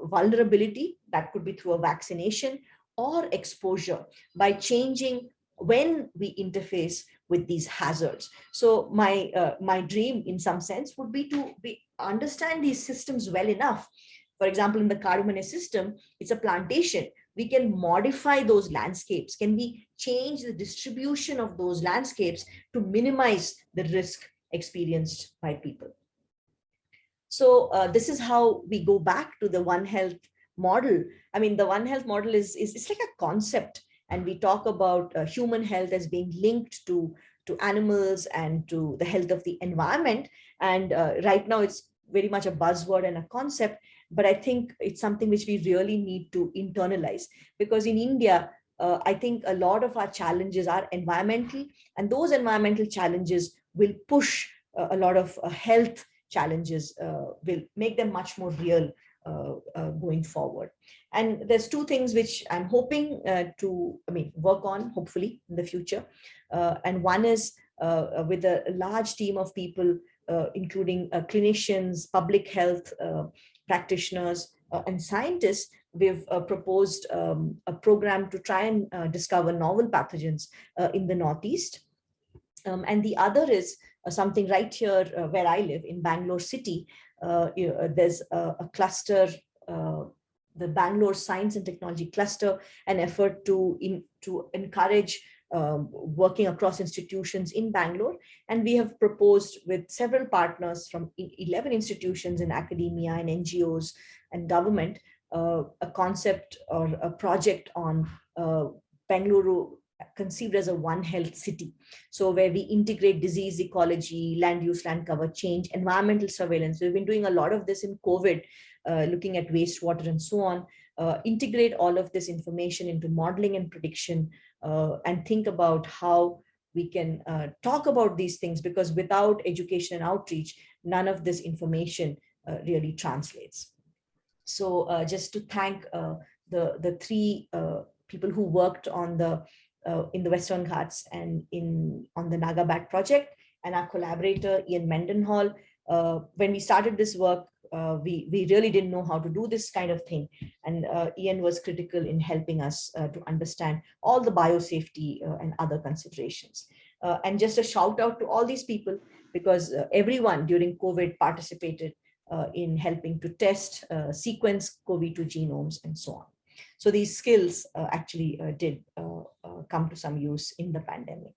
J: vulnerability, that could be through a vaccination, or exposure by changing when we interface with these hazards. So my dream in some sense would be to understand these systems well enough. For example, in the Carbonate system, it's a plantation. We can modify those landscapes. Can we change the distribution of those landscapes to minimize the risk experienced by people? So this is how we go back to the One Health model. I mean, the One Health model is it's like a concept, and we talk about human health as being linked to animals and to the health of the environment. And right now it's very much a buzzword and a concept, but I think it's something which we really need to internalize, because in India, I think a lot of our challenges are environmental, and those environmental challenges will push a lot of health challenges, will make them much more real going forward. And there's two things which I'm hoping to work on, hopefully, in the future. And one is with a large team of people, including clinicians, public health practitioners, and scientists, we've proposed a program to try and discover novel pathogens in the Northeast. And the other is something right here where I live in Bangalore city. There's a cluster, the Bangalore Science and Technology Cluster, an effort to encourage working across institutions in Bangalore. And we have proposed with several partners from 11 institutions in academia and NGOs and government, a concept or a project on Bangalore conceived as a One Health city. So where we integrate disease ecology, land use, land cover change, environmental surveillance. We've been doing a lot of this in COVID, looking at wastewater and so on, integrate all of this information into modeling and prediction, and think about how we can talk about these things, because without education and outreach, none of this information really translates. So just to thank the three people who worked on in the Western Ghats and on the Nagabat project, and our collaborator, Ian Mendenhall. When we started this work, we really didn't know how to do this kind of thing. And Ian was critical in helping us to understand all the biosafety and other considerations. And just a shout out to all these people, because everyone during COVID participated in helping to test, sequence COVID-2 genomes and so on. So these skills actually did come to some use in the pandemic.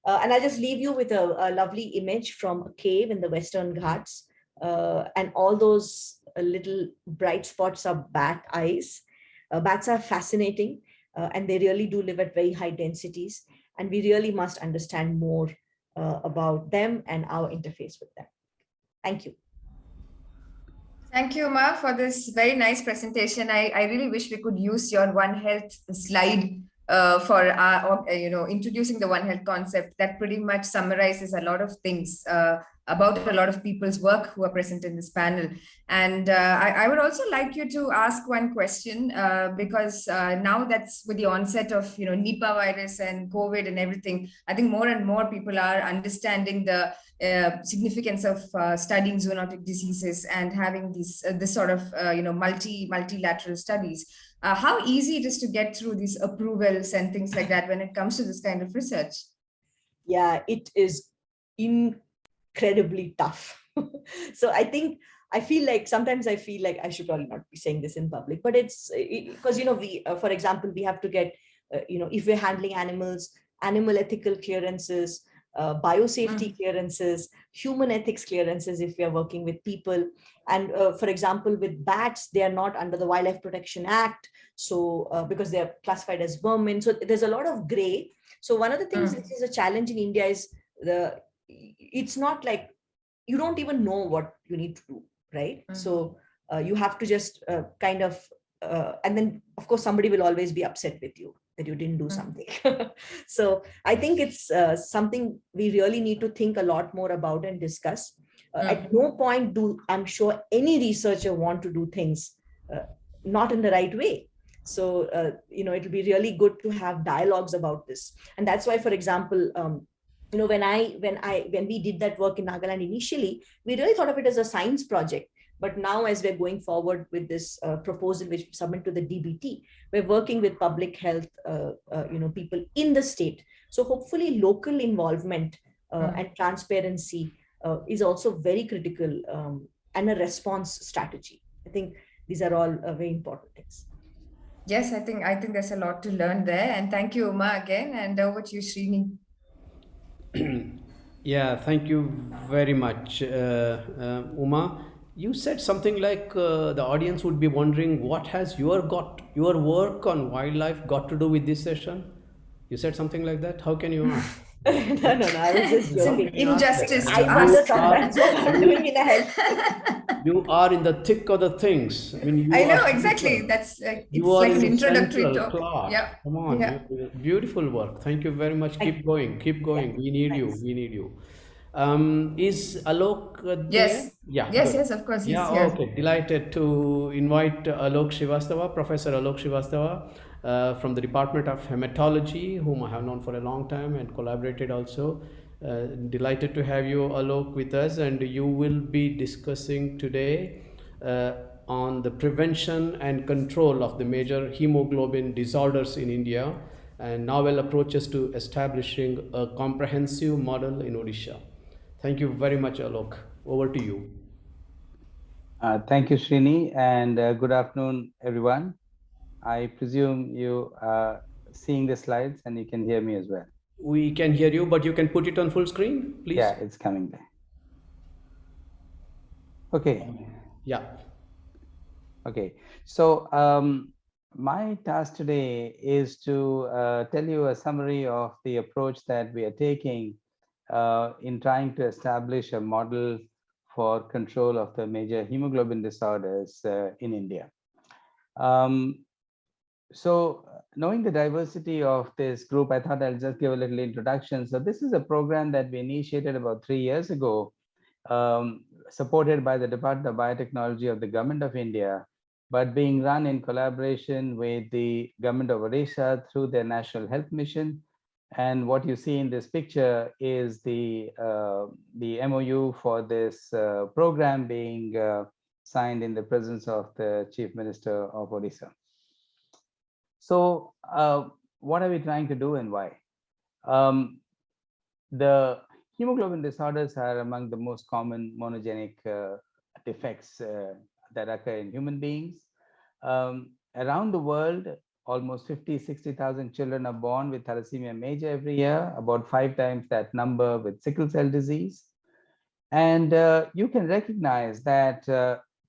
J: And I just leave you with a lovely image from a cave in the Western Ghats. And all those little bright spots are bat eyes. Bats are fascinating, and they really do live at very high densities. And we really must understand more about them and our interface with them. Thank you.
A: Thank you, Uma, for this very nice presentation. I really wish we could use your One Health slide for our, introducing the One Health concept. That pretty much summarizes a lot of things about a lot of people's work who are present in this panel. And I would also like you to ask one question, because now that's with the onset of Nipah virus and COVID and everything, I think more and more people are understanding the significance of studying zoonotic diseases and having this sort of multilateral studies. How easy it is to get through these approvals and things like that when it comes to this kind of research?
J: Yeah, it is incredibly tough. So sometimes I feel like I should probably not be saying this in public, but it's because we for example, we have to get if we're handling animals, animal ethical clearances, biosafety clearances, human ethics clearances if we are working with people. And for example, with bats, they are not under the Wildlife Protection Act, so because they are classified as vermin. So there's a lot of gray. So one of the things which is a challenge in India is it's not like you don't even know what you need to do, right? So you have to just kind of, and then of course somebody will always be upset with you that you didn't do something. So I think it's something we really need to think a lot more about and discuss. At no point do I'm sure any researcher want to do things not in the right way. So it'll be really good to have dialogues about this. And that's why, for example, when we did that work in Nagaland initially, we really thought of it as a science project. But now, as we're going forward with this proposal, which we submit to the DBT, we're working with public health, people in the state. So hopefully, local involvement and transparency is also very critical, and a response strategy. I think these are all very important things.
A: Yes, I think there's a lot to learn there. And thank you, Uma, again. And over to you, Srini.
B: Yeah, thank you very much, Uma. You said something like the audience would be wondering, what has your work on wildlife got to do with this session? You said something like that. How can you ask?
J: No, I was just joking.
A: Injustice.
J: I wonder sometimes what I'm doing in a health.
B: You are in the thick of the things. I mean,
A: I know exactly. That's it's like an introductory talk.
B: Yeah, come on. Yeah. Beautiful work. Thank you very much. Keep going. Keep going. Yeah. We need you. We need you. Is Alok there?
A: Yes.
B: Yeah.
A: Yes, of course.
B: Yeah.
A: Here.
B: Okay. Delighted to invite Alok Srivastava, Professor Alok Srivastava, from the Department of Hematology, whom I have known for a long time and collaborated also. Delighted to have you, Alok, with us, and you will be discussing today on the prevention and control of the major hemoglobin disorders in India and novel approaches to establishing a comprehensive model in Odisha. Thank you very much, Alok. Over to you.
K: Thank you, Srini, and good afternoon, everyone. I presume you are seeing the slides and you can hear me as well.
B: We can hear you, but you can put it on full screen, please.
K: Yeah, it's coming there. Okay.
B: Yeah.
K: Okay. So my task today is to tell you a summary of the approach that we are taking in trying to establish a model for control of the major hemoglobin disorders in India. So knowing the diversity of this group, I thought I'll just give a little introduction. So this is a program that we initiated about 3 years ago, supported by the Department of Biotechnology of the Government of India, but being run in collaboration with the Government of Odisha through their National Health Mission. And what you see in this picture is the MOU for this program being signed in the presence of the Chief Minister of Odisha. So what are we trying to do and why? The hemoglobin disorders are among the most common monogenic defects that occur in human beings. Around the world, almost 60,000 children are born with thalassemia major every year, about 5 times that number with sickle cell disease. And you can recognize that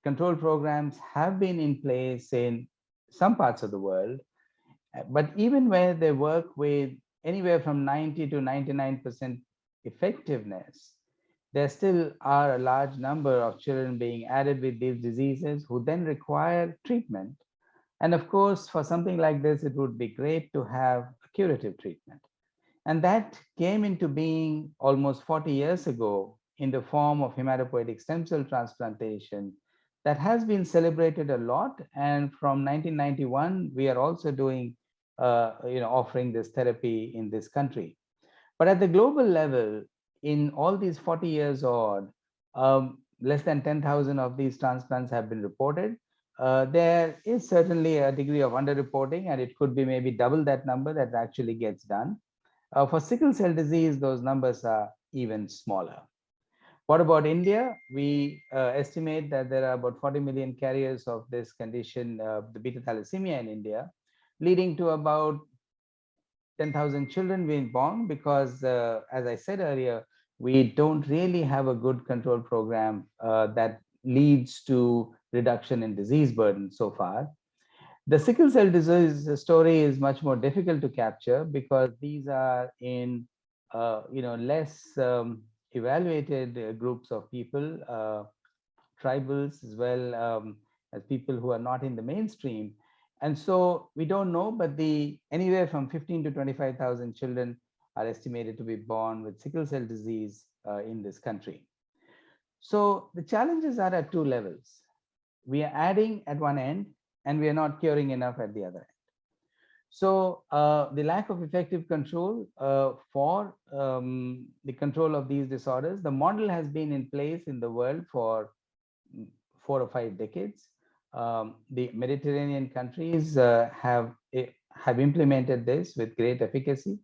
K: control programs have been in place in some parts of the world, but even where they work with anywhere from 90 to 99% effectiveness, there still are a large number of children being added with these diseases who then require treatment. And of course, for something like this, it would be great to have a curative treatment. And that came into being almost 40 years ago in the form of hematopoietic stem cell transplantation that has been celebrated a lot. And from 1991, we are also doing, offering this therapy in this country. But at the global level, in all these 40 years odd, less than 10,000 of these transplants have been reported. There is certainly a degree of underreporting, and it could be maybe double that number that actually gets done. For sickle cell disease, those numbers are even smaller. What about India? We estimate that there are about 40 million carriers of this condition, the beta thalassemia in India, leading to about 10,000 children being born because, as I said earlier, we don't really have a good control program that leads to reduction in disease burden so far. The sickle cell disease story is much more difficult to capture because these are in less evaluated groups of people, tribals as well as people who are not in the mainstream. And so we don't know, but anywhere from 15 to 25,000 children are estimated to be born with sickle cell disease in this country. So the challenges are at two levels. We are adding at one end, and we are not curing enough at the other end. So the lack of effective control for the control of these disorders, the model has been in place in the world for 4 or 5 decades. The Mediterranean countries have implemented this with great efficacy.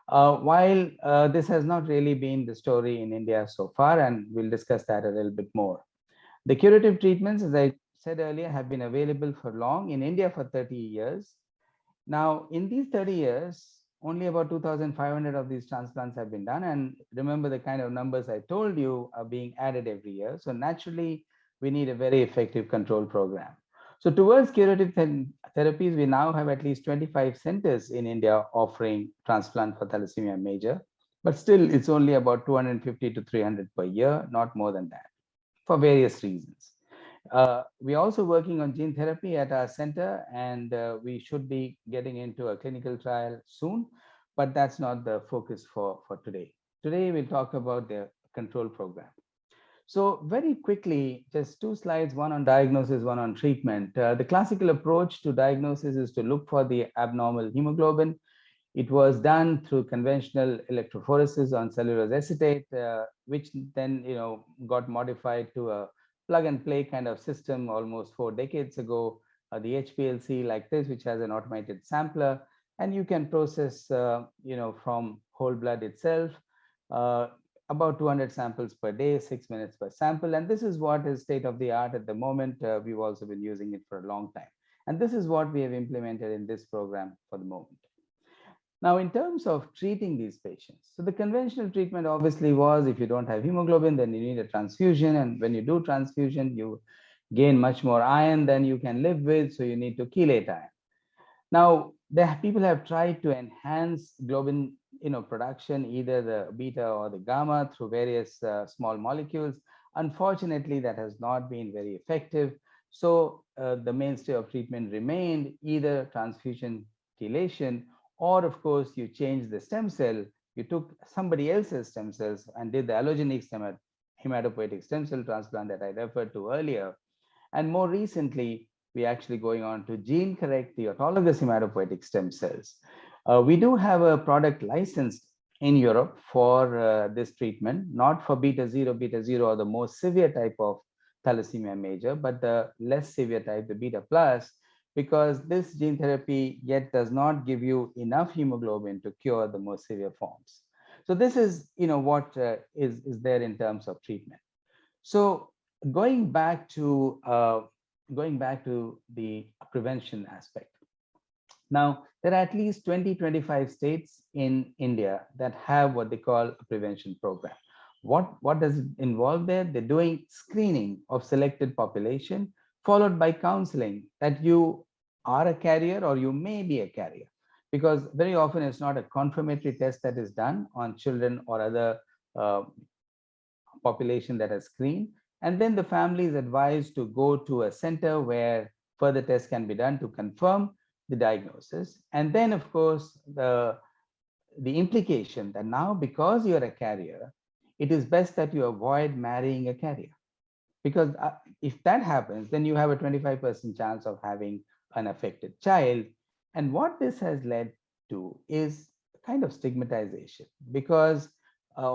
K: While this has not really been the story in India so far, and we'll discuss that a little bit more. The curative treatments, as I said earlier, have been available for long in India for 30 years. Now, in these 30 years, only about 2,500 of these transplants have been done. And remember, the kind of numbers I told you are being added every year. So naturally, we need a very effective control program. So towards curative therapies, we now have at least 25 centers in India offering transplant for thalassemia major, but still it's only about 250 to 300 per year, not more than that, for various reasons. We're also working on gene therapy at our center, and we should be getting into a clinical trial soon, but that's not the focus for today. Today, we'll talk about the control program. So very quickly, just 2 slides, one on diagnosis, one on treatment. The classical approach to diagnosis is to look for the abnormal hemoglobin. It was done through conventional electrophoresis on cellulose acetate, which then got modified to a plug and play kind of system almost 4 decades ago. The HPLC like this, which has an automated sampler, and you can process from whole blood itself about 200 samples per day, 6 minutes per sample. And this is what is state of the art at the moment. We've also been using it for a long time. And this is what we have implemented in this program for the moment. Now, in terms of treating these patients, so the conventional treatment obviously was, if you don't have hemoglobin, then you need a transfusion. And when you do transfusion, you gain much more iron than you can live with. So you need to chelate iron. Now, people have tried to enhance globin production, either the beta or the gamma, through various small molecules. Unfortunately, that has not been very effective. So the mainstay of treatment remained either transfusion chelation, or of course, you change the stem cell. You took somebody else's stem cells and did the allogenic hematopoietic stem cell transplant that I referred to earlier. And more recently, we're actually going on to gene correct the autologous hematopoietic stem cells. We do have a product licensed in Europe for this treatment, not for beta 0 or the most severe type of thalassemia major, but the less severe type, the beta plus, because this gene therapy yet does not give you enough hemoglobin to cure the most severe forms. So this is, what is there in terms of treatment. So going back to the prevention aspect. Now, there are at least 20-25 states in India that have what they call a prevention program. What does it involve there? They're doing screening of selected population, followed by counseling that you are a carrier or you may be a carrier. Because very often it's not a confirmatory test that is done on children or other population that are screened. And then the family is advised to go to a center where further tests can be done to confirm the diagnosis. And then, of course, the implication that now, because you're a carrier, it is best that you avoid marrying a carrier. Because if that happens, then you have a 25% chance of having an affected child. And what this has led to is kind of stigmatization, because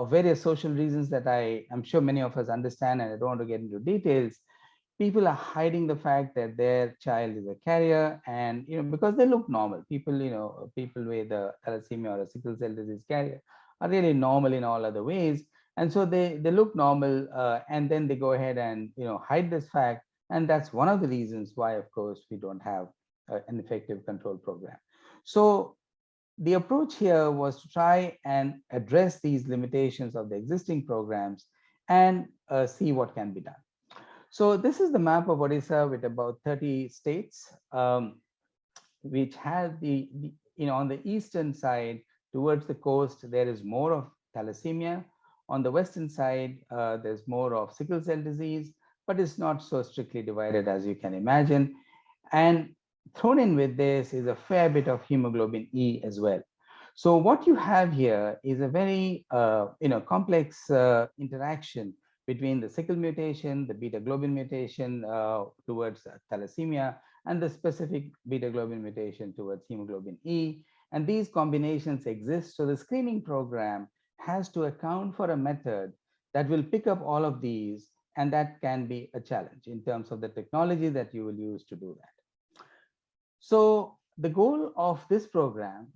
K: various social reasons that I'm sure many of us understand, and I don't want to get into details. People are hiding the fact that their child is a carrier, and because they look normal. People, people with a thalassemia or a sickle cell disease carrier are really normal in all other ways, and so they look normal, and then they go ahead and hide this fact, and that's one of the reasons why, of course, we don't have an effective control program. So the approach here was to try and address these limitations of the existing programs and see what can be done. So this is the map of Odisha with about 30 states, which has on the eastern side towards the coast, there is more of thalassemia. On the western side, there's more of sickle cell disease, but it's not so strictly divided as you can imagine. And thrown in with this is a fair bit of hemoglobin E as well. So what you have here is a very complex interaction between the sickle mutation, the beta globin mutation towards thalassemia, and the specific beta globin mutation towards hemoglobin E. And these combinations exist. So the screening program has to account for a method that will pick up all of these, and that can be a challenge in terms of the technology that you will use to do that. So the goal of this program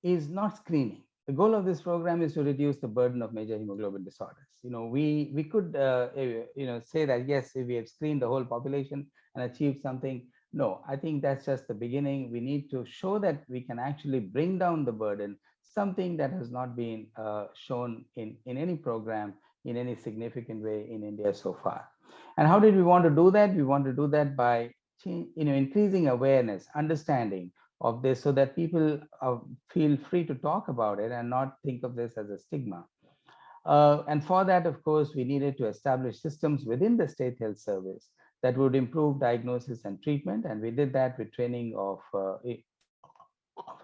K: is not screening. The goal of this program is to reduce the burden of major hemoglobin disorders. We could say that yes, if we have screened the whole population and achieved something. No, I think that's just the beginning. We need to show that we can actually bring down the burden, something that has not been shown in any program in any significant way in India so far. And how did we want to do that? We want to do that by increasing awareness, understanding of this, so that people feel free to talk about it and not think of this as a stigma. And for that, of course, we needed to establish systems within the state health service that would improve diagnosis and treatment. And we did that with training of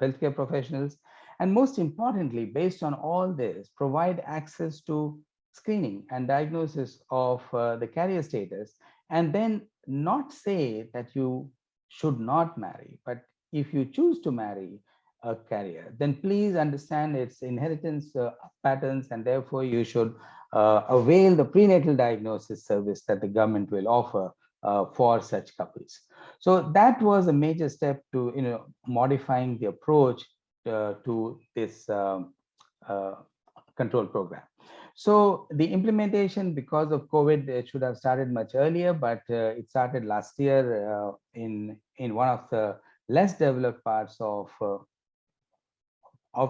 K: healthcare professionals. And most importantly, based on all this, provide access to screening and diagnosis of the carrier status, and then not say that you should not marry, but if you choose to marry a carrier, then please understand its inheritance patterns, and therefore you should avail the prenatal diagnosis service that the government will offer for such couples. So that was a major step to modifying the approach to this control program. So the implementation, because of COVID, it should have started much earlier, but it started last year in one of the less developed parts of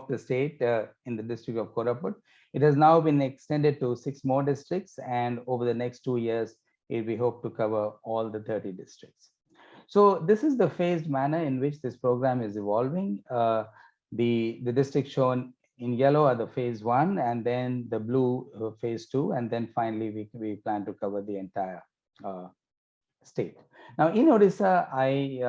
K: the state, in the district of Koraput. It has now been extended to 6 more districts, and over the next 2 years, we hope to cover all the 30 districts. So this is the phased manner in which this program is evolving. The districts shown in yellow are the phase 1, and then the blue phase 2, and then finally we plan to cover the entire state. Now in Odisha, I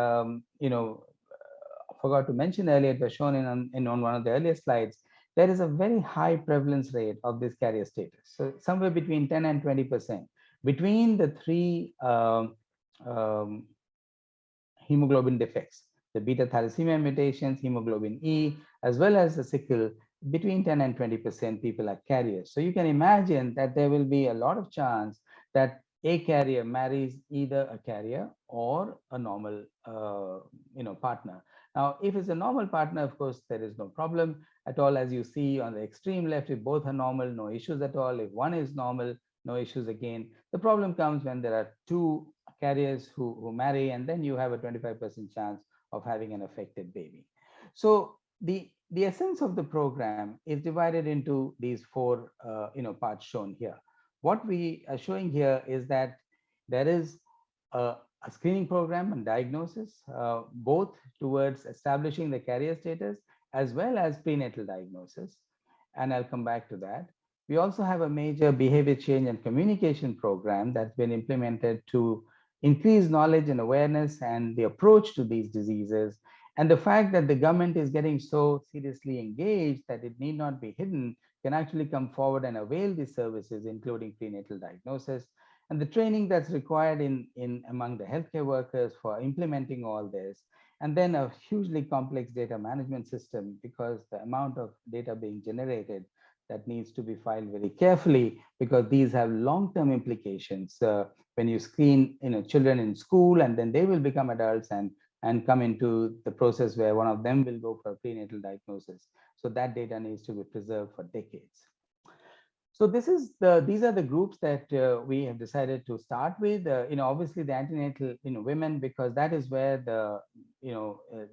K: forgot to mention earlier, it was shown on one of the earlier slides, there is a very high prevalence rate of this carrier status. So somewhere between 10 and 20% between the 3 hemoglobin defects, the beta thalassemia mutations, hemoglobin E, as well as the sickle. Between 10 and 20% people are carriers. So you can imagine that there will be a lot of chance that a carrier marries either a carrier or a normal partner. Now, if it's a normal partner, of course, there is no problem at all. As you see on the extreme left, if both are normal, no issues at all. If one is normal, no issues again. The problem comes when there are two carriers who marry, and then you have a 25% chance of having an affected baby. So the essence of the program is divided into these four parts shown here. What we are showing here is that there is a screening program and diagnosis, both towards establishing the carrier status as well as prenatal diagnosis. And I'll come back to that. We also have a major behavior change and communication program that's been implemented to increase knowledge and awareness and the approach to these diseases. And the fact that the government is getting so seriously engaged that it need not be hidden can actually come forward and avail these services, including prenatal diagnosis. And the training that's required among the healthcare workers for implementing all this, and then a hugely complex data management system, because the amount of data being generated that needs to be filed very carefully, because these have long-term implications when you screen children in school, and then they will become adults and come into the process where one of them will go for prenatal diagnosis. So that data needs to be preserved for decades. So these are the groups that we have decided to start with. Obviously the antenatal women, because that is where the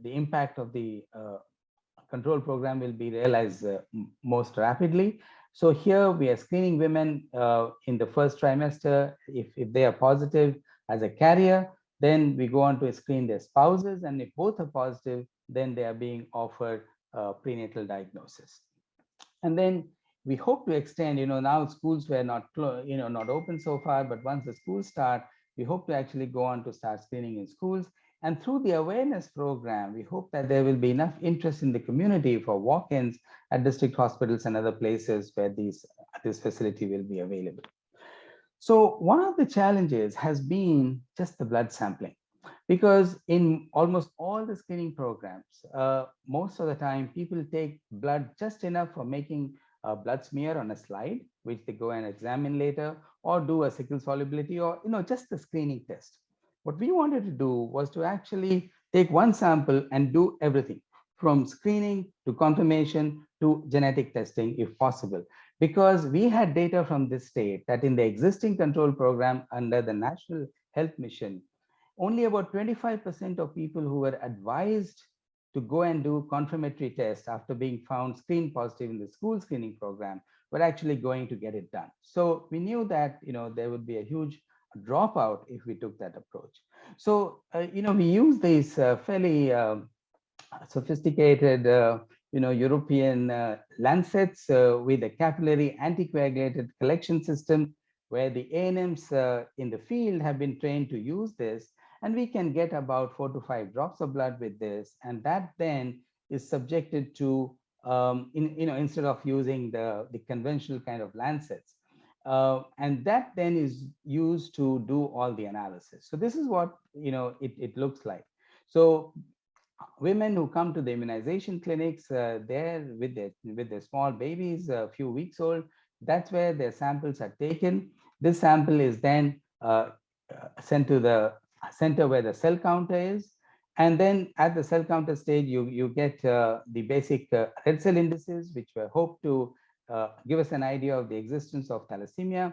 K: impact of the control program will be realized most rapidly. So here we are screening women in the first trimester. If they are positive as a carrier, then we go on to screen their spouses, and if both are positive, then they are being offered prenatal diagnosis. And then we hope to extend, now schools were not open so far, but once the schools start, we hope to actually go on to start screening in schools. And through the awareness program, we hope that there will be enough interest in the community for walk-ins at district hospitals and other places where this facility will be available. So one of the challenges has been just the blood sampling, because in almost all the screening programs, most of the time people take blood just enough for making a blood smear on a slide, which they go and examine later, or do a sickle solubility, or just the screening test. What we wanted to do was to actually take one sample and do everything from screening to confirmation to genetic testing if possible, because we had data from this state that in the existing control program under the National Health Mission, only about 25% of people who were advised to go and do confirmatory tests after being found screen positive in the school screening program were actually going to get it done. So we knew that there would be a huge dropout if we took that approach. So we use these fairly sophisticated European lancets with a capillary anticoagulated collection system, where the ANMs in the field have been trained to use this, and we can get about 4 to 5 drops of blood with this, and that then is subjected to instead of using the conventional kind of lancets, and that then is used to do all the analysis. So this is what it looks like. So women who come to the immunization clinics, there with their small babies, a few weeks old, that's where their samples are taken. This sample is then sent to the center where the cell counter is, and then at the cell counter stage, you get the basic red cell indices, which were hoped to give us an idea of the existence of thalassemia.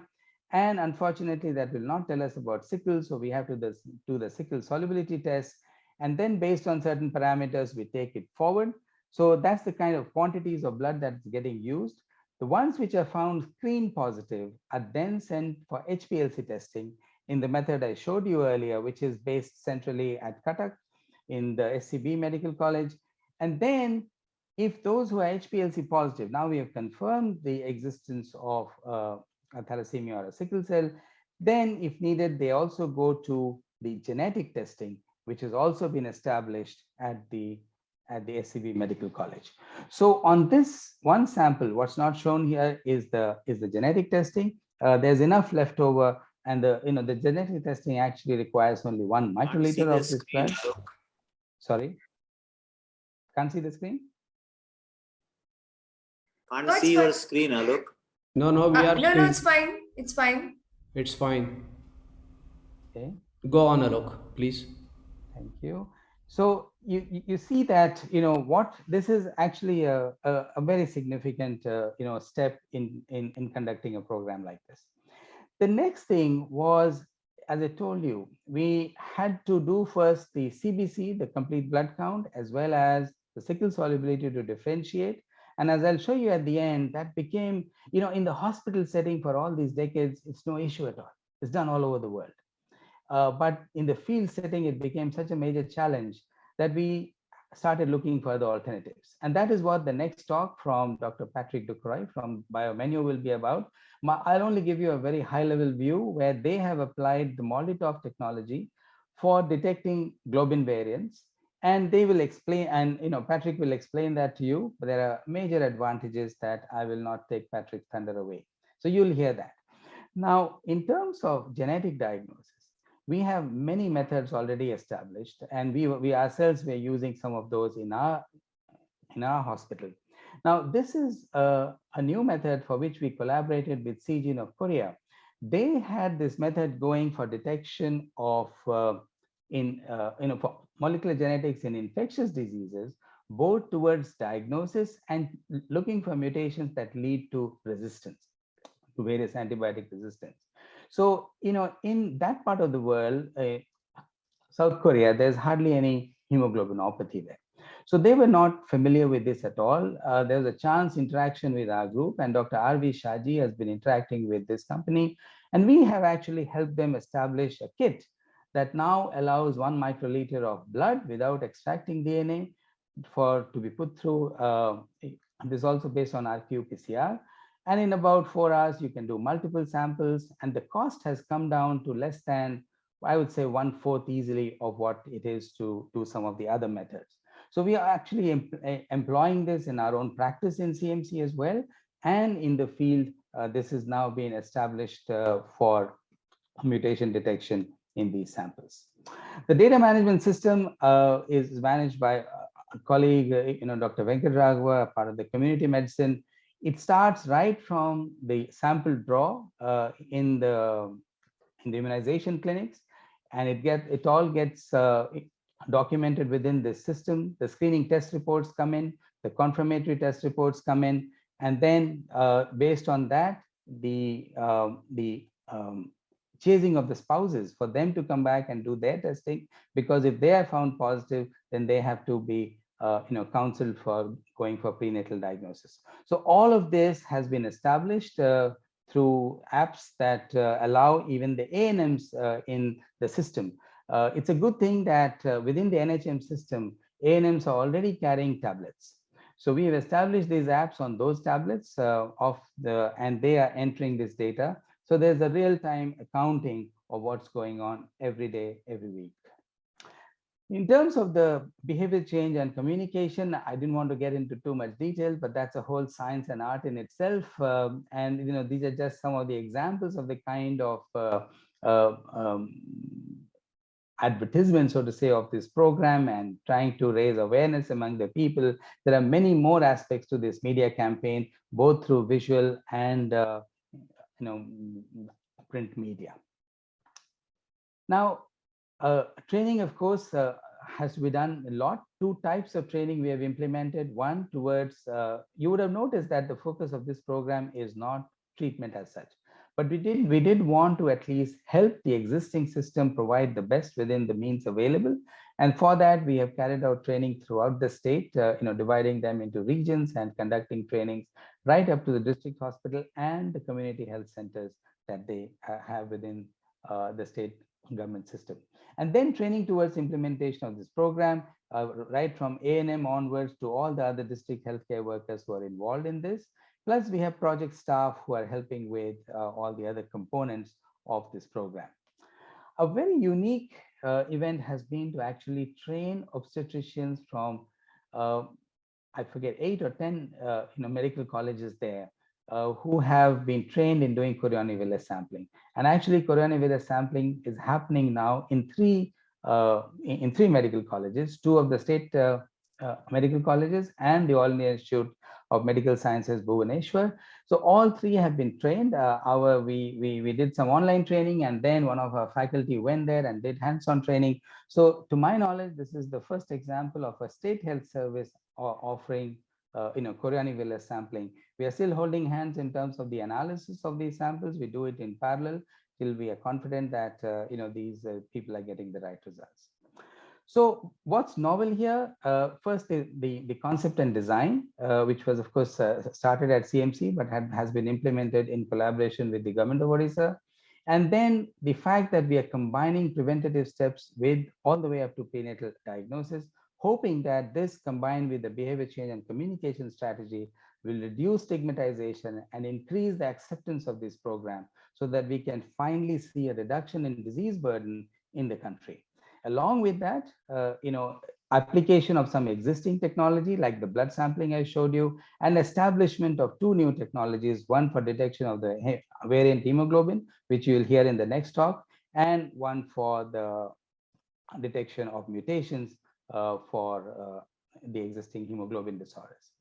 K: And unfortunately, that will not tell us about sickle, so we have to do the sickle solubility test. And then based on certain parameters, we take it forward. So that's the kind of quantities of blood that's getting used. The ones which are found screen positive are then sent for HPLC testing in the method I showed you earlier, which is based centrally at Cuttack in the SCB Medical College. And then if those who are HPLC positive, now we have confirmed the existence of a thalassemia or a sickle cell, then if needed, they also go to the genetic testing, which has also been established at the SCB Medical College. So on this one sample, what's not shown here is the genetic testing. There's enough left over, and the genetic testing actually requires only 1 microliter of this blood. Sorry, can't see the screen?
H: Can't see your screen, Alok.
B: No, we are.
A: No, it's fine. It's fine.
B: It's fine.
K: Okay.
B: Go on, Alok, please.
K: Thank you. So you see that, what this is actually a very significant, step in conducting a program like this. The next thing was, as I told you, we had to do first the CBC, the complete blood count, as well as the sickle solubility to differentiate. And as I'll show you at the end, that became, in the hospital setting for all these decades, it's no issue at all. It's done all over the world. But in the field setting, it became such a major challenge that we started looking for the alternatives. And that is what the next talk from Dr. Patrick Ducroix from BioMenu will be about. I'll only give you a very high level view where they have applied the MALDI-TOF technology for detecting globin variants. And they will explain, and Patrick will explain that to you, but there are major advantages that I will not take Patrick's thunder away. So you'll hear that. Now, in terms of genetic diagnosis, we have many methods already established, and we ourselves were using some of those in our hospital. Now, this is a new method for which we collaborated with Seegene of Korea. They had this method going for detection of for molecular genetics in infectious diseases, both towards diagnosis and looking for mutations that lead to resistance, to various antibiotic resistance. So, in that part of the world, South Korea, there's hardly any hemoglobinopathy there. So they were not familiar with this at all. There was a chance interaction with our group, and Dr. R.V. Shaji has been interacting with this company. And we have actually helped them establish a kit that now allows 1 microliter of blood without extracting DNA to be put through. This is also based on RQ-PCR. And in about 4 hours, you can do multiple samples. And the cost has come down to less than, I would say, 1/4 easily of what it is to do some of the other methods. So we are actually employing this in our own practice in CMC as well. And in the field, this is now being established for mutation detection in these samples. The data management system is managed by a colleague, Dr. Venkatraghava, part of the community medicine. It starts right from the sample draw in the immunization clinics, and it all gets documented within the system. The screening test reports come in, the confirmatory test reports come in, and then based on that, the chasing of the spouses for them to come back and do their testing, because if they are found positive, then they have to be counseled for going for prenatal diagnosis. So all of this has been established through apps that allow even the ANMs in the system. It's a good thing that within the NHM system, ANMs are already carrying tablets. So we have established these apps on those tablets and they are entering this data. So there's a real-time accounting of what's going on every day, every week. In terms of the behavior change and communication, I didn't want to get into too much detail, but that's a whole science and art in itself. And these are just some of the examples of the kind of advertisement, so to say, of this program and trying to raise awareness among the people. There are many more aspects to this media campaign, both through visual and print media. Now, training, of course, has to be done a lot. 2 types of training we have implemented. One towards, you would have noticed that the focus of this program is not treatment as such, but we did want to at least help the existing system provide the best within the means available. And for that, we have carried out training throughout the state, dividing them into regions and conducting trainings right up to the district hospital and the community health centers that they have within the state government system. And then training towards implementation of this program, right from A&M onwards to all the other district healthcare workers who are involved in this. Plus, we have project staff who are helping with all the other components of this program. A very unique event has been to actually train obstetricians from, I forget, 8 or 10 medical colleges there who have been trained in doing chorionic villus sampling. And actually, chorionic villus sampling is happening now in three medical colleges, 2 of the state medical colleges and the All India Institute of Medical Sciences, Bhubaneswar. So all three have been trained. We did some online training, and then one of our faculty went there and did hands-on training. So to my knowledge, this is the first example of a state health service offering chorionic villus sampling. We are still holding hands in terms of the analysis of these samples. We do it in parallel till we are confident that these people are getting the right results. So what's novel here? First, the concept and design, which was, of course, started at CMC, but has been implemented in collaboration with the government of Odisha. And then the fact that we are combining preventative steps with all the way up to prenatal diagnosis, hoping that this combined with the behavior change and communication strategy will reduce stigmatization and increase the acceptance of this program so that we can finally see a reduction in disease burden in the country. Along with that, application of some existing technology like the blood sampling I showed you, and establishment of two new technologies, one for detection of the variant hemoglobin, which you will hear in the next talk, and one for the detection of mutations for the existing hemoglobin disorders.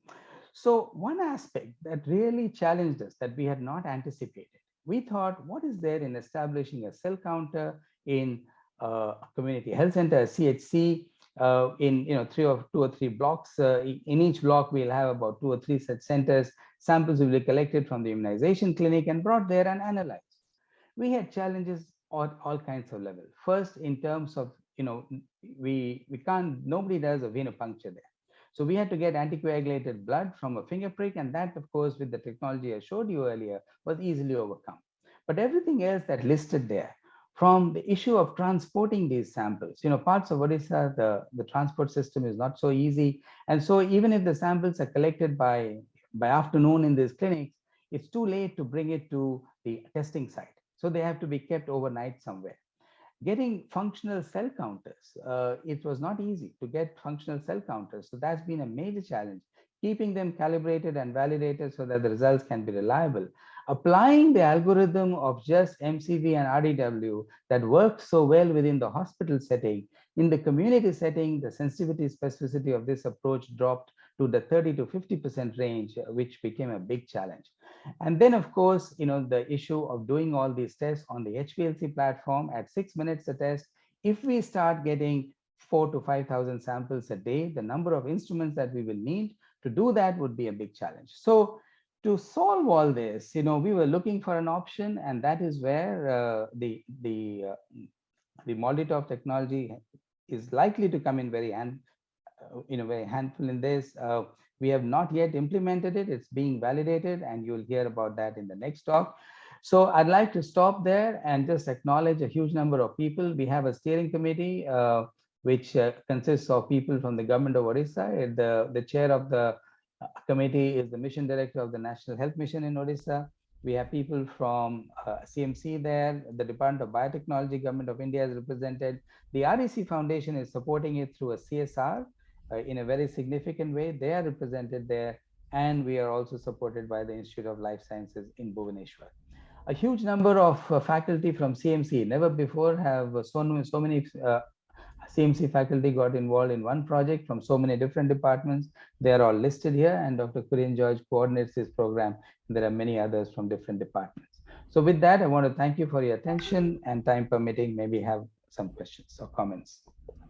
K: So one aspect that really challenged us that we had not anticipated, we thought, what is there in establishing a cell counter in a community health center, a CHC, in two or three blocks. In each block, we'll have about 2 or 3 such centers. Samples will be collected from the immunization clinic and brought there and analyzed. We had challenges at all kinds of levels. First, in terms of, we can't, nobody does a venipuncture there. So we had to get anticoagulated blood from a finger prick, and that, of course, with the technology I showed you earlier, was easily overcome. But everything else that listed there, from the issue of transporting these samples, parts of Odisha, the transport system is not so easy. And so even if the samples are collected by afternoon in these clinics, it's too late to bring it to the testing site. So they have to be kept overnight somewhere. Getting functional cell counters, it was not easy to get functional cell counters. So that's been a major challenge, keeping them calibrated and validated so that the results can be reliable. Applying the algorithm of just MCV and RDW that works so well within the hospital setting, in the community setting, the sensitivity specificity of this approach dropped to the 30 to 50% range, which became a big challenge. And then, of course, the issue of doing all these tests on the HPLC platform at 6 minutes a test. If we start getting 4,000 to 5,000 samples a day, the number of instruments that we will need to do that would be a big challenge. So to solve all this, we were looking for an option, and that is where the MALDI-TOF technology is likely to come in very handful in this. We have not yet implemented it. It's being validated, and you'll hear about that in the next talk. So I'd like to stop there and just acknowledge a huge number of people. We have a steering committee, which consists of people from the government of Odisha. The chair of the committee is the mission director of the National Health Mission in Odisha. We have people from CMC there. The Department of Biotechnology, Government of India is represented. The REC Foundation is supporting it through a CSR in a very significant way. They are represented there. And we are also supported by the Institute of Life Sciences in Bhubaneswar. A huge number of faculty from CMC. Never before have so many CMC faculty got involved in one project from so many different departments. They are all listed here, and Dr. Kurian George coordinates this program. There are many others from different departments. So with that, I want to thank you for your attention, and time permitting, maybe have some questions or comments.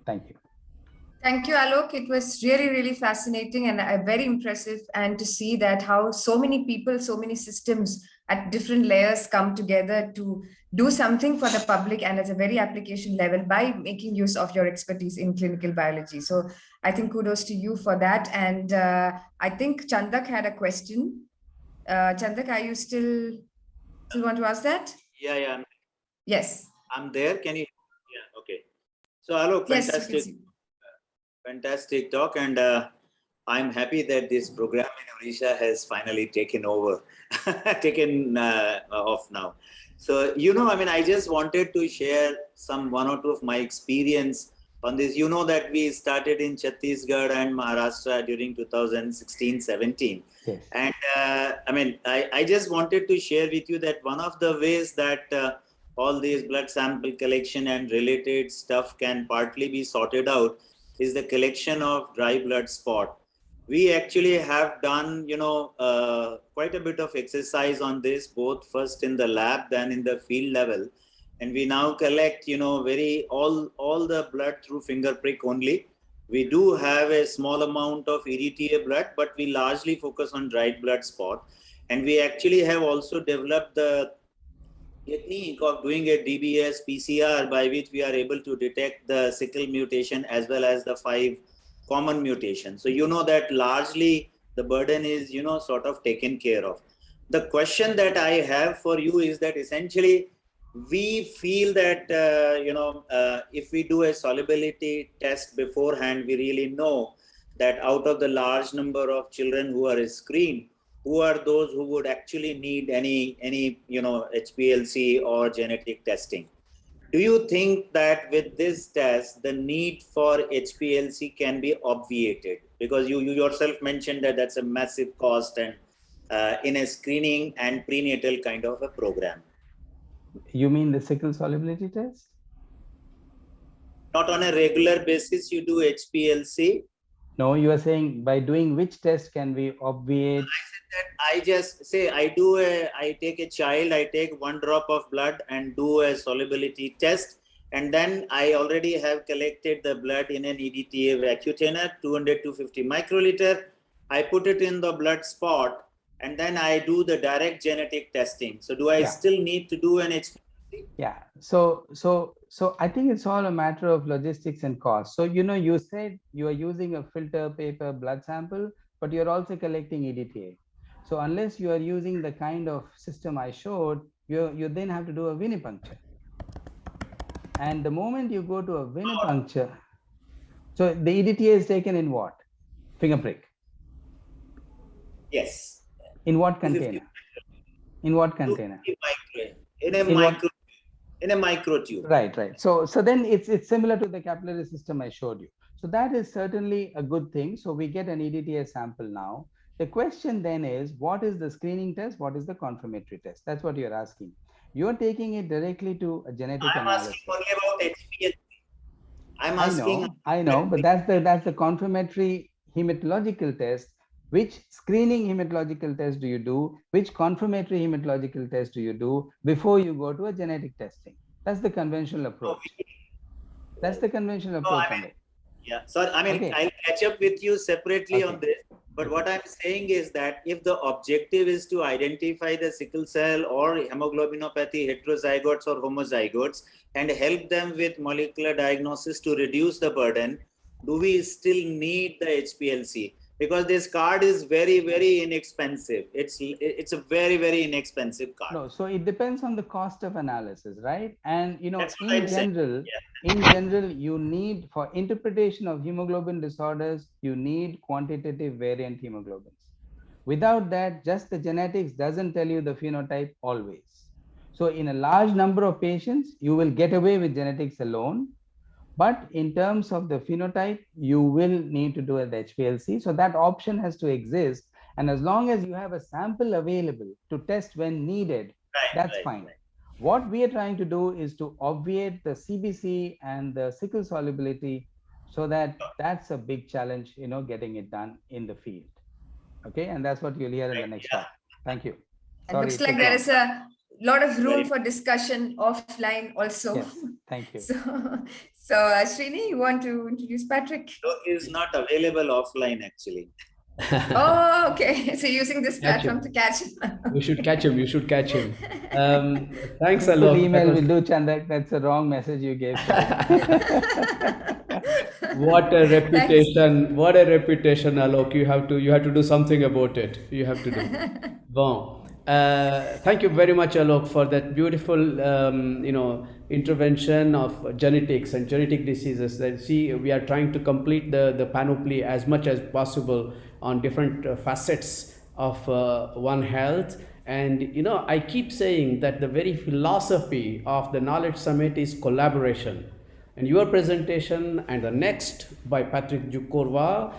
K: Thank you.
A: Thank you, Alok. It was really, really fascinating and very impressive. And to see that how so many people, so many systems at different layers come together to do something for the public and at a very application level by making use of your expertise in clinical biology. So I think kudos to you for that. And I think Chandak had a question. Chandak, are you still want to ask that?
H: Yeah.
A: Yes.
H: I'm there. Can you? Yeah. Okay. So Alok, fantastic. Yes, fantastic talk, and I'm happy that this program in Odisha has finally taken off now. So, I just wanted to share one or two of my experience on this. That we started in Chhattisgarh and Maharashtra during 2016-17.
K: Yes.
H: And I just wanted to share with you that one of the ways that all these blood sample collection and related stuff can partly be sorted out is the collection of dry blood spot. we actually have done, quite a bit of exercise on this, both first in the lab, then in the field level. And we now collect, all the blood through finger prick only. We do have a small amount of EDTA blood, but we largely focus on dried blood spot. And we actually have also developed the technique of doing a DBS PCR by which we are able to detect the sickle mutation as well as the 5 common mutations. So you know that largely the burden is, sort of taken care of. The question that I have for you is that essentially we feel that, if we do a solubility test beforehand, we really know that out of the large number of children who are screened, who are those who would actually need any HPLC or genetic testing. Do you think that with this test, the need for HPLC can be obviated? Because you yourself mentioned that that's a massive cost and in a screening and prenatal kind of a program.
K: You mean the sickle solubility test?
H: Not on a regular basis, you do HPLC.
K: No, you are saying by doing which test can we obviate?
H: I said that I just say I take a child, I take 1 drop of blood and do a solubility test. And then I already have collected the blood in an EDTA vacuum, 200-250 microliter. I put it in the blood spot and then I do the direct genetic testing. So do I still need to do an HPLC?
K: Yeah, so I think it's all a matter of logistics and cost. So, you said you are using a filter paper blood sample, but you're also collecting EDTA. So unless you are using the kind of system I showed, you then have to do a venipuncture. And the moment you go to a venipuncture, so the EDTA is taken in what? Finger prick?
H: Yes.
K: In what container? In what container?
H: In a microtube.
K: Right. So then it's similar to the capillary system I showed you. So that is certainly a good thing. So we get an EDTA sample now. The question then is, what is the screening test? What is the confirmatory test? That's what you're asking. You're taking it directly to a genetic analysis.
H: I'm asking only about HPLC. I'm asking.
K: I know, but that's the confirmatory hematological test. Which screening hematological test do you do? Which confirmatory hematological test do you do before you go to a genetic testing? That's the conventional approach. That's the conventional approach.
H: Sorry, I'll catch up with you separately on this. But what I'm saying is that if the objective is to identify the sickle cell or hemoglobinopathy heterozygotes or homozygotes and help them with molecular diagnosis to reduce the burden, do we still need the HPLC? Because this card is very, very inexpensive. It's a very, very inexpensive card.
K: No, so it depends on the cost of analysis, right? And in general, you need, for interpretation of hemoglobin disorders, you need quantitative variant hemoglobins. Without that, just the genetics doesn't tell you the phenotype always. So in a large number of patients, you will get away with genetics alone. But in terms of the phenotype, you will need to do an HPLC. So that option has to exist. And as long as you have a sample available to test when needed, that's fine. What we are trying to do is to obviate the CBC and the sickle solubility, so that's a big challenge, getting it done in the field. Okay, and that's what you'll hear in the next talk. Thank you.
A: It looks like there is a lot of room for discussion offline also.
K: Yes, thank you.
A: So Srini, you want to introduce Patrick?
H: No, he's not available offline actually.
A: Oh, okay. So using this platform to catch him.
B: You should catch him. Thanks a lot.
K: Email will do, Chandak. That's the wrong message you gave.
B: What a reputation! What a reputation, Alok. You have to do something about it. You have to do. Bon. Thank you very much, Alok, for that beautiful intervention of genetics and genetic diseases. We are trying to complete the panoply as much as possible on different facets of One Health. And I keep saying that the very philosophy of the Knowledge Summit is collaboration. And your presentation and the next by Patrick Jukorva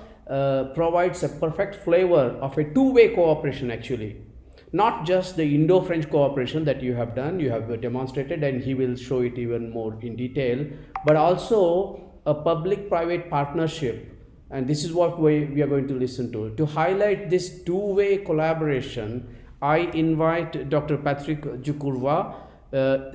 B: provides a perfect flavor of a two-way cooperation actually. Not just the Indo-French cooperation that you have done, you have demonstrated, and he will show it even more in detail, but also a public-private partnership And this is what we are going to listen to. To highlight this two-way collaboration, I invite Dr. Patrick Jukurwa,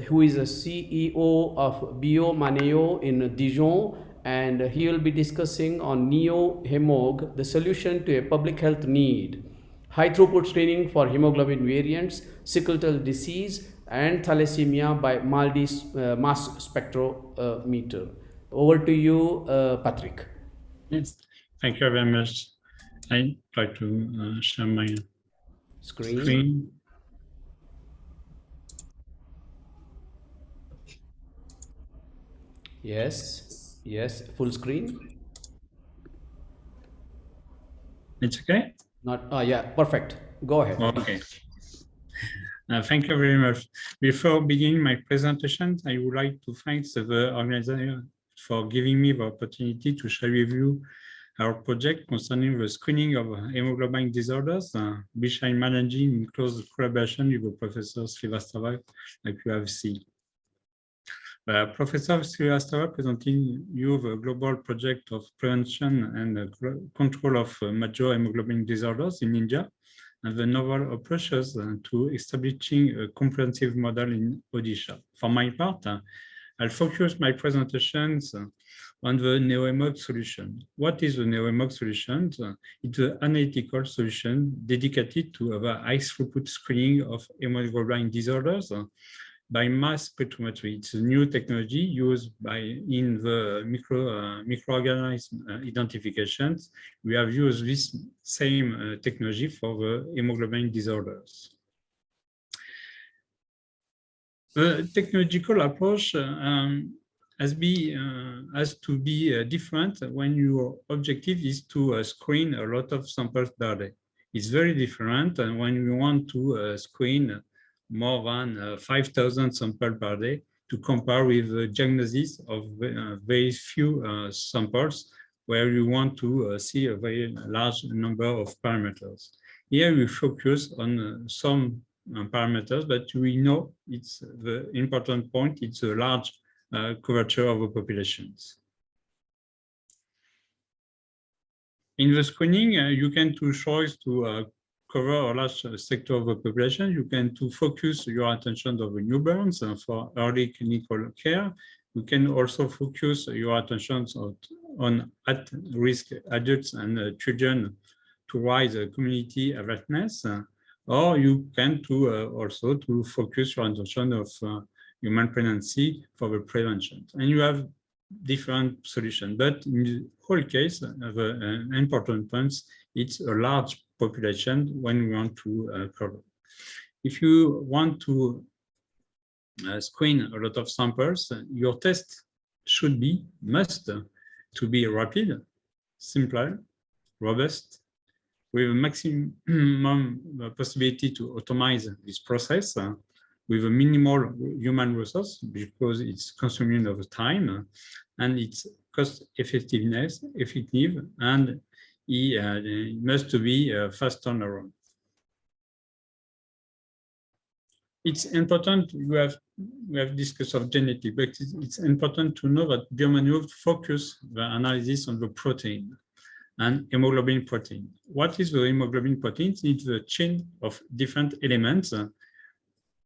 B: who is a CEO of BioManeo in Dijon, and he will be discussing on Neo-Hemog, the solution to a public health need. High throughput screening for hemoglobin variants, sickle cell disease, and thalassemia by MALDI mass spectrometer. Over to you, Patrick.
L: Yes, thank you very much. I try to share my screen.
B: Yes, yes, full screen.
L: It's okay?
B: Not, yeah, perfect. Go ahead.
L: Okay. Thank you very much. Before beginning my presentation, I would like to thank the organizer for giving me the opportunity to share with you our project concerning the screening of hemoglobin disorders, which I'm managing in close collaboration with Professor Srivastava, like you have seen. Professor Srivastava presenting you the global project of prevention and control of major hemoglobin disorders in India, and the novel approaches to establishing a comprehensive model in Odisha. For my part, I'll focus my presentations on the Neo-Hemog solution. What is the Neo-Hemog solution? It's an analytical solution dedicated to the high throughput screening of hemoglobin disorders by mass spectrometry. It's a new technology used in the microorganism identifications. We have used this same technology for the hemoglobin disorders. The technological approach has to be different when your objective is to screen a lot of samples per day. It's very different when you want to screen more than 5,000 samples per day to compare with the diagnosis of very few samples where you want to see a very large number of parameters. Here we focus on some parameters, but we know it's the important point, it's a large coverture of the populations. In the screening, you can choose to cover a large sector of the population. You can focus your attention on the newborns for early clinical care. You can also focus your attention on at-risk adults and children to raise community awareness. Or you can also focus your attention of human pregnancy for the prevention. And you have different solutions, but in the whole case, the important points, it's a large population when we want to cover. If you want to screen a lot of samples, your test must be rapid, simple, robust, with a maximum possibility to optimize this process with a minimal human resource because it's consuming of time and it's cost effective, and it must be a fast turnaround. It's important, we have discussed of genetic, but it's important to know that BioManeo focus the analysis on the protein and hemoglobin protein. What is the hemoglobin protein? It's the chain of different elements.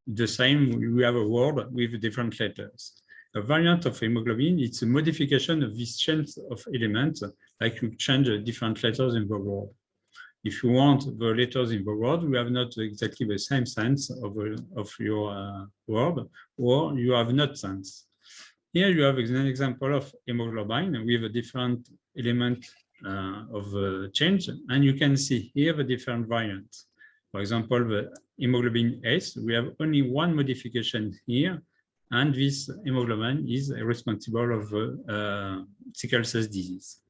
L: The same, we have a word with different letters. A variant of hemoglobin, it's a modification of these chains of elements, like you change different letters in the word. If you want the letters in the word, we have not exactly the same sense of your word, or you have not sense. Here you have an example of hemoglobin with a different element of change, and you can see here the different variants. For example, the hemoglobin S, we have only one modification here, and this hemoglobin is responsible of sickle cell disease.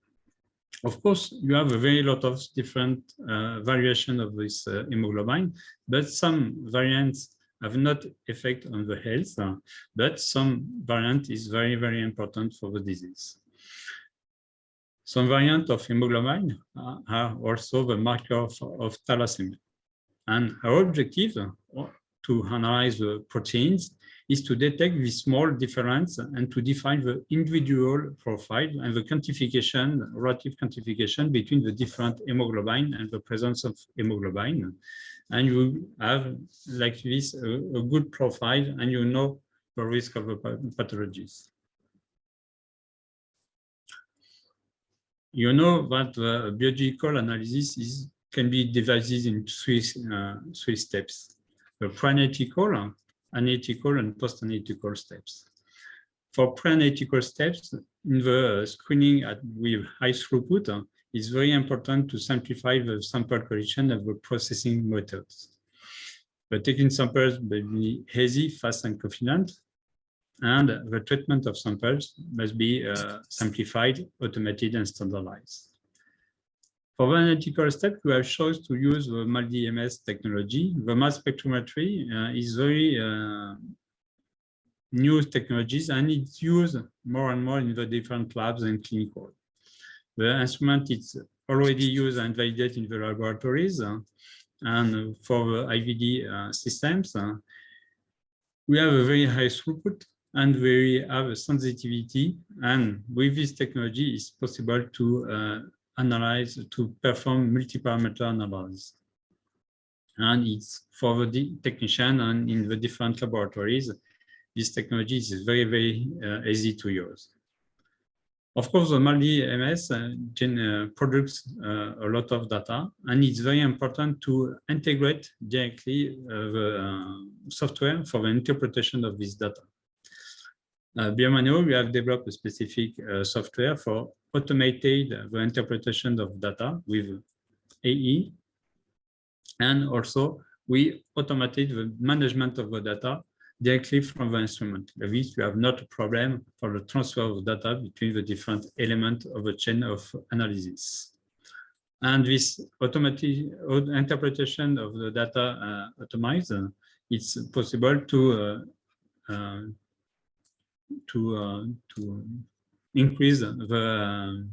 L: Of course, you have a very lot of different variation of this hemoglobin, but some variants have not effect on the health, but some variant is very, very important for the disease. Some variant of hemoglobin are also the marker of thalassemia. And our objective to analyze the proteins is to detect this small difference and to define the individual profile and the quantification, relative quantification between the different hemoglobin and the presence of hemoglobin. And you have like this a good profile, and you know the risk of the pathologies. You know that the biological analysis can be divided into three steps: the pre-analytical, analytical, and post-analytical steps. For pre-analytical steps, in the screening with high throughput, it's very important to simplify the sample collection of the processing methods. The taking samples may be easy, fast, and confident, and the treatment of samples must be simplified, automated, and standardized. For the analytical step, we have chosen to use the MALDI-MS technology. The mass spectrometry is very new technologies, and it's used more and more in the different labs and clinical. The instrument is already used and validated in the laboratories, and for the IVD systems, we have a very high throughput, and we have a sensitivity, and with this technology, it's possible to analyze, to perform multi-parameter analysis. And it's for the technician and in the different laboratories, this technology is very, very easy to use. Of course, the MALDI-MS produces a lot of data, and it's very important to integrate directly the software for the interpretation of this data. Biomano, we have developed a specific software for automated the interpretation of data with AE, and also we automated the management of the data directly from the instrument. With this, we have not a problem for the transfer of data between the different elements of the chain of analysis. And this automatic interpretation of the data automized, it's possible to increase the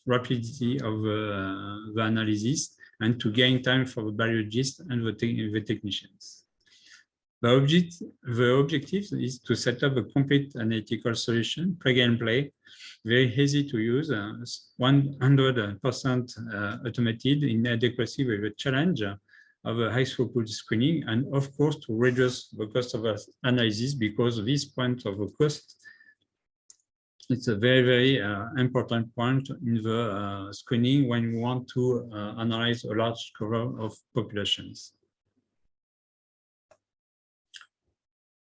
L: rapidity of the analysis and to gain time for the biologists and the technicians. The objective is to set up a complete analytical solution, plug and play, very easy to use, 100% automated in adequacy with the challenge of a high throughput screening, and of course to reduce the cost of analysis, because this point of the cost, it's a very, very important point in the screening when you want to analyze a large cover of populations.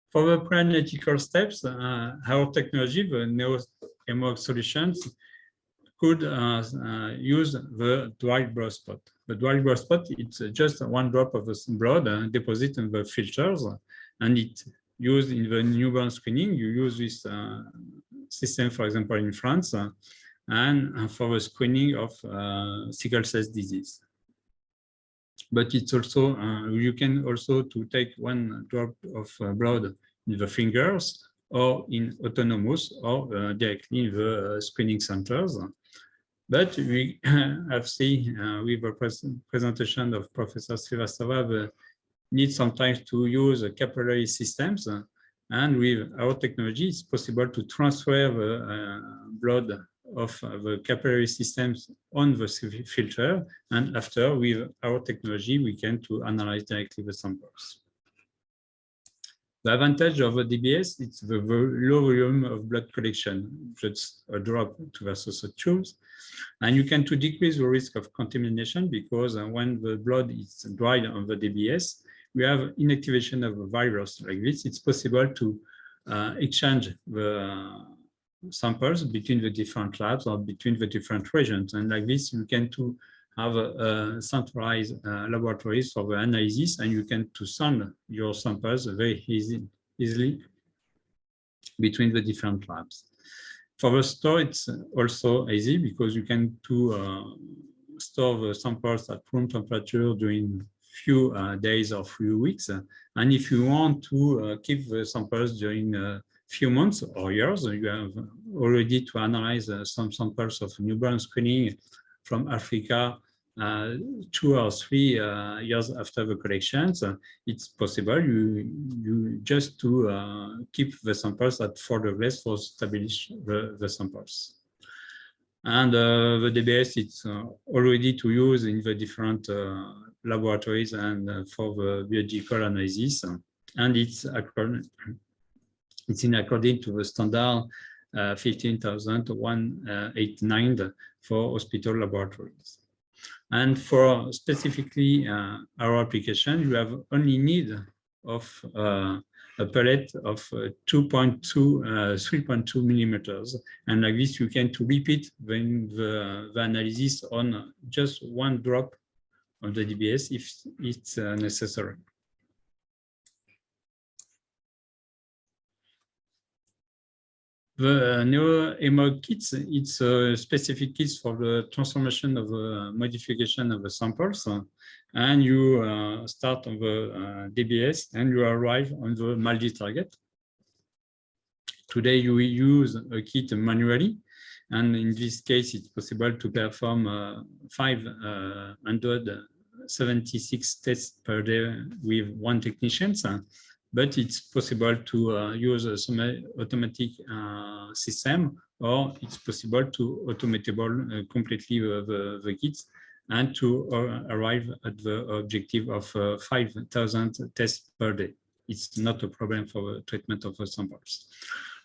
L: For the pre-analytical steps, our technology, the NeoHemo solutions, could use the dual blood spot. The dual blood spot, it's just one drop of the blood deposited in the filters, and it's used in the newborn screening. You use this system, for example, in France, and for the screening of sickle cell disease. But it's also, you can also to take one drop of blood in the fingers or in autonomous or directly in the screening centers. But we have seen with the presentation of Professor Srivastava the need sometimes to use capillary systems, and with our technology, it's possible to transfer the blood of the capillary systems on the filter, and after, with our technology, we can to analyze directly the samples. The advantage of the DBS, it's the low volume of blood collection, just a drop to versus a tubes, and you can to decrease the risk of contamination, because when the blood is dried on the DBS, we have inactivation of a virus like this. It's possible to exchange the samples between the different labs or between the different regions, and like this you can to have a centralized laboratories for the analysis, and you can to send your samples very easily between the different labs. For the store, it's also easy, because you can to store the samples at room temperature during few days or few weeks, and if you want to keep the samples during few months or years, you have already to analyze some samples of newborn screening from Africa 2 or 3 years after the collections, it's possible you just to keep the samples at 4 degrees for establish the samples. And the DBS, it's already to use in the different laboratories and for the biological analysis. And it's in according to the standard 15189 for hospital laboratories. And for specifically our application, you have only need of a pellet of 3.2 millimeters. And like this, you can to repeat the analysis on just 1 drop of the DBS if it's necessary. The NeoHemo kits, it's a specific kits for the transformation of the modification of the samples. And you start on the DBS and you arrive on the MALDI target. Today you use a kit manually. And in this case, it's possible to perform 576 tests per day with 1 technician. But it's possible to use some automatic system, or it's possible to automatable completely the kits and to arrive at the objective of 5,000 tests per day. It's not a problem for the treatment of the samples.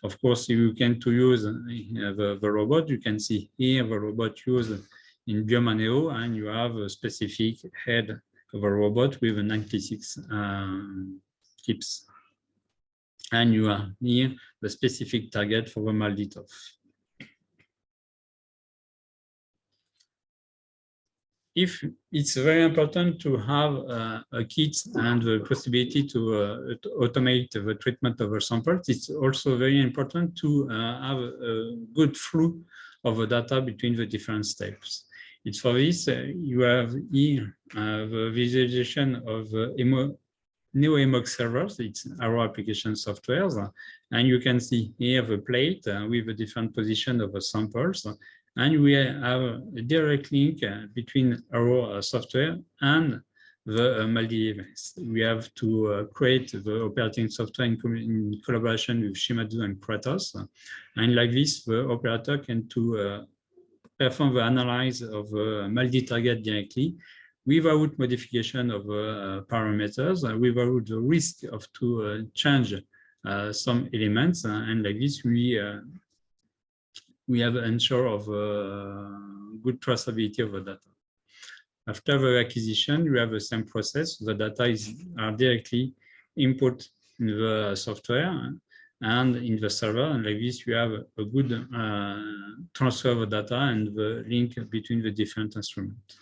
L: Of course, you can to use the robot. You can see here the robot used in Biomaneo, and you have a specific head of a robot with a 96 tips. And you are near the specific target for the MALDI-TOF. If it's very important to have a kit and the possibility to automate the treatment of the samples, it's also very important to have a good flow of the data between the different steps. It's for this you have here the visualization of NeoHemo servers. It's our application software, and you can see here the plate with the different position of the samples. And we have a direct link between our software and the MALDI-MS. We have to create the operating software in collaboration with Shimadzu and Kratos. And like this, the operator can to perform the analysis of the MALDI target directly without modification of parameters, without the risk of to change some elements. And like this, we have ensure of good traceability of the data. After the acquisition, you have the same process. The data are directly input in the software and in the server. And like this, you have a good transfer of the data and the link between the different instruments.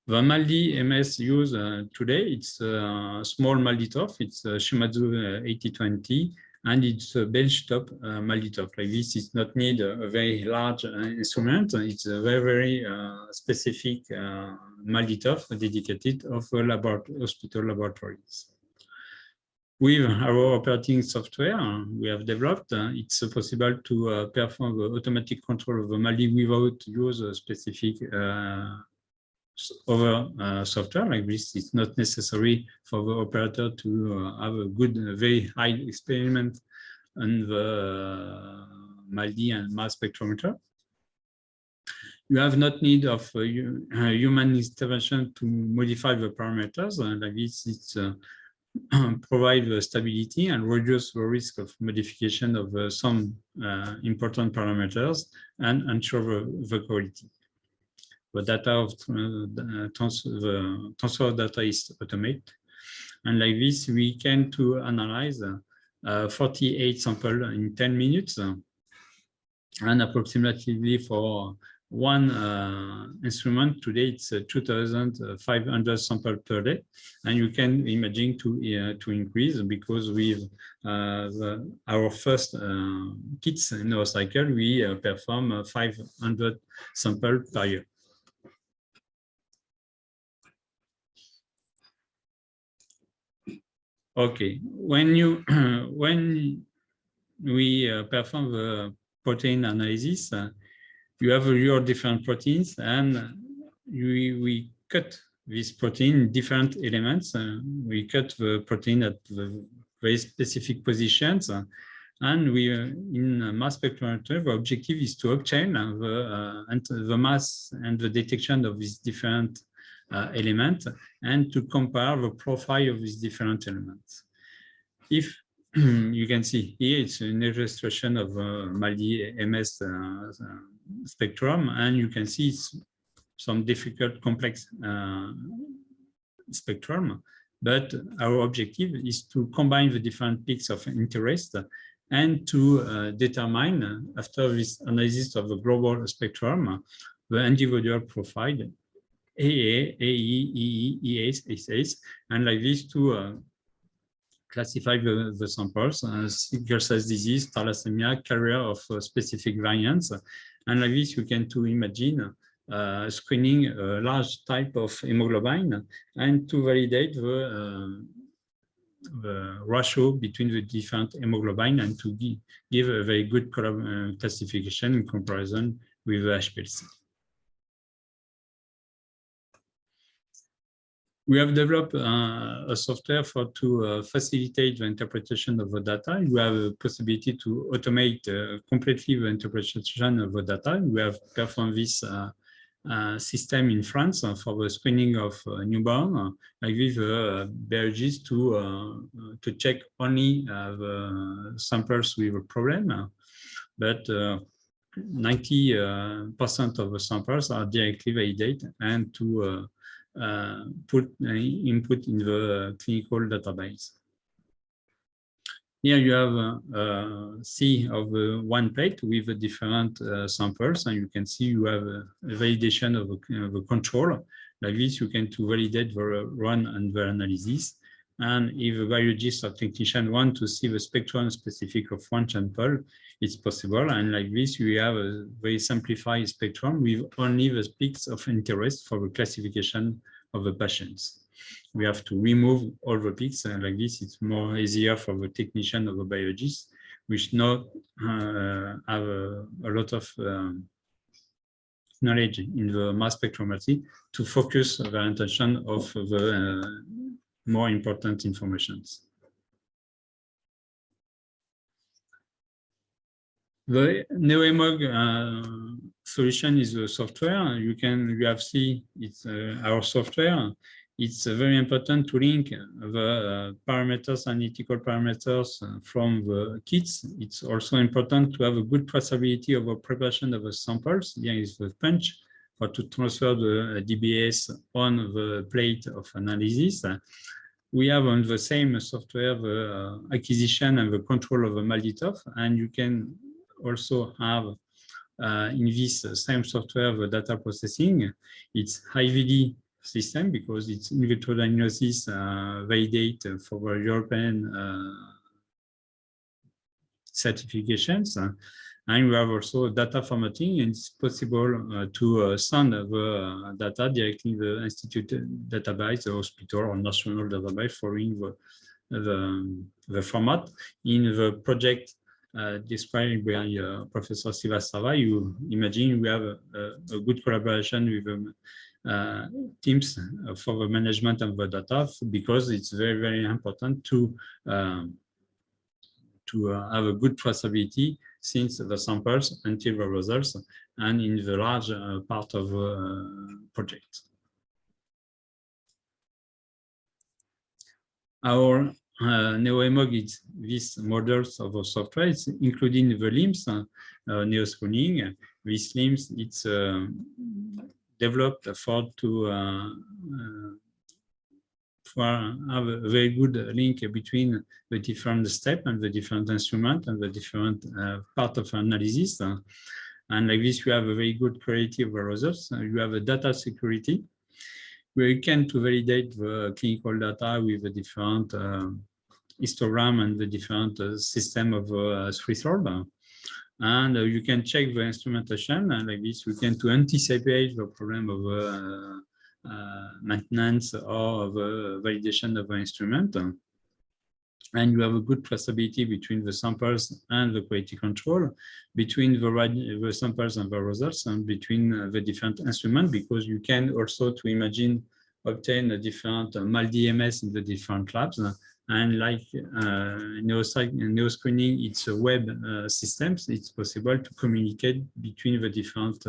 L: The MALDI-MS used today, it's a small MALDI-TOF. It's a Shimadzu 8020. And it's a benchtop MALDI-TOF. Like this, it's not need a very large instrument. It's a very specific MALDI-TOF dedicated of hospital laboratories. With our operating software we have developed, it's possible to perform the automatic control of the MALDI without use a specific other software. Like this, it's not necessary for the operator to have a good, very high experiment on the MALDI and mass spectrometer. You have not need of human intervention to modify the parameters. Like this, it's provide the stability and reduce the risk of modification of some important parameters and ensure the quality. The data of the transfer of data is automated, and like this we can to analyze 48 samples in 10 minutes, and approximately for one instrument today it's 2,500 samples per day, and you can imagine to increase, because with our first kits in our cycle we perform 500 samples per year. Okay, when we perform the protein analysis, you have your different proteins, and we cut this protein in different elements. We cut the protein at the very specific positions, and we in mass spectrometer, the objective is to obtain the mass and the detection of these different elements, and to compare the profile of these different elements. If you can see here, it's an illustration of MALDI MS spectrum, and you can see it's some difficult, complex spectrum. But our objective is to combine the different peaks of interest and to determine, after this analysis of the global spectrum, the individual profile, AA, AE, EE, ES, SS, and like this to classify the samples, sickle cell disease, thalassemia, carrier of specific variants. And like this, you can to imagine screening a large type of hemoglobin and to validate the ratio between the different hemoglobin and to give a very good classification in comparison with the HPLC. We have developed a software to facilitate the interpretation of the data. You have a possibility to automate completely the interpretation of the data. We have performed this system in France for the screening of newborn, like with biologists to check only the samples with a problem, but 90% of the samples are directly validated and to put input in the clinical database. Here you have a sea of one plate with the different samples, and you can see you have a validation of the control. Like this, you can to validate the run and the analysis. And if a biologist or technician want to see the spectrum specific of one sample, it's possible. And like this, we have a very simplified spectrum with only the peaks of interest for the classification of the patients. We have to remove all the peaks, and like this, it's more easier for the technician or the biologist, which not have a lot of knowledge in the mass spectrometry to focus their attention of the more important informations. The NeoHemog solution is a software. You have seen it's our software. It's very important to link the parameters, analytical parameters from the kits. It's also important to have a good traceability of the preparation of the samples. Here is the punch for to transfer the DBS on the plate of analysis. We have on the same software the acquisition and the control of the MALDI-TOF, and you can also have in this same software the data processing. It's high-VD system because it's in vitro diagnosis validate for the European certifications. And we have also data formatting, and it's possible to send the data directly in the institute database, the hospital or national database following the format. In the project described by Professor Sivasava, you imagine we have a good collaboration with teams for the management of the data, because it's very, very important to have a good traceability since the samples until the results and in the large part of the project. Our NeoHemog is these models of the software, it's including the LIMS, neo-screening. These LIMS, it's developed for have a very good link between the different steps and the different instruments and the different part of analysis. And like this, you have a very good quality of the results. You have a data security, where you can to validate the clinical data with the different histogram and the different system of threshold. And you can check the instrumentation, and like this, you can to anticipate the problem of maintenance or the validation of the instrument. and you have a good traceability between the samples and the quality control, between the samples and the results, and between the different instruments, because you can also to imagine obtain a different MAL-DMS in the different labs. And like neo-screening, it's a web systems, it's possible to communicate between the different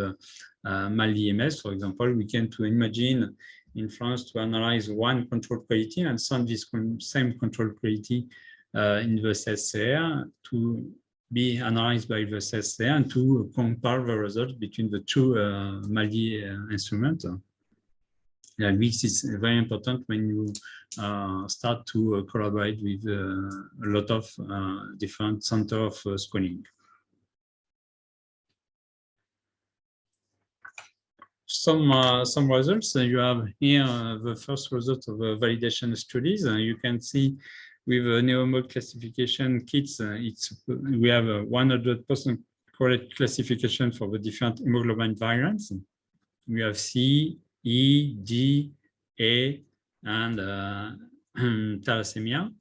L: MAL-DMS. For example, we can to imagine in France to analyze one control quality and send this same control quality in the CSCR to be analyzed by the CSCR and to compare the results between the two MAL-D instruments. This is very important when you start to collaborate with a lot of different centers of screening. Some results. You have here the first result of validation studies. You can see with NeoMog classification kits, we have a 100% correct classification for the different hemoglobin variants. We have C, E, D, A, and thalassemia.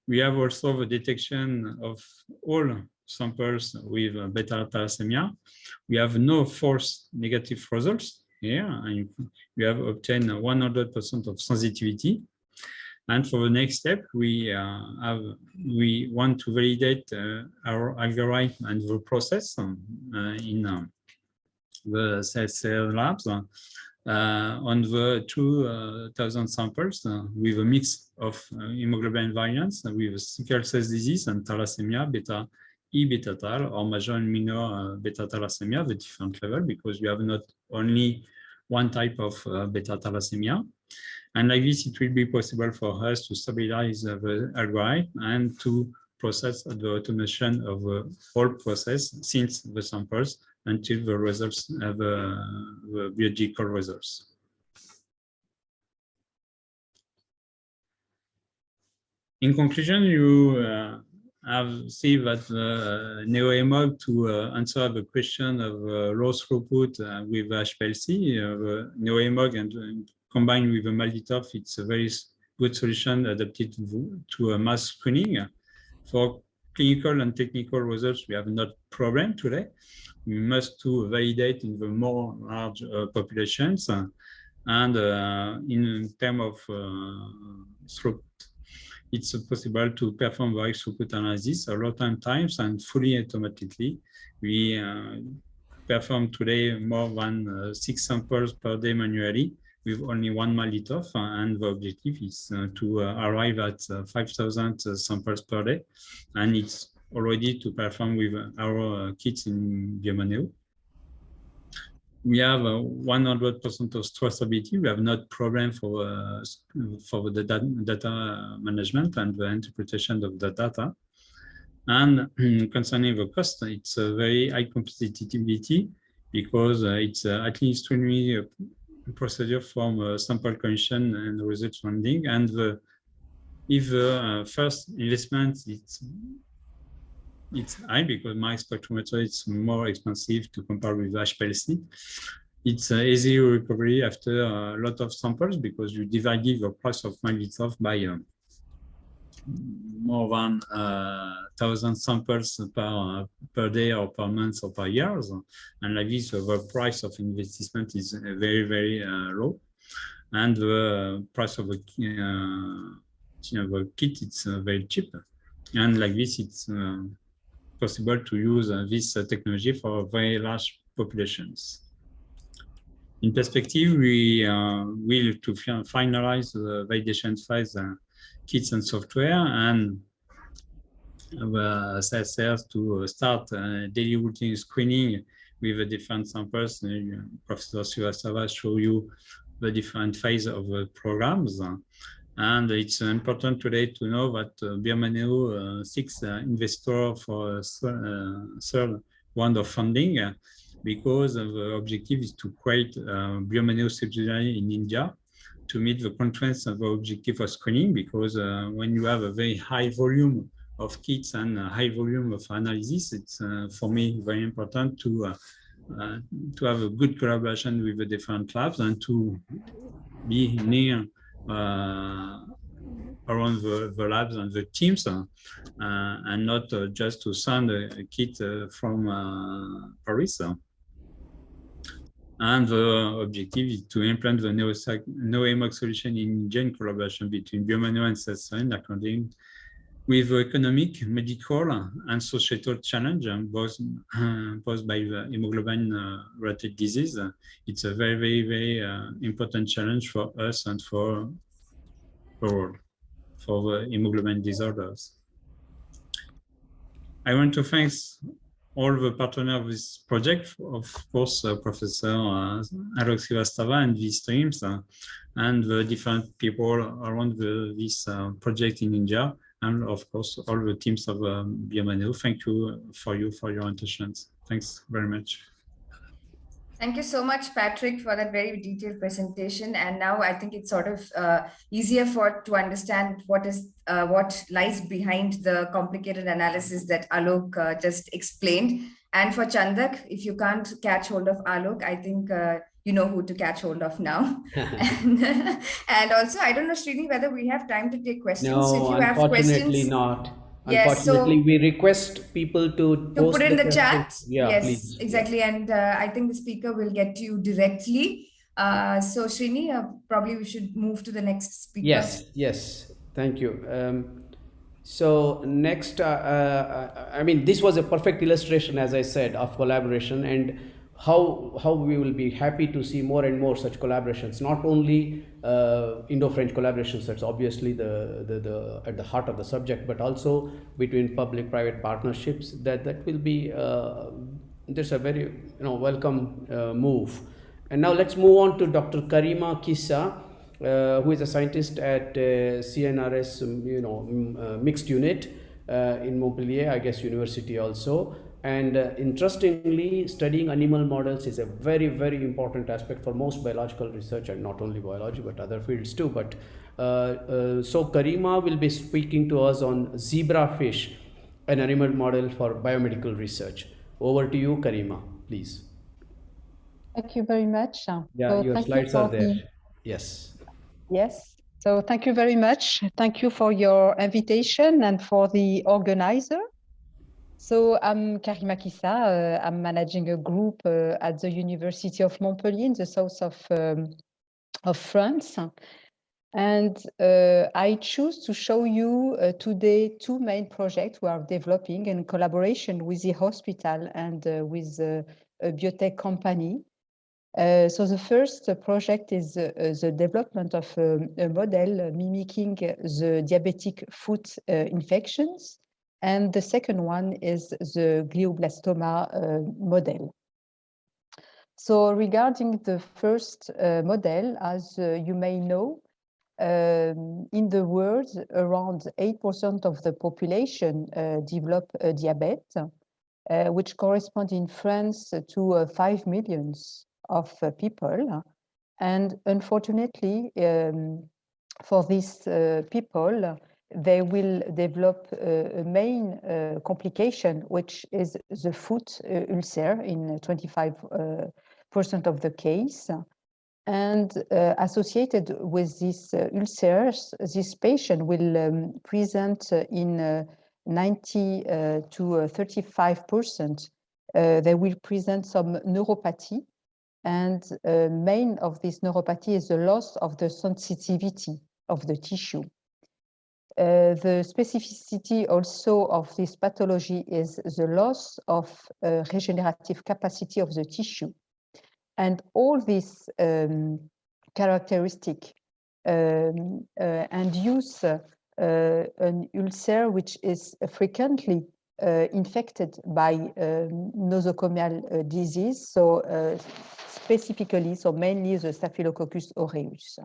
L: We have also the detection of all samples with beta thalassemia. We have no false negative results here, and we have obtained 100% of sensitivity. And for the next step, we want to validate our algorithm and the process in the CSL labs on the 2,000 samples with a mix of hemoglobin variants with sickle cell disease and thalassemia, beta E beta thal, or major and minor beta thalassemia, the different level, because you have not only one type of beta thalassemia. And like this, it will be possible for us to stabilize the algorithm and to process the automation of the whole process since the samples until the results have the biological results. In conclusion, you have seen that NeoMog to answer the question of low throughput with HPLC, NeoMog and combined with the MALDI-TOF, it's a very good solution adapted to a mass screening. For clinical and technical results, we have not problem today. We must to validate in the more large populations and in terms of throughput. It's possible to perform very throughput analysis a lot of times and fully automatically. We perform today more than 6 samples per day manually with only one MALDI-TOF, and the objective is to arrive at 5,000 samples per day, and it's already to perform with our kits in Biomaneo. We have 100% of traceability. We have not problem for the data management and the interpretation of the data. And concerning the cost, it's a very high competitivity because it's at least 20 procedure from sample collection and result finding. And if the first investment it's high because mass spectrometer is more expensive to compare with HPLC. It's easy recovery after a lot of samples because you divide the price of MALDI-TOF by more than 1,000 samples per day or per month or per year. And like this, the price of investment is very, very low. And the price of the kit, it's very cheap. And like this, it's possible to use this technology for very large populations. In perspective, we will to finalize the validation phase kits and software and CSRs to start daily routine screening with the different samples. Professor Srivastava showed you the different phases of the programs. And it's important today to know that Biomaneo seeks investor for third round of funding because the objective is to create a Biomaneo subsidiary in India to meet the constraints of the objective of screening, because when you have a very high volume of kits and a high volume of analysis, it's for me very important to have a good collaboration with the different labs and to be near around the labs and the teams, and not just to send a kit from Paris. And the objective is to implement the NoEMOC solution in India in collaboration between Biomanual and Toxin, according with economic, medical, and societal challenge, posed by the hemoglobin-related disease. It's a very, very, very important challenge for us and for the world, for the hemoglobin disorders. I want to thank all the partners of this project, of course, Professor Alok Srivastava and these teams, and the different people around this project in India, and of course, all the teams of Biomanual. Thank you for your attentions. Thanks very much.
A: Thank you so much, Patrick, for that very detailed presentation. And now I think it's sort of easier to understand what lies behind the complicated analysis that Alok just explained. And for Chandak, if you can't catch hold of Alok, I think you know who to catch hold of now. And also, I don't know, Srini, whether we have time to take questions.
B: No,
A: if you have
B: unfortunately
A: questions,
B: not.
A: yes,
B: Unfortunately, we request people to
A: put it in the chat.
B: Yeah,
A: yes,
B: please.
A: exactly. Yeah. And I think the speaker will get to you directly. So Srini, probably we should move to the next speaker.
B: Yes. Thank you. So next, I mean, this was a perfect illustration, as I said, of collaboration and how we will be happy to see more and more such collaborations, not only Indo-French collaborations, that's obviously the at the heart of the subject, but also between public-private partnerships. That will be there's a very welcome move. And now let's move on to Dr. Karima Kissa, who is a scientist at CNRS mixed unit in Montpellier, I guess university also. And interestingly, studying animal models is a very, very important aspect for most biological research, and not only biology, but other fields too. But so Karima will be speaking to us on zebrafish, an animal model for biomedical research. Over to you, Karima, please.
M: Thank you very much.
B: Yeah,
M: so
B: your slides are there. Yes.
M: Yes. So thank you very much. Thank you for your invitation and for the organizer. So I'm Karima Kissa. I'm managing a group at the University of Montpellier in the south of France. And I choose to show you today two main projects we are developing in collaboration with the hospital and with a biotech company. So the first project is the development of a model mimicking the diabetic foot infections. And the second one is the glioblastoma model. So regarding the first model, as you may know, in the world, around 8% of the population develop diabetes, which correspond in France to 5 million of people. And unfortunately, for these people, they will develop a main complication, which is the foot ulcer in 25% of the case. And associated with these ulcers, this patient will present in 90 to 35%. They will present some neuropathy. And main of this neuropathy is the loss of the sensitivity of the tissue. The specificity also of this pathology is the loss of regenerative capacity of the tissue. And all these characteristics induce an ulcer which is frequently infected by nosocomial disease, so specifically, so mainly the Staphylococcus aureus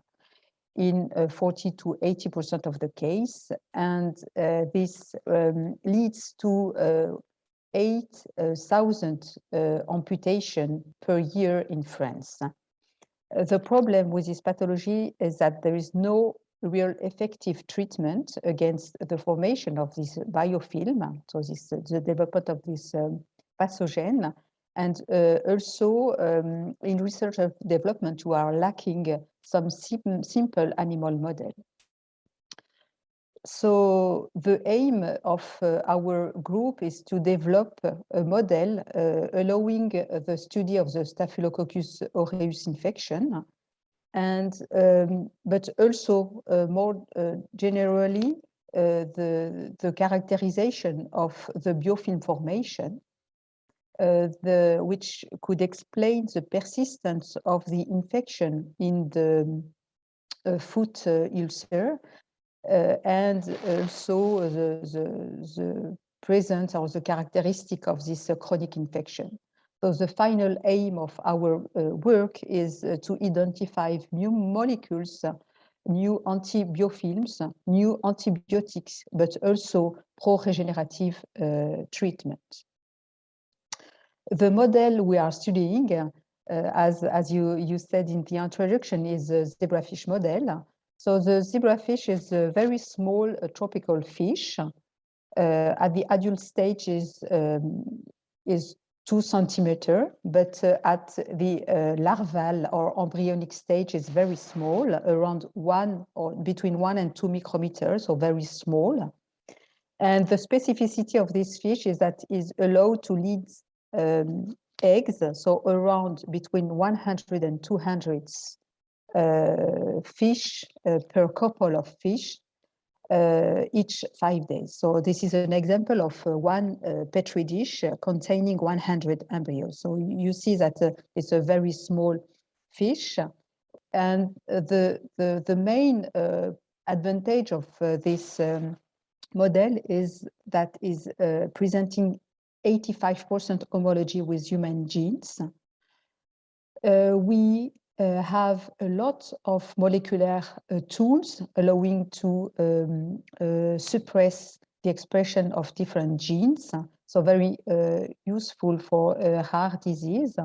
M: in 40 to 80% of the case. And this leads to 8,000 amputation per year in France. The problem with this pathology is that there is no real effective treatment against the formation of this biofilm, so this the development of this pathogen. And also in research and development, we are lacking some simple animal model. So the aim of our group is to develop a model allowing the study of the Staphylococcus aureus infection, and but also more generally the characterization of the biofilm formation, which could explain the persistence of the infection in the foot ulcer, and also the presence or the characteristic of this chronic infection. So the final aim of our work is to identify new molecules, new antibiofilms, new antibiotics, but also pro-regenerative treatment. The model we are studying, as you said in the introduction, is the zebrafish model. So the zebrafish is a very small tropical fish. At the adult stage is 2 centimeters, but at the larval or embryonic stage is very small, around 1 or between 1 and 2 micrometers, so very small. And the specificity of this fish is that it is allowed to lead eggs, so around between 100 and 200 fish per couple of fish each 5 days. So this is an example of one petri dish containing 100 embryos. So you see that it's a very small fish, and the main advantage of this model is that is presenting 85% homology with human genes. We have a lot of molecular tools allowing to suppress the expression of different genes, so very useful for rare disease.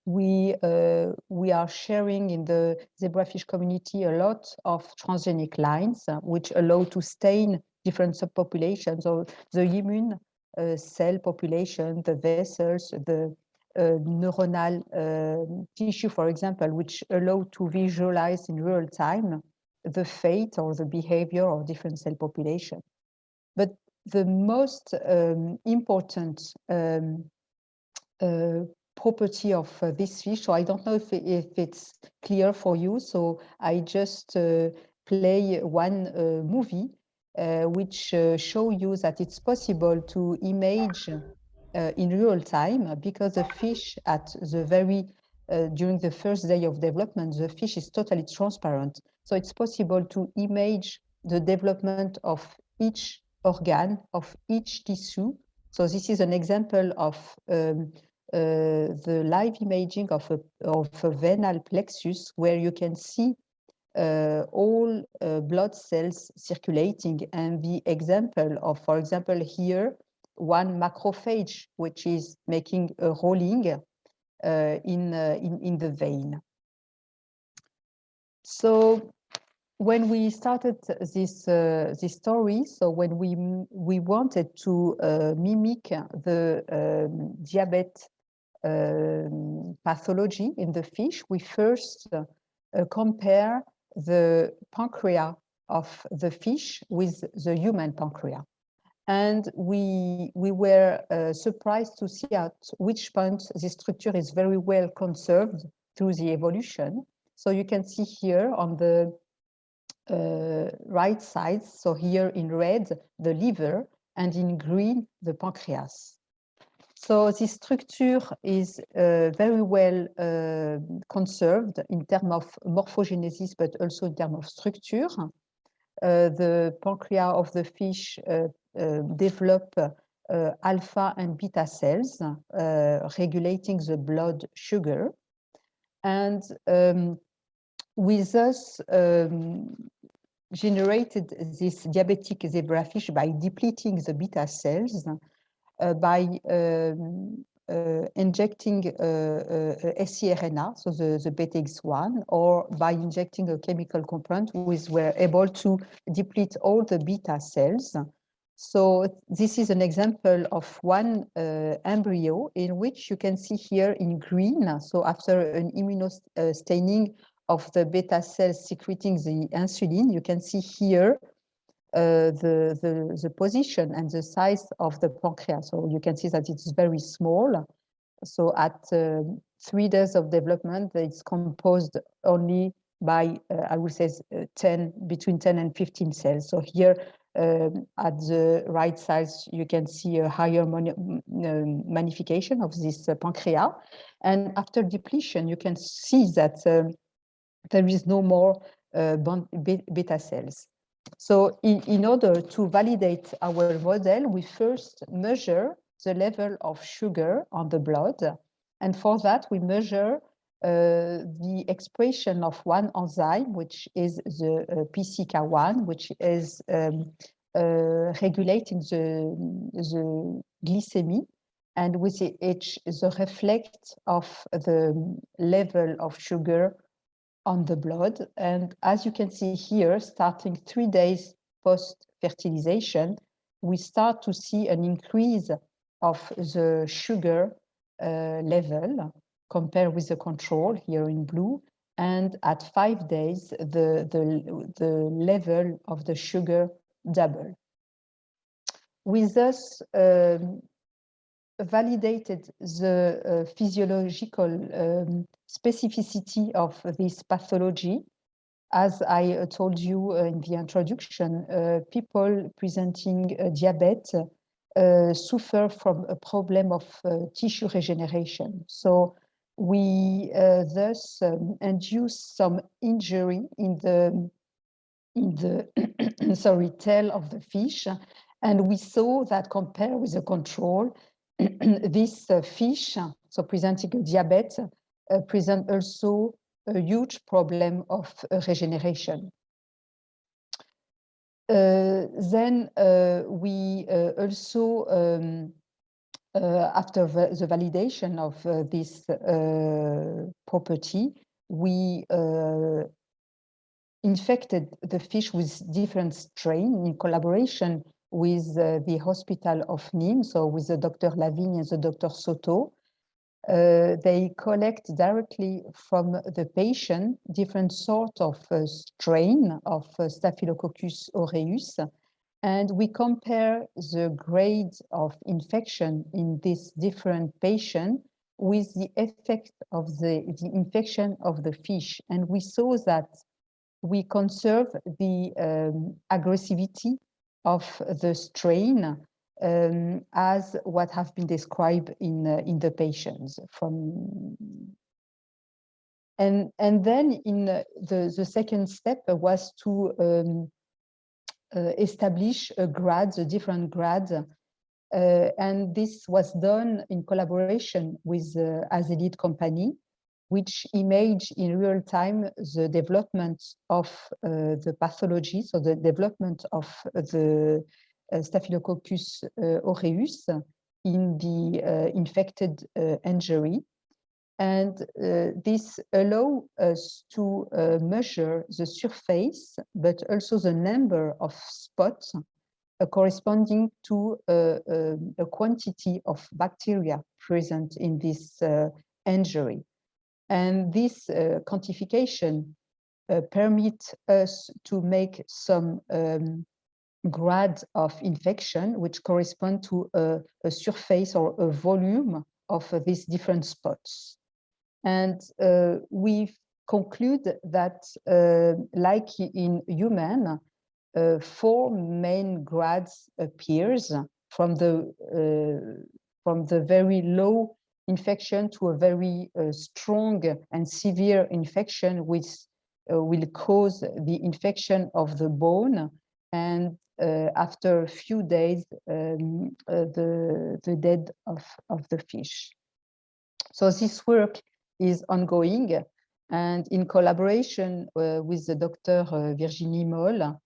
M: We are sharing in the zebrafish community a lot of transgenic lines, which allow to stain different subpopulations, or the immune cell population, the vessels, the neuronal tissue, for example, which allow to visualize in real time the fate or the behavior of different cell population. But the most important property of this fish, so I don't know if it's clear for you, so I just play one movie which show you that it's possible to image in real time, because the fish at the very during the first day of development, the fish is totally transparent. So it's possible to image the development of each organ, of each tissue. So this is an example of the live imaging of a venal plexus, where you can see all blood cells circulating, and the example of, for example, here, one macrophage, which is making a rolling in the vein. So when we started this story, so when we wanted to mimic the diabetes pathology in the fish, we first compare the pancreas of the fish with the human pancreas. And we were surprised to see at which point this structure is very well conserved through the evolution. So you can see here on the right side, so here in red, the liver, and in green, the pancreas. So this structure is very well conserved in terms of morphogenesis, but also in terms of structure. The pancreas of the fish develop alpha and beta cells, regulating the blood sugar. And we thus generated this diabetic zebrafish by depleting the beta cells, by injecting scRNA, so the beta-X1, or by injecting a chemical compound, we were able to deplete all the beta cells. So this is an example of one embryo in which you can see here in green, so after an immunostaining of the beta cells secreting the insulin, you can see here the position and the size of the pancreas. So you can see that it's very small. So at 3 days of development, it's composed only by, I would say, between 10 and 15 cells. So here at the right side, you can see a higher magnification of this pancreas. And after depletion, you can see that there is no more beta cells. So in order to validate our model, we first measure the level of sugar on the blood. And for that, we measure the expression of one enzyme, which is the PCK1, which is regulating the glycemia. And with H is a reflect of the level of sugar on the blood. And as you can see here, starting 3 days post-fertilization, we start to see an increase of the sugar level compared with the control here in blue. And at 5 days, the level of the sugar double. With us, validated the physiological specificity of this pathology. As I told you in the introduction, people presenting diabetes suffer from a problem of tissue regeneration. So we thus induce some injury in the sorry, tail of the fish. And we saw that compared with the control, this fish, so presenting a diabetes, present also a huge problem of regeneration. Then we also, after the validation of this property, we infected the fish with different strains in collaboration with the hospital of Nîmes, so with the Dr. Lavigne and the Dr. Soto. They collect directly from the patient different sort of strain of Staphylococcus aureus, and we compare the grade of infection in this different patient with the effect of the infection of the fish. And we saw that we conserve the aggressivity of the strain as what have been described in the patients from. And then in the second step was to establish a grade, the different grades, and this was done in collaboration with the Azelid company, which image in real time the development of the pathology, so the development of the Staphylococcus aureus in the infected injury. And this allows us to measure the surface, but also the number of spots corresponding to a quantity of bacteria present in this injury. And this quantification permits us to make some grade of infection, which correspond to a surface or a volume of these different spots. And we conclude that, like in human, 4 main grades appears from the very low infection to a very strong and severe infection, which will cause the infection of the bone, and after a few days, the death of the fish. So this work is ongoing, and in collaboration with the Dr. Virginie Moll,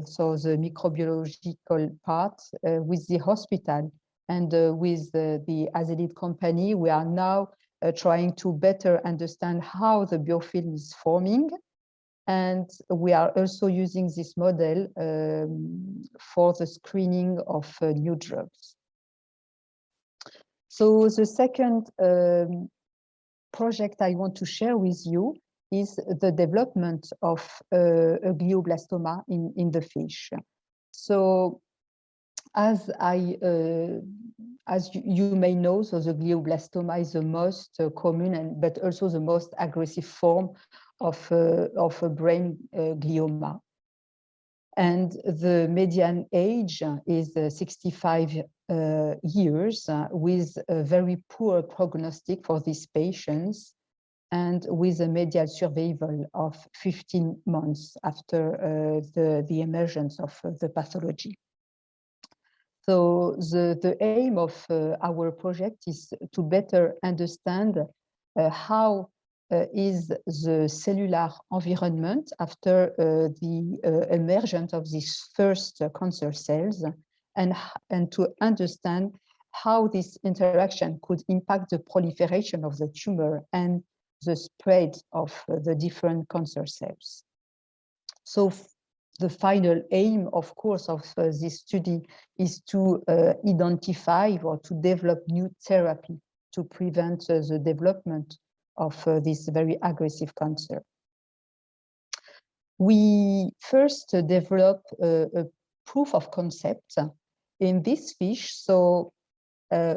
M: so the microbiological part, with the hospital and with the Azelid company, we are now trying to better understand how the biofilm is forming. And we are also using this model for the screening of new drugs. So the second project I want to share with you is the development of a glioblastoma in the fish. So as you may know, so the glioblastoma is the most common but also the most aggressive form of a brain glioma. And the median age is 65 years with a very poor prognostic for these patients and with a median survival of 15 months after the emergence of the pathology. So the aim of our project is to better understand how is the cellular environment after the emergence of these first cancer cells, and to understand how this interaction could impact the proliferation of the tumor and the spread of the different cancer cells. So the final aim, of course, of this study is to identify or to develop new therapy to prevent the development of this very aggressive cancer. We first developed a proof of concept in this fish. So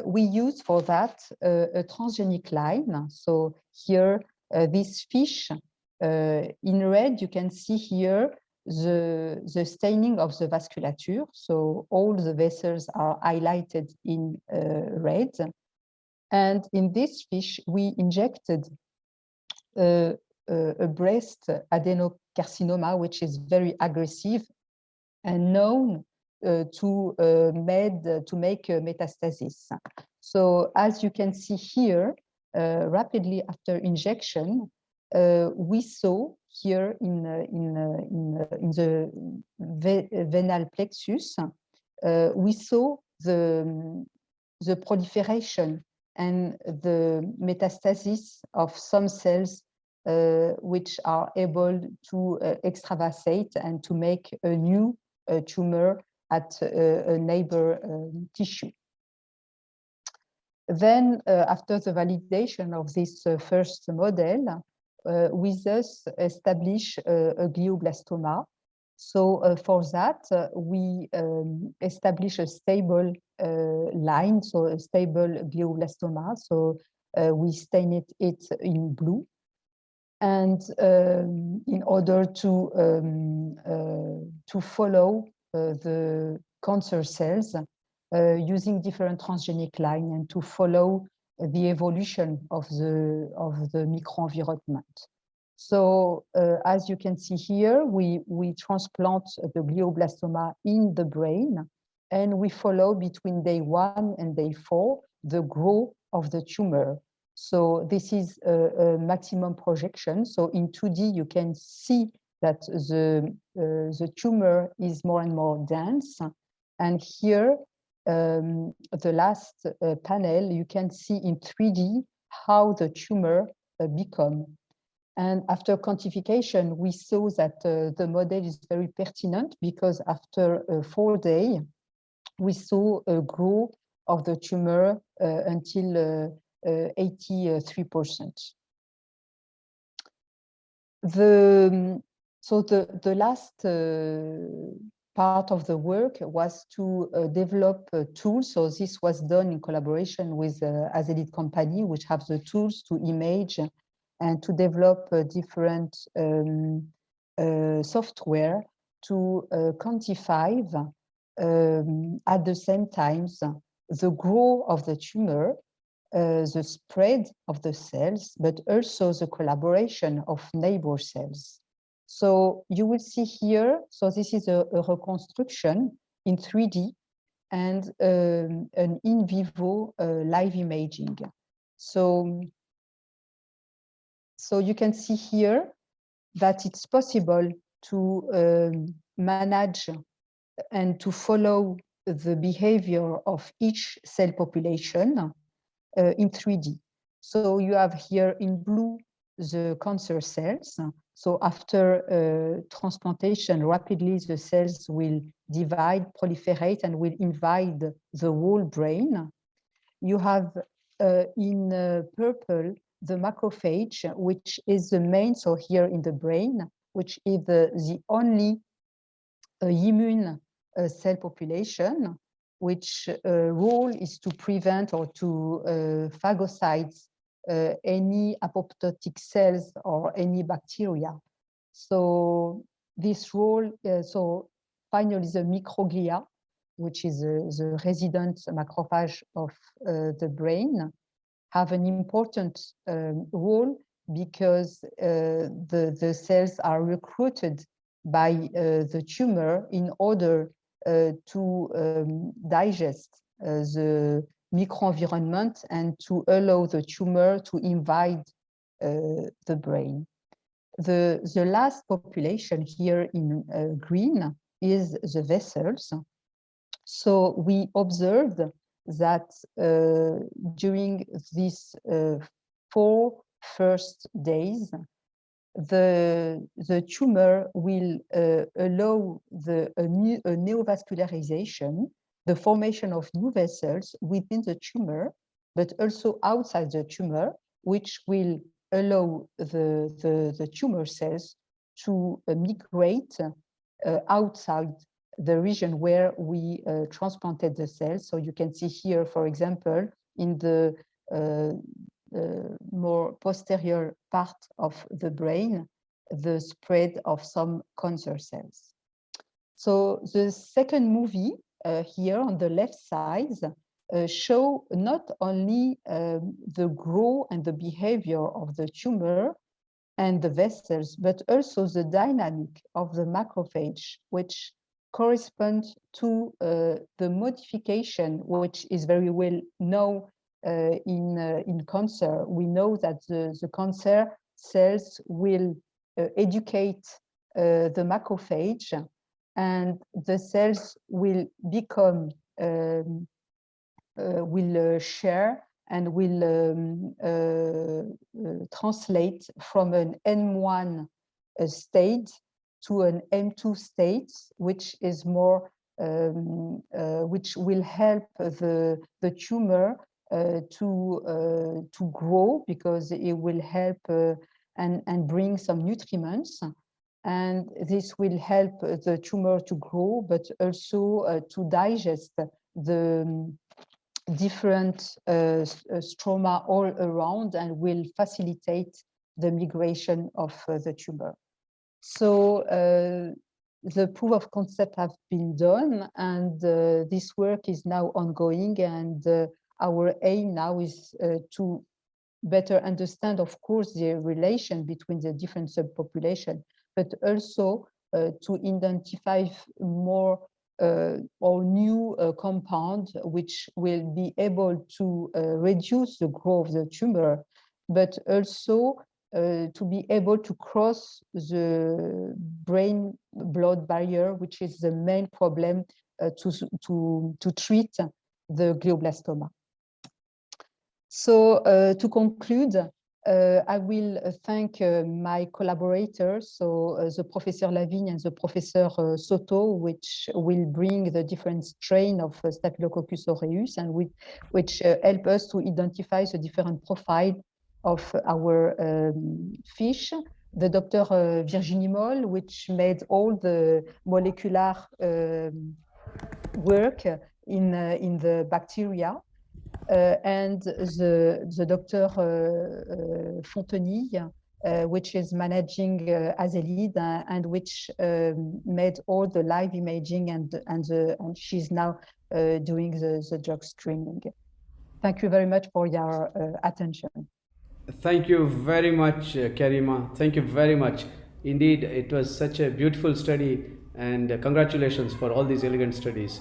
M: we use for that a transgenic line. So here, this fish, in red, you can see here the staining of the vasculature. So all the vessels are highlighted in red. And in this fish, we injected a breast adenocarcinoma, which is very aggressive and known to make metastasis. So as you can see here, rapidly after injection, we saw here in the venal plexus, we saw the proliferation and the metastasis of some cells which are able to extravasate and to make a new tumor at a neighbor tissue. Then, after the validation of this first model, we thus establish a glioblastoma. So for that, we establish a stable line, so a stable glioblastoma. So we stain it in blue. And in order to follow the cancer cells using different transgenic lines and to follow the evolution of the microenvironment. So as you can see here, we transplant the glioblastoma in the brain, and we follow between day 1 and day 4 the growth of the tumor. So this is a maximum projection. So in 2D, you can see that the tumor is more and more dense. And here, the last panel, you can see in 3D how the tumor become. And after quantification, we saw that the model is very pertinent because after 4 days, we saw a growth of the tumor until 83%. So the last part of the work was to develop tools. So this was done in collaboration with Azelid company, which have the tools to image and to develop different software to quantify at the same time the growth of the tumor, the spread of the cells, but also the collaboration of neighbor cells. So you will see here, so this is a reconstruction in 3D and an in vivo live imaging. So you can see here that it's possible to manage and to follow the behavior of each cell population in 3D. So you have here in blue the cancer cells. So after transplantation, rapidly the cells will divide, proliferate, and will invade the whole brain. You have in purple the macrophage, which is the main, so here in the brain, which is the only immune cell population, which role is to prevent or to phagocyte any apoptotic cells or any bacteria. So this role, so finally the microglia, which is the resident macrophage of the brain, have an important role because the cells are recruited by the tumor in order to digest the microenvironment and to allow the tumor to invade the brain. The last population here in green is the vessels. So we observed that during these 4 first days, the tumor will allow a neovascularization, the formation of new vessels within the tumor, but also outside the tumor, which will allow the tumor cells to migrate outside the region where we transplanted the cells. So you can see here, for example, in the more posterior part of the brain, the spread of some cancer cells. So the second movie here on the left side show not only the growth and the behavior of the tumor and the vessels, but also the dynamic of the macrophage, which correspond to the modification, which is very well known in cancer. We know that the cancer cells will educate the macrophage, and the cells will become, will share and will translate from an M1 state to an M2 state, which is more, which will help the tumor to grow, because it will help and bring some nutriments, and this will help the tumor to grow, but also to digest the different stroma all around, and will facilitate the migration of the tumor. So the proof of concept have been done, and this work is now ongoing, and our aim now is to better understand, of course, the relation between the different subpopulations, but also to identify more or new compound which will be able to reduce the growth of the tumor, but also to be able to cross the brain-blood barrier, which is the main problem to treat the glioblastoma. So to conclude, I will thank my collaborators, so the Professor Lavigne and the Professor Soto, which will bring the different strain of Staphylococcus aureus, and which help us to identify the different profile of our fish. The Dr. Virginie Moll, which made all the molecular work in the bacteria. And the Dr. Fontenille, which is managing Azelid, and which made all the live imaging, and she's now doing the drug screening. Thank you very much for your attention.
B: Thank you very much, Karima. Thank you very much. Indeed, it was such a beautiful study, and congratulations for all these elegant studies.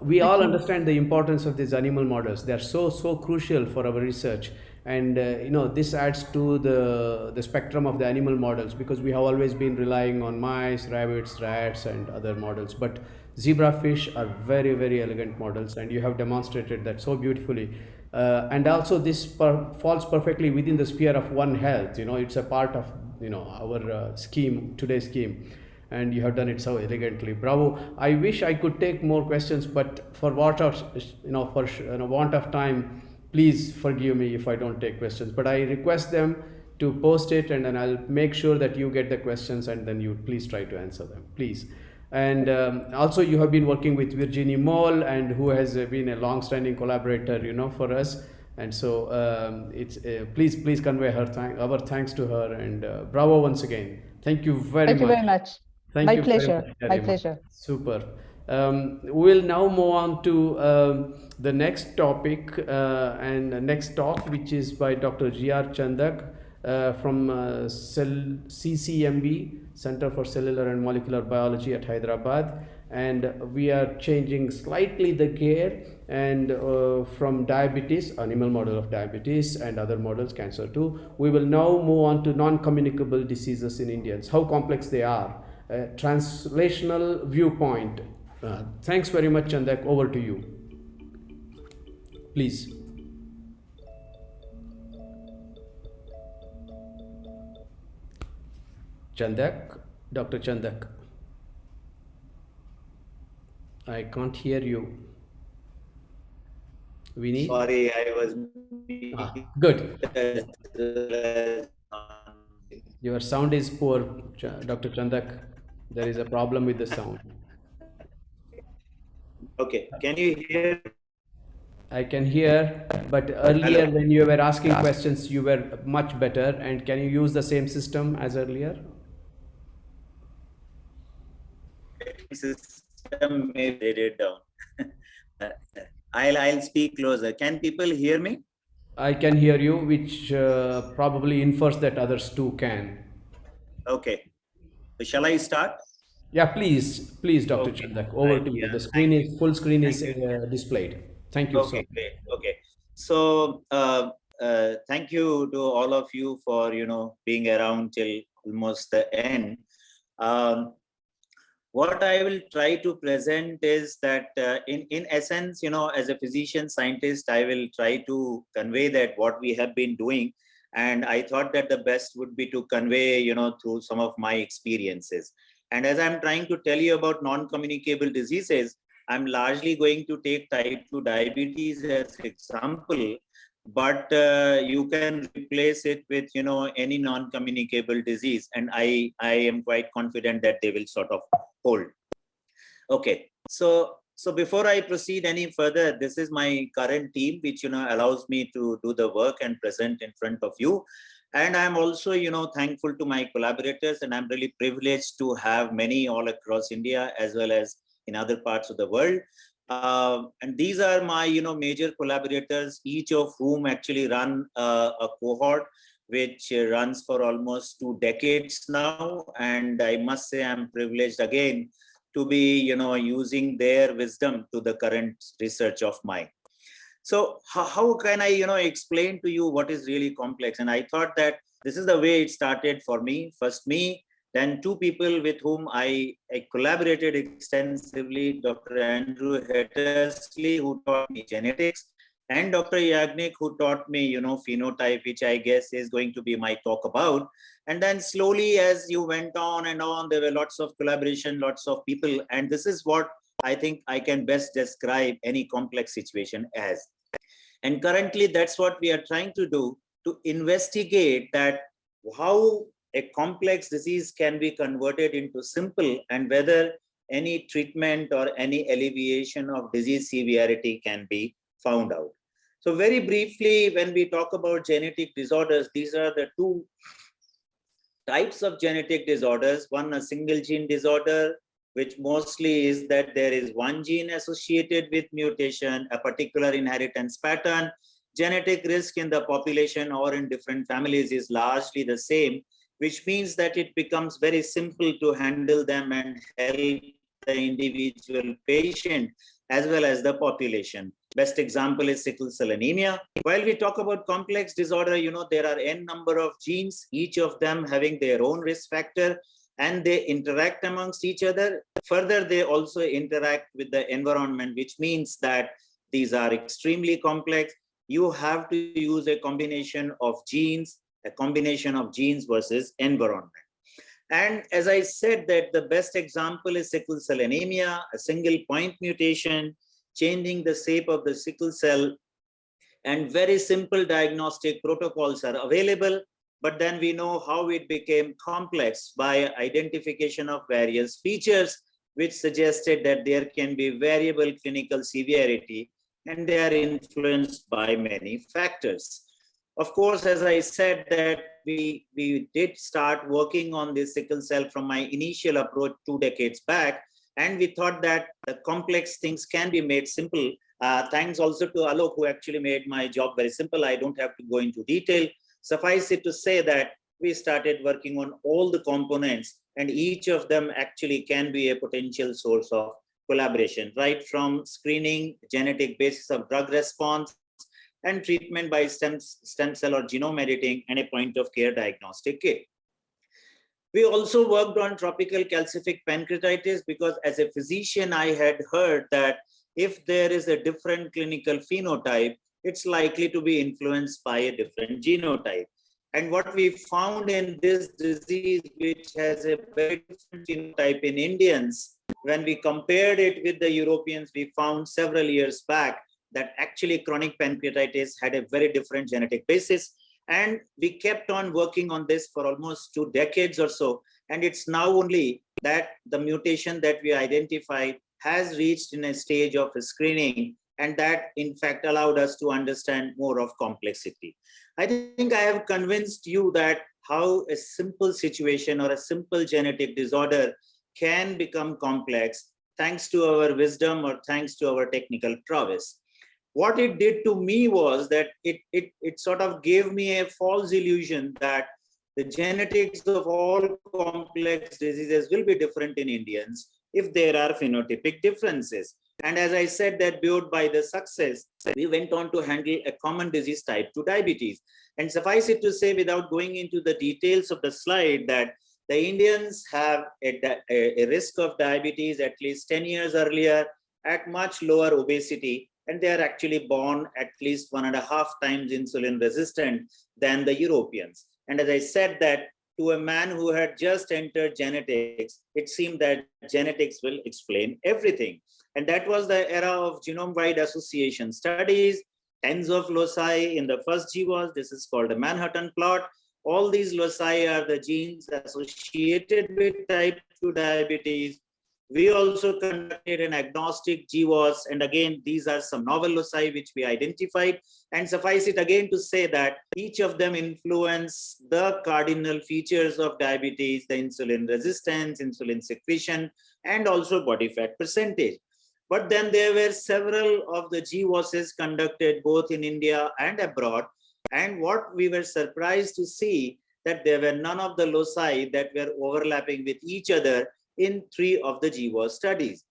B: We all understand the importance of these animal models. They are so crucial for our research, and you know, this adds to the spectrum of the animal models, because we have always been relying on mice, rabbits, rats, and other models. But zebrafish are very elegant models, and you have demonstrated that so beautifully. And also this falls perfectly within the sphere of One Health. You know, it's a part of, you know, our scheme, today's scheme, and you have done it so elegantly. Bravo. I wish I could take more questions, but for want of, want of time, Please forgive me if I don't take questions, but I request them to post it, and then I'll make sure that you get the questions, and then you please try to answer them, please. And also, you have been working with Virginie Moll, and who has been a long-standing collaborator, for us. And so it's please convey our thanks to her, and bravo once again. Thank you very much.
M: Thank you very much.
B: Thank you very much,
M: My pleasure.
B: Super. We'll now move on to the next topic and next talk, which is by Dr. G.R. Chandak from CCMB, Center for Cellular and Molecular Biology at Hyderabad. And we are changing slightly the gear, and from diabetes, animal model of diabetes, and other models, cancer too. We will now move on to non-communicable diseases in Indians, how complex they are. Translational viewpoint. Thanks very much, Chandak. Over to you. Please. Chandak, Dr. Chandak. I can't hear you. Vinny?
H: Sorry, I was...
B: Good. Your sound is poor, Dr. Chandak. There is a problem with the sound.
H: Okay, can you hear?
B: I can hear, but earlier when you were asking questions, you were much better. And can you use the same system as earlier?
H: System may be it down. I'll speak closer. Can people hear me?
B: I can hear you, which probably infers that others too can.
H: Okay. So shall I start?
B: Yeah, please, Dr. Chandak, over to you. The screen is full screen is displayed. Thank you.
H: Okay, great. Okay. So thank you to all of you for being around till almost the end. What I will try to present is that in essence, as a physician scientist, I will try to convey that what we have been doing. And I thought that the best would be to convey, through some of my experiences. And as I'm trying to tell you about non-communicable diseases, I'm largely going to take type 2 diabetes as example, but you can replace it with, any non-communicable disease. And I am quite confident that they will sort of hold. Okay, so before I proceed any further, this is my current team, which, allows me to do the work and present in front of you. And I'm also, thankful to my collaborators, and I'm really privileged to have many all across India as well as in other parts of the world. And these are my, major collaborators, each of whom actually run a cohort which runs for almost 2 decades now. And I must say I'm privileged again to be, using their wisdom to the current research of mine. So how can I, explain to you what is really complex? And I thought that this is the way it started for me. First me, then 2 people with whom I collaborated extensively, Dr. Andrew Hattersley, who taught me genetics, and Dr. Yagnik, who taught me, phenotype, which I guess is going to be my talk about. And then slowly, as you went on and on, there were lots of collaboration, lots of people. And this is what I think I can best describe any complex situation as. And currently, that's what we are trying to do, to investigate that how a complex disease can be converted into simple, and whether any treatment or any alleviation of disease severity can be found out. So very briefly, when we talk about genetic disorders, these are the 2 types of genetic disorders. One, a single gene disorder, which mostly is that there is one gene associated with mutation, a particular inheritance pattern. Genetic risk in the population or in different families is largely the same, which means that it becomes very simple to handle them and help the individual patient as well as the population. Best example is sickle cell anemia. While we talk about complex disorder, there are n number of genes, each of them having their own risk factor, and they interact amongst each other. Further, they also interact with the environment, which means that these are extremely complex. You have to use a combination of genes versus environment. And as I said, that the best example is sickle cell anemia, a single point mutation, changing the shape of the sickle cell and very simple diagnostic protocols are available. But then we know how it became complex by identification of various features, which suggested that there can be variable clinical severity, and they are influenced by many factors. Of course, as I said, that we did start working on this sickle cell from my initial approach 2 decades back, and we thought that the complex things can be made simple. Thanks also to Alok, who actually made my job very simple. I don't have to go into detail. Suffice it to say that we started working on all the components, and each of them actually can be a potential source of collaboration, right from screening, genetic basis of drug response, and treatment by stem cell or genome editing, and a point of care diagnostic kit. We also worked on tropical calcific pancreatitis because as a physician, I had heard that if there is a different clinical phenotype, it's likely to be influenced by a different genotype. And what we found in this disease, which has a very different genotype in Indians, when we compared it with the Europeans, we found several years back that actually chronic pancreatitis had a very different genetic basis. And we kept on working on this for almost 2 decades or so. And it's now only that the mutation that we identified has reached in a stage of screening, and that in fact allowed us to understand more of complexity. I think I have convinced you that how a simple situation or a simple genetic disorder can become complex thanks to our wisdom or thanks to our technical prowess. What it did to me was that it sort of gave me a false illusion that the genetics of all complex diseases will be different in Indians if there are phenotypic differences. And as I said, that buoyed by the success, we went on to handle a common disease type 2 diabetes. And suffice it to say, without going into the details of the slide, that the Indians have a risk of diabetes at least 10 years earlier, at much lower obesity, and they are actually born at least 1.5 times insulin resistant than the Europeans. And as I said, that to a man who had just entered genetics, it seemed that genetics will explain everything. And that was the era of genome-wide association studies, tens of loci in the first GWAS. This is called a Manhattan plot. All these loci are the genes associated with type 2 diabetes. We also conducted an agnostic GWAS, and again, these are some novel loci which we identified. And suffice it again to say that each of them influence the cardinal features of diabetes, the insulin resistance, insulin secretion, and also body fat percentage. But then there were several of the GWASs conducted both in India and abroad. And what we were surprised to see that there were none of the loci that were overlapping with each other in 3 of the GWAS studies.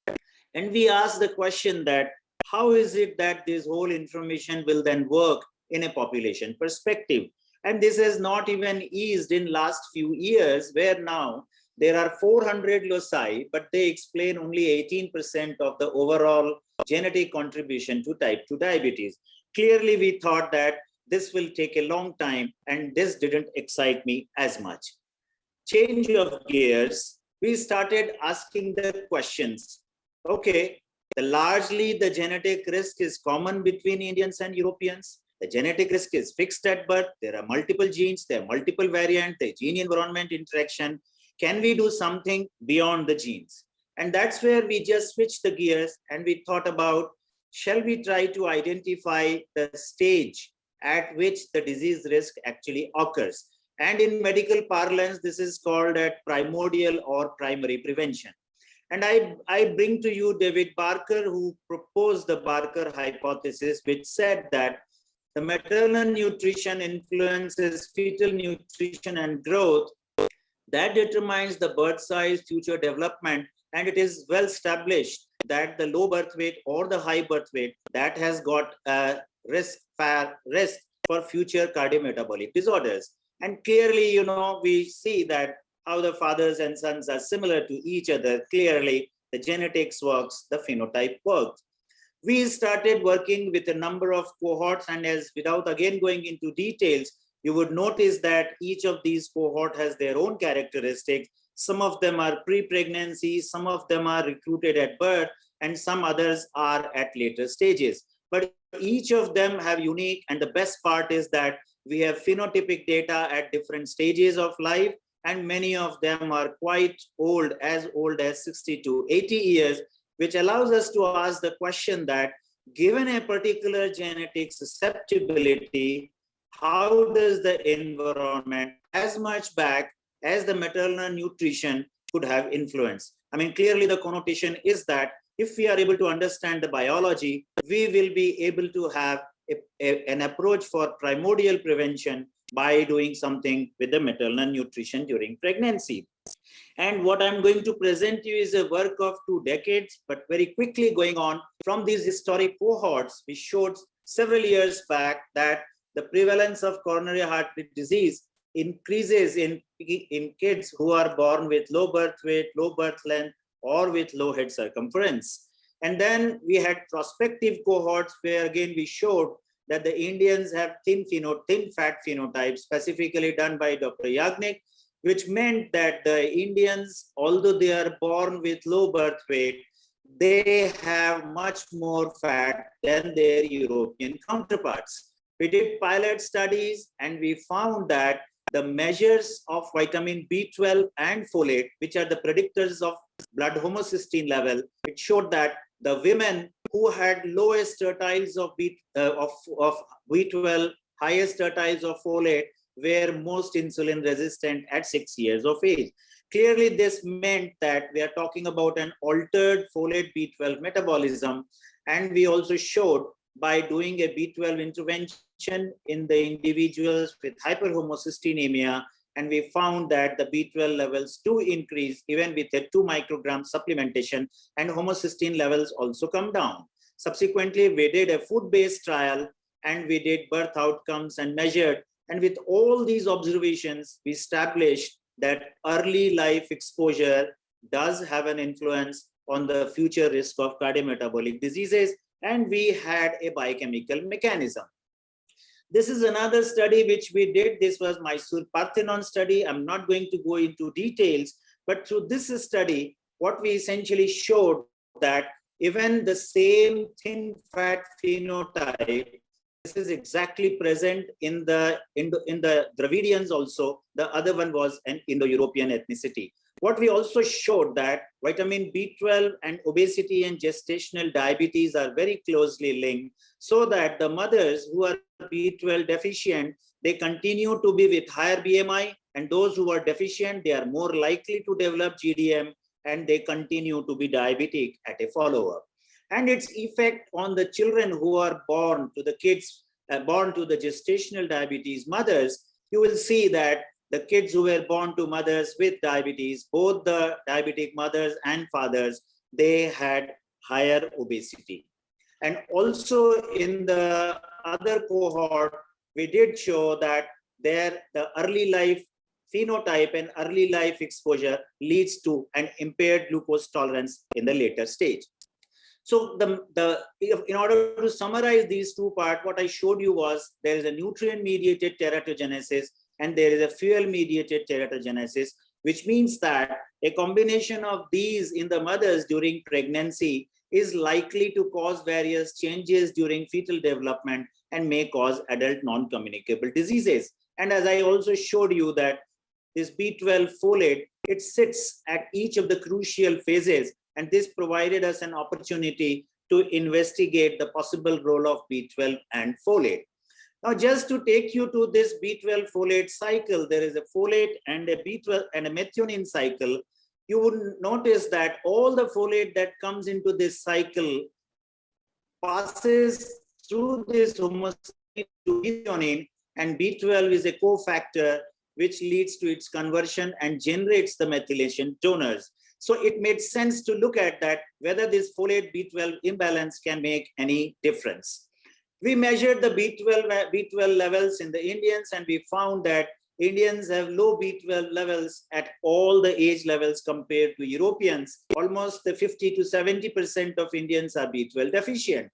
H: And we asked the question that how is it that this whole information will then work in a population perspective? And this has not even eased in last few years, where now there are 400 loci, but they explain only 18% of the overall genetic contribution to type 2 diabetes. Clearly, we thought that this will take a long time, and this didn't excite me as much. Change of gears, we started asking the questions. Okay, largely the genetic risk is common between Indians and Europeans. The genetic risk is fixed at birth. There are multiple genes, there are multiple variants, the gene-environment interaction. Can we do something beyond the genes? And that's where we just switched the gears and we thought about, shall we try to identify the stage at which the disease risk actually occurs? And in medical parlance, this is called primordial or primary prevention. And I bring to you David Barker, who proposed the Barker hypothesis, which said that the maternal nutrition influences fetal nutrition and growth. That determines the birth size, future development, and it is well established that the low birth weight or the high birth weight, that has got a risk for future cardiometabolic disorders. And clearly, you know, we see that how the fathers and sons are similar to each other. Clearly, the genetics works, the phenotype works. We started working with a number of cohorts, and as without again going into details, you would notice that each of these cohort has their own characteristics. Some of them are pre-pregnancy, some of them are recruited at birth, and some others are at later stages. but each of them have unique, and the best part is that we have phenotypic data at different stages of life, and many of them are quite old as 60 to 80 years, which allows us to ask the question that given a particular genetic susceptibility, how does the environment as much back as the maternal nutrition could have influence? I mean, clearly the connotation is that if we are able to understand the biology, we will be able to have an approach for primordial prevention by doing something with the maternal nutrition during pregnancy. And what I'm going to present you is a work of 2 decades, but very quickly going on from these historic cohorts, we showed several years back that the prevalence of coronary heart disease increases in kids who are born with low birth weight, low birth length, or with low head circumference. And then we had prospective cohorts where again we showed that the Indians have thin fat phenotype, specifically done by Dr. Yagnik, which meant that the Indians, although they are born with low birth weight, they have much more fat than their European counterparts. We did pilot studies and we found that the measures of vitamin B12 and folate, which are the predictors of blood homocysteine level, it showed that the women who had lowest tertiles of B12, highest tertiles of folate, were most insulin resistant at 6 years of age. Clearly, this meant that we are talking about an altered folate B12 metabolism. And we also showed by doing a B12 intervention in the individuals with hyperhomocysteinemia, and we found that the B12 levels do increase even with a 2 microgram supplementation, and homocysteine levels also come down. Subsequently, we did a food-based trial and we did birth outcomes and measured. And with all these observations, we established that early life exposure does have an influence on the future risk of cardiometabolic diseases. And we had a biochemical mechanism. This is another study which we did. This was Mysore Parthenon study. I'm not going to go into details, but through this study, what we essentially showed that even the same thin fat phenotype, this is exactly present in the Dravidians also. The other one was an Indo-European ethnicity. What we also showed that vitamin B12 and obesity and gestational diabetes are very closely linked, so that the mothers who are B12 deficient, they continue to be with higher BMI, and those who are deficient, they are more likely to develop GDM, and they continue to be diabetic at a follow-up. And its effect on the children who are born to the kids, born to the gestational diabetes mothers, you will see that the kids who were born to mothers with diabetes, both the diabetic mothers and fathers, they had higher obesity. And also in the other cohort, we did show that the early life phenotype and early life exposure leads to an impaired glucose tolerance in the later stage. So in order to summarize these two parts, what I showed you was there is a nutrient-mediated teratogenesis and there is a fuel-mediated teratogenesis, which means that a combination of these in the mothers during pregnancy is likely to cause various changes during fetal development and may cause adult non-communicable diseases. And as I also showed you that this B12 folate, it sits at each of the crucial phases, and this provided us an opportunity to investigate the possible role of B12 and folate. Now, just to take you to this B12 folate cycle, there is a folate and a B12 and a methionine cycle. You would notice that all the folate that comes into this cycle passes through this homocysteine to methionine, and B12 is a cofactor which leads to its conversion and generates the methylation donors. So it made sense to look at that, whether this folate B12 imbalance can make any difference. We measured the B12 levels in the Indians, and we found that Indians have low B12 levels at all the age levels compared to Europeans. Almost the 50 to 70% of Indians are B12 deficient.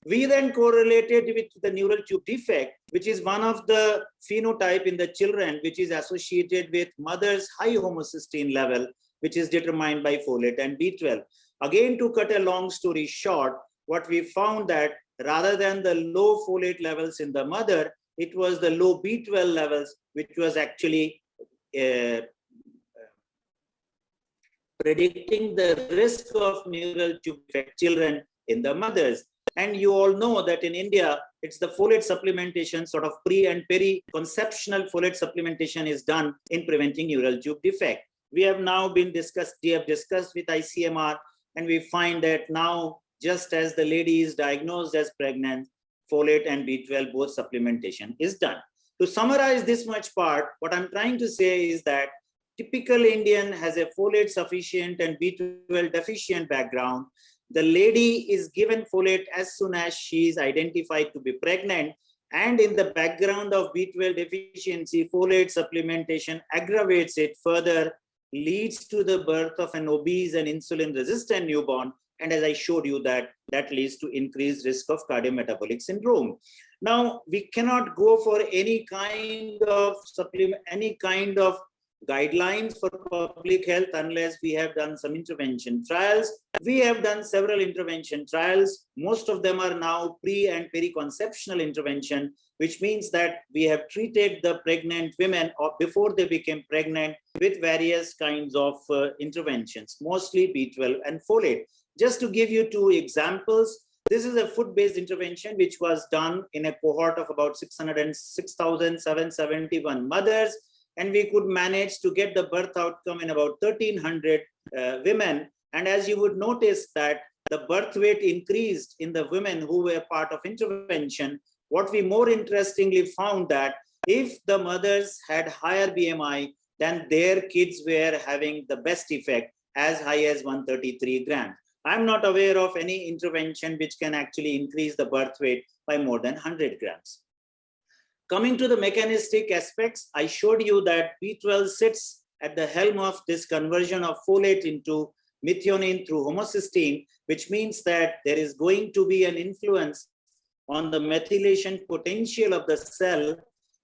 H: We then correlated with the neural tube defect, which is one of the phenotype in the children, which is associated with mother's high homocysteine level, which is determined by folate and B12. Again, to cut a long story short, what we found that rather than the low folate levels in the mother, it was the low B12 levels, which was actually predicting the risk of neural tube defect children in the mothers. And you all know that in India, it's the folate supplementation, sort of pre and peri-conceptional folate supplementation is done in preventing neural tube defect. We have discussed with ICMR, and we find that now, just as the lady is diagnosed as pregnant, folate and B12 both supplementation is done. To summarize this much part, what I'm trying to say is that typical Indian has a folate sufficient and B12 deficient background. The lady is given folate as soon as she is identified to be pregnant, and in the background of B12 deficiency, folate supplementation aggravates it further, leads to the birth of an obese and insulin-resistant newborn, and as I showed you, that leads to increased risk of cardiometabolic syndrome. Now, we cannot go for any kind of guidelines for public health unless we have done some intervention trials. We have done several intervention trials. Most of them are now pre and peri-conceptional intervention, which means that we have treated the pregnant women or before they became pregnant with various kinds of interventions, mostly B12 and folate. Just to give you two examples, this is a food-based intervention which was done in a cohort of about 606,771 mothers, and we could manage to get the birth outcome in about 1,300 women. And as you would notice that the birth weight increased in the women who were part of intervention. What we more interestingly found that if the mothers had higher BMI, then their kids were having the best effect, as high as 133 grams. I'm not aware of any intervention which can actually increase the birth weight by more than 100 grams. Coming to the mechanistic aspects, I showed you that B12 sits at the helm of this conversion of folate into methionine through homocysteine, which means that there is going to be an influence on the methylation potential of the cell.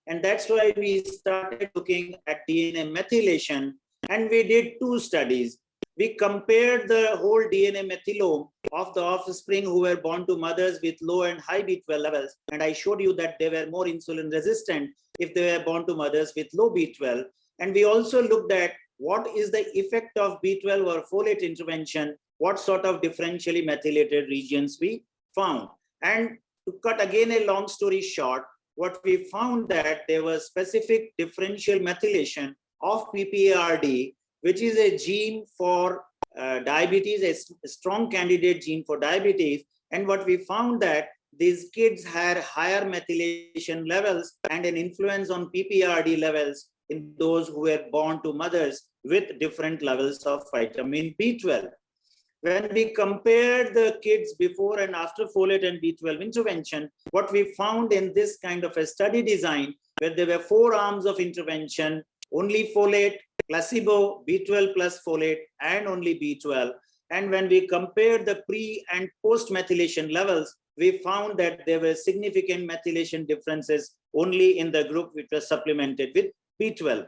H: And that's why we started looking at DNA methylation. And we did two studies. We compared the whole DNA methylome of the offspring who were born to mothers with low and high B12 levels. And I showed you that they were more insulin resistant if they were born to mothers with low B12. And we also looked at what is the effect of B12 or folate intervention, what sort of differentially methylated regions we found. And to cut again a long story short, what we found that there was specific differential methylation of PPARD, which is a gene for diabetes, a strong candidate gene for diabetes. And what we found that these kids had higher methylation levels and an influence on PPARD levels in those who were born to mothers with different levels of vitamin B12. When we compared the kids before and after folate and B12 intervention, what we found in this kind of a study design, where there were 4 arms of intervention, only folate, placebo, B12 plus folate, and only B12. And when we compared the pre and post methylation levels, we found that there were significant methylation differences only in the group which was supplemented with B12.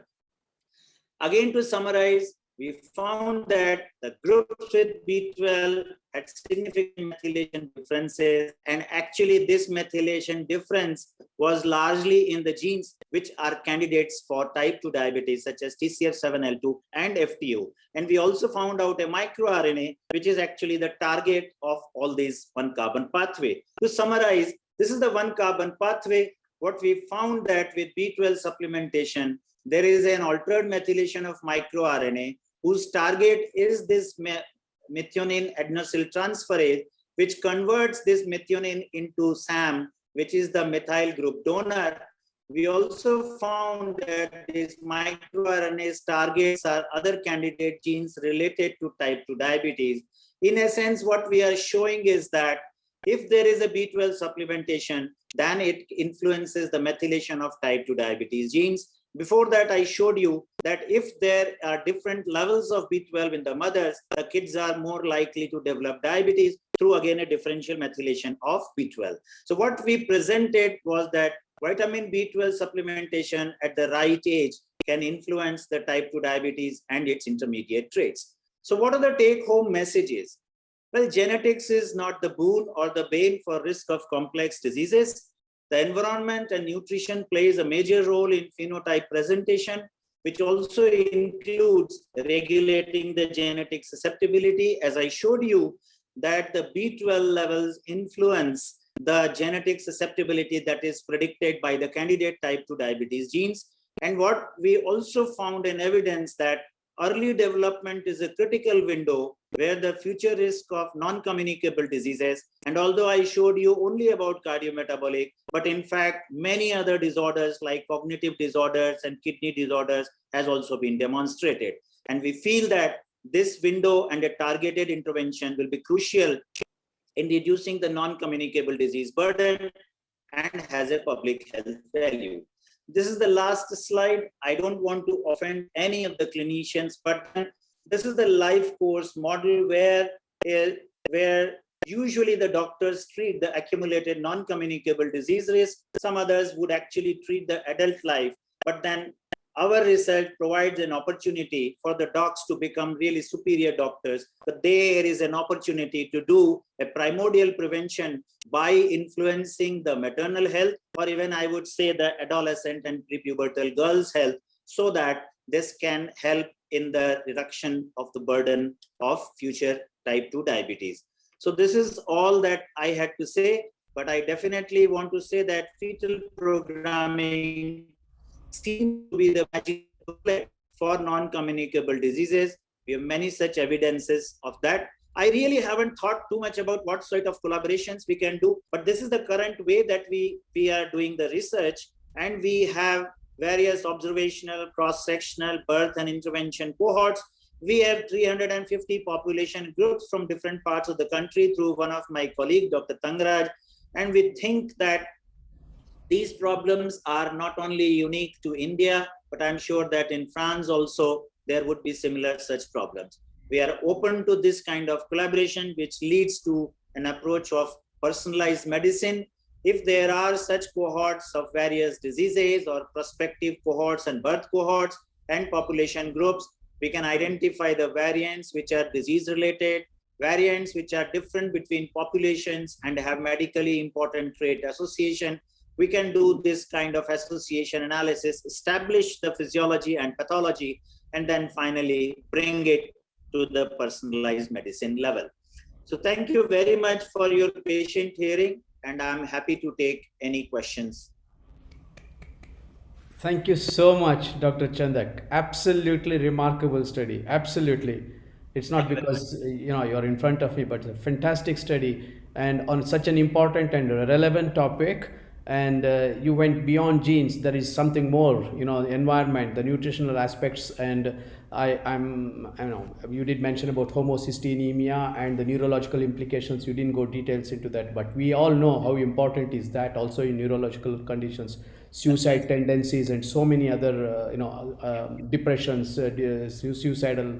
H: Again, to summarize, we found that the groups with B12 had significant methylation differences, and actually this methylation difference was largely in the genes which are candidates for type 2 diabetes, such as TCF7L2 and FTO. And we also found out a microRNA, which is actually the target of all these 1-carbon pathway. To summarize, this is the 1-carbon pathway. What we found that with B12 supplementation, there is an altered methylation of microRNA whose target is this methionine adenylyl transferase, which converts this methionine into SAM, which is the methyl group donor. We also found that these microRNAs targets are other candidate genes related to type 2 diabetes. In essence, what we are showing is that if there is a B12 supplementation, then it influences the methylation of type 2 diabetes genes. Before that, I showed you that if there are different levels of B12 in the mothers, the kids are more likely to develop diabetes through, again, a differential methylation of B12. So what we presented was that vitamin B12 supplementation at the right age can influence the type 2 diabetes and its intermediate traits. So what are the take-home messages? Well, genetics is not the boon or the bane for risk of complex diseases. The environment and nutrition plays a major role in phenotype presentation, which also includes regulating the genetic susceptibility. As I showed you, that the B12 levels influence the genetic susceptibility that is predicted by the candidate type 2 diabetes genes. And what we also found in evidence that early development is a critical window where the future risk of non-communicable diseases, and although I showed you only about cardiometabolic, but in fact, many other disorders like cognitive disorders and kidney disorders has also been demonstrated. And we feel that this window and a targeted intervention will be crucial in reducing the non-communicable disease burden and has a public health value. This is the last slide. I don't want to offend any of the clinicians, but this is the life course model where usually the doctors treat the accumulated non-communicable disease risk. Some others would actually treat the adult life, but then our research provides an opportunity for the docs to become really superior doctors. But there is an opportunity to do a primordial prevention by influencing the maternal health, or even I would say the adolescent and prepubertal girls' health, so that this can help in the reduction of the burden of future type 2 diabetes. So this is all that I had to say, but I definitely want to say that fetal programming seems to be the magic bullet for non-communicable diseases. We have many such evidences of that. I really haven't thought too much about what sort of collaborations we can do, but this is the current way that we are doing the research, and we have various observational, cross-sectional, birth and intervention cohorts. We have 350 population groups from different parts of the country through one of my colleagues, Dr. Tangraj, and we think that these problems are not only unique to India, but I'm sure that in France also there would be similar such problems. We are open to this kind of collaboration, which leads to an approach of personalized medicine. If there are such cohorts of various diseases or prospective cohorts and birth cohorts and population groups, we can identify the variants which are disease related, variants which are different between populations and have medically important trait association. We can do this kind of association analysis, establish the physiology and pathology, and then finally bring it to the personalized medicine level. So thank you very much for your patient hearing, and I'm happy to take any questions.
B: Thank you so much, Dr. Chandak. Absolutely remarkable study. Absolutely. It's not because you're in front of me, but a fantastic study and on such an important and relevant topic. And you went beyond genes. There is something more, the environment, the nutritional aspects, and I know you did mention about homocystinemia and the neurological implications. You didn't go details into that, but we all know how important is that also in neurological conditions, suicide tendencies, and so many other depressions, suicidal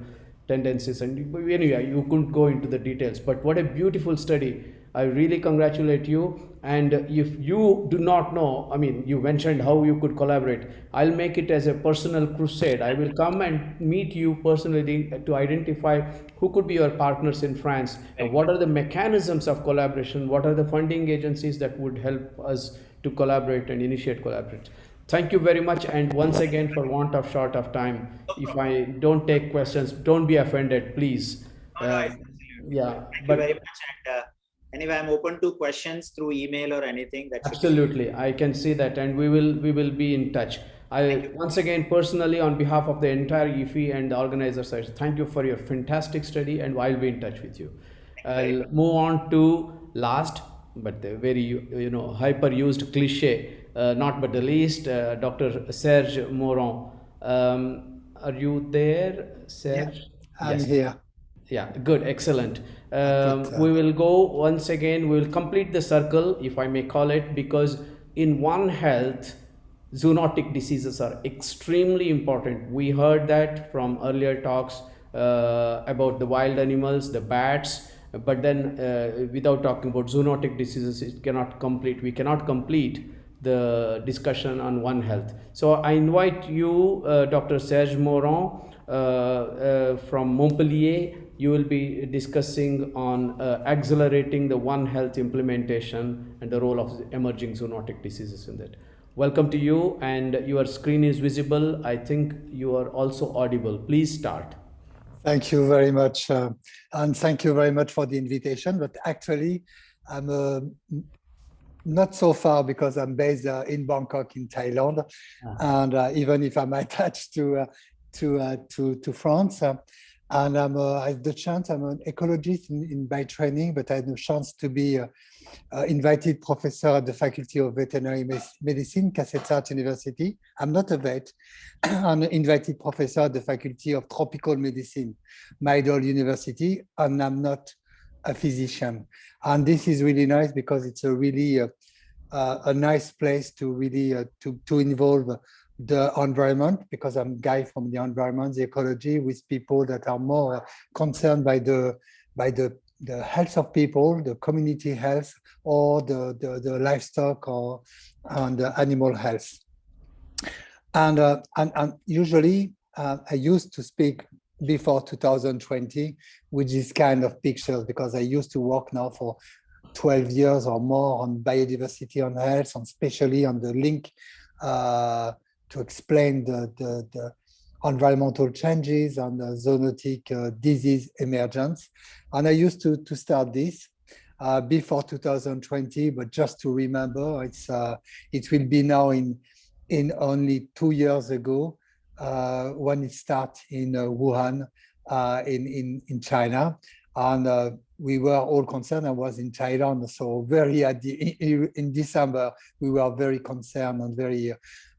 B: tendencies, and anyway, you couldn't go into the details. But what a beautiful study! I really congratulate you. And if you do not know, you mentioned how you could collaborate. I'll make it as a personal crusade. I will come and meet you personally to identify who could be your partners in France, and what are the mechanisms of collaboration, what are the funding agencies that would help us to collaborate and initiate collaborations. Thank you very much. And once again, for want of short of time, if I don't take questions, don't be offended, please.
H: Thank you very much. And anyway, I'm open to questions through email or anything.
B: Absolutely, I can see that, and we will be in touch. I once again personally, on behalf of the entire IFI and the organizers, I thank you for your fantastic study, and I'll be in touch with you. I'll move on to last, but the very hyper used cliche, not but the least, Dr. Serge Moron. Are you there, Serge?
N: Yeah, I'm here.
B: Yeah, good, excellent. We will go once again, we will complete the circle, if I may call it, because in One Health, zoonotic diseases are extremely important. We heard that from earlier talks about the wild animals, the bats, but then without talking about zoonotic diseases, we cannot complete the discussion on One Health. So I invite you, Dr. Serge Moron, from Montpellier, you will be discussing on accelerating the One Health implementation and the role of emerging zoonotic diseases in that. Welcome to you, and your screen is visible. I think you are also audible. Please start.
N: Thank you very much. And thank you very much for the invitation. But actually, I'm not so far because I'm based in Bangkok in Thailand. And even if I'm attached to France, and I had the chance, I'm an ecologist by training, but I had the chance to be invited professor at the Faculty of Veterinary Medicine, Kasetsart University. I'm not a vet. I'm an invited professor at the Faculty of Tropical Medicine, Microbial University, and I'm not a physician. And this is really nice because it's a really a nice place to really to involve the environment, because I'm a guy from the environment, the ecology, with people that are more concerned by the health of people, the community health, or the livestock and the animal health. And usually I used to speak before 2020 with this kind of pictures, because I used to work now for 12 years or more on biodiversity, on health, and especially on the link to explain the environmental changes and the zoonotic disease emergence. And I used to start this before 2020, but just to remember, it will be now in only 2 years ago when it started in Wuhan in China. And we were all concerned. I was in Thailand, so in December, we were very concerned and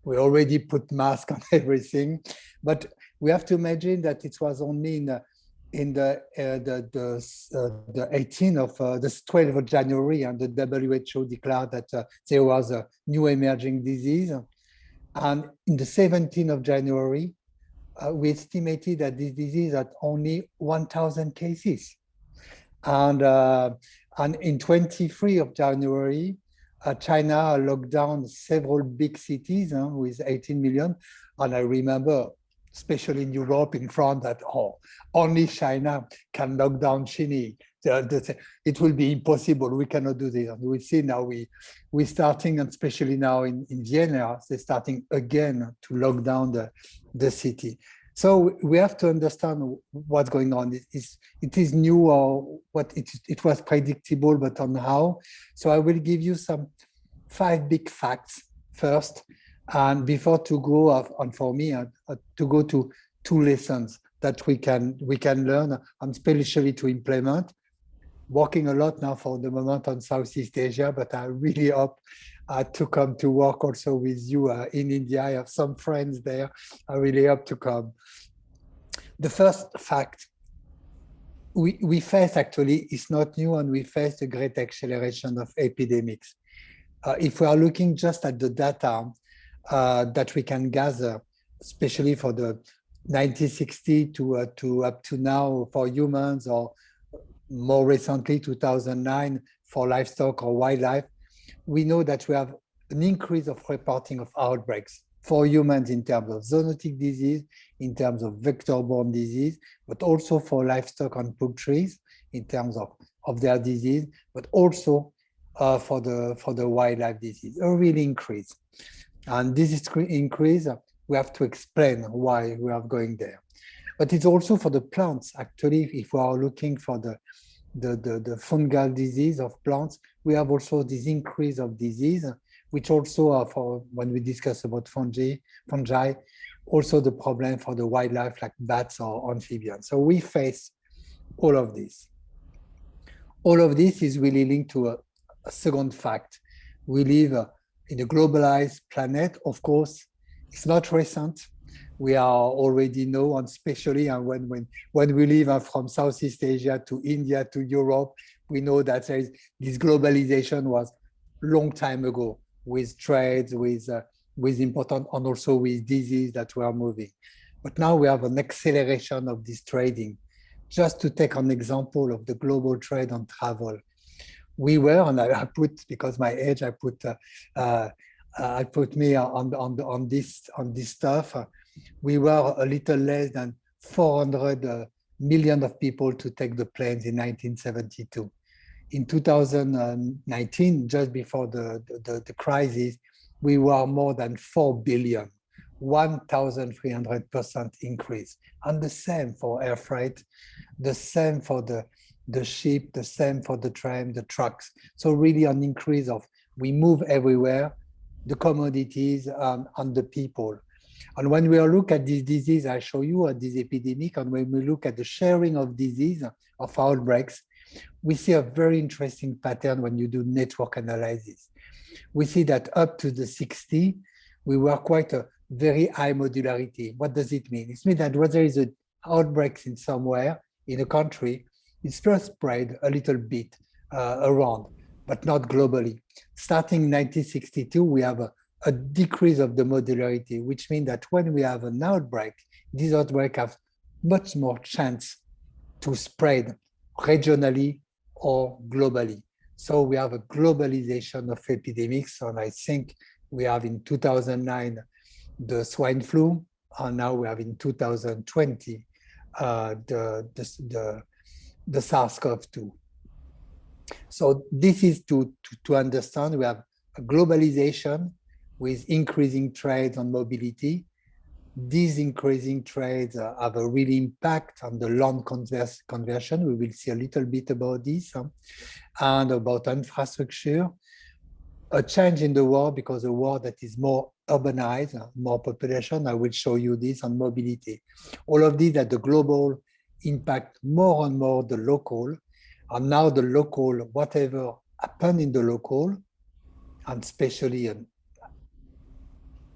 N: we already put masks on everything. But we have to imagine that it was only in the 12th of January, and the WHO declared that there was a new emerging disease. And in the 17th of January, we estimated that this disease had only 1,000 cases. And in 23 of January, China locked down several big cities with 18 million. And I remember, especially in Europe, in France, that only China can lock down China. It will be impossible. We cannot do this. And we see now we're starting, and especially now in Vienna, they're starting again to lock down the city. So we have to understand what's going on. It is new, or what it was predictable, but on how. So I will give you some 5 big facts first, and before to go on for me to go to 2 lessons that we can learn, and especially to implement. Working a lot now for the moment on Southeast Asia, but I really hope to come to work also with you in India. I have some friends there. I really hope to come. The first fact we face, actually, is not new, and we face a great acceleration of epidemics. If we are looking just at the data that we can gather, especially for the 1960 to up to now for humans, or more recently 2009 for livestock or wildlife, we know that we have an increase of reporting of outbreaks for humans in terms of zoonotic disease, in terms of vector-borne disease, but also for livestock and poultry in terms of their disease, but also for the wildlife disease, a real increase. And this increase, we have to explain why we are going there. But it's also for the plants. Actually, if we are looking for the fungal disease of plants, we have also this increase of disease, which also are for when we discuss about fungi, also the problem for the wildlife like bats or amphibians. So we face all of this. All of this is really linked to a second fact. We live in a globalized planet. Of course, it's not recent. We are already know, and especially when we live from Southeast Asia to India to Europe, we know that this globalization was long time ago, with trades, with important, and also with disease that we are moving. But now we have an acceleration of this trading. Just to take an example of the global trade on travel, we were, and I put, because my age, I put me on this stuff. We were a little less than 400 millions of people to take the planes in 1972. In 2019, just before the crisis, we were more than 4 billion, 1,300% increase. And the same for air freight, the same for the ship, the same for the train, the trucks. So really an increase of, we move everywhere, the commodities and the people. And when we look at this disease, I show you this epidemic, and when we look at the sharing of disease, of outbreaks, we see a very interesting pattern when you do network analysis. We see that up to the 60, we were quite a very high modularity. What does it mean? It means that when there is an outbreak in somewhere in a country, it's first spread a little bit around, but not globally. Starting in 1962, we have a decrease of the modularity, which means that when we have an outbreak, these outbreaks have much more chance to spread regionally or globally. So we have a globalization of epidemics, and I think we have in 2009 the swine flu, and now we have in 2020 the SARS-CoV-2. So this is to understand we have a globalization with increasing trade and mobility. These increasing trades have a real impact on the land conversion. We will see a little bit about this and about infrastructure. A change in the world because a world that is more urbanized, more population. I will show you this on mobility. All of these at the global impact more and more the local. And now the local, whatever happened in the local, and especially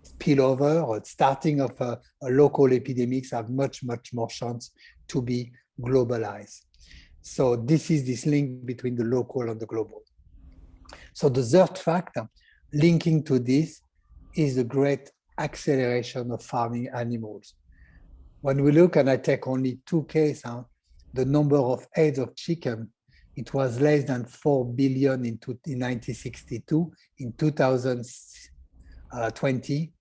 N: spillover or starting of a local epidemics have much more chance to be globalized. So this is this link between the local and the global. So the third factor linking to this is the great acceleration of farming animals. When we look, and I take only two cases, the number of heads of chicken, it was less than 4 billion in 1962. In 2020,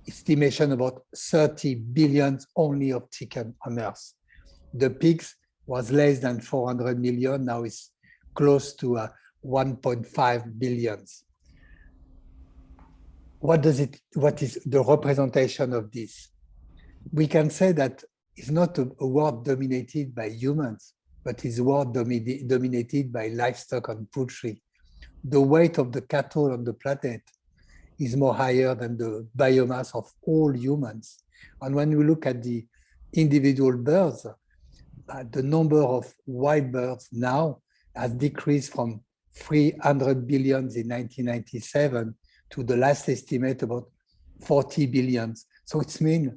N: estimation about 30 billion only of chicken on Earth. The pigs was less than 400 million, now it's close to 1.5 billion. What is the representation of this? We can say that it's not a world dominated by humans, but it's a world dominated by livestock and poultry. The weight of the cattle on the planet is more higher than the biomass of all humans. And when we look at the individual birds, the number of wild birds now has decreased from 300 billion in 1997 to the last estimate about 40 billion. So it means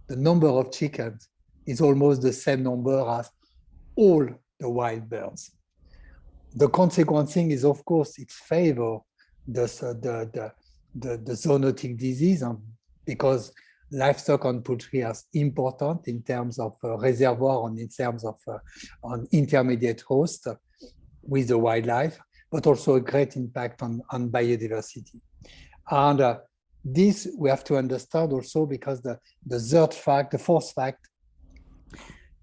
N: the number of chickens is almost the same number as all the wild birds. The consequence is, of course, it favors the zoonotic disease because livestock and poultry are important in terms of reservoir and in terms of on intermediate host with the wildlife, but also a great impact on biodiversity. And this we have to understand also because the fourth fact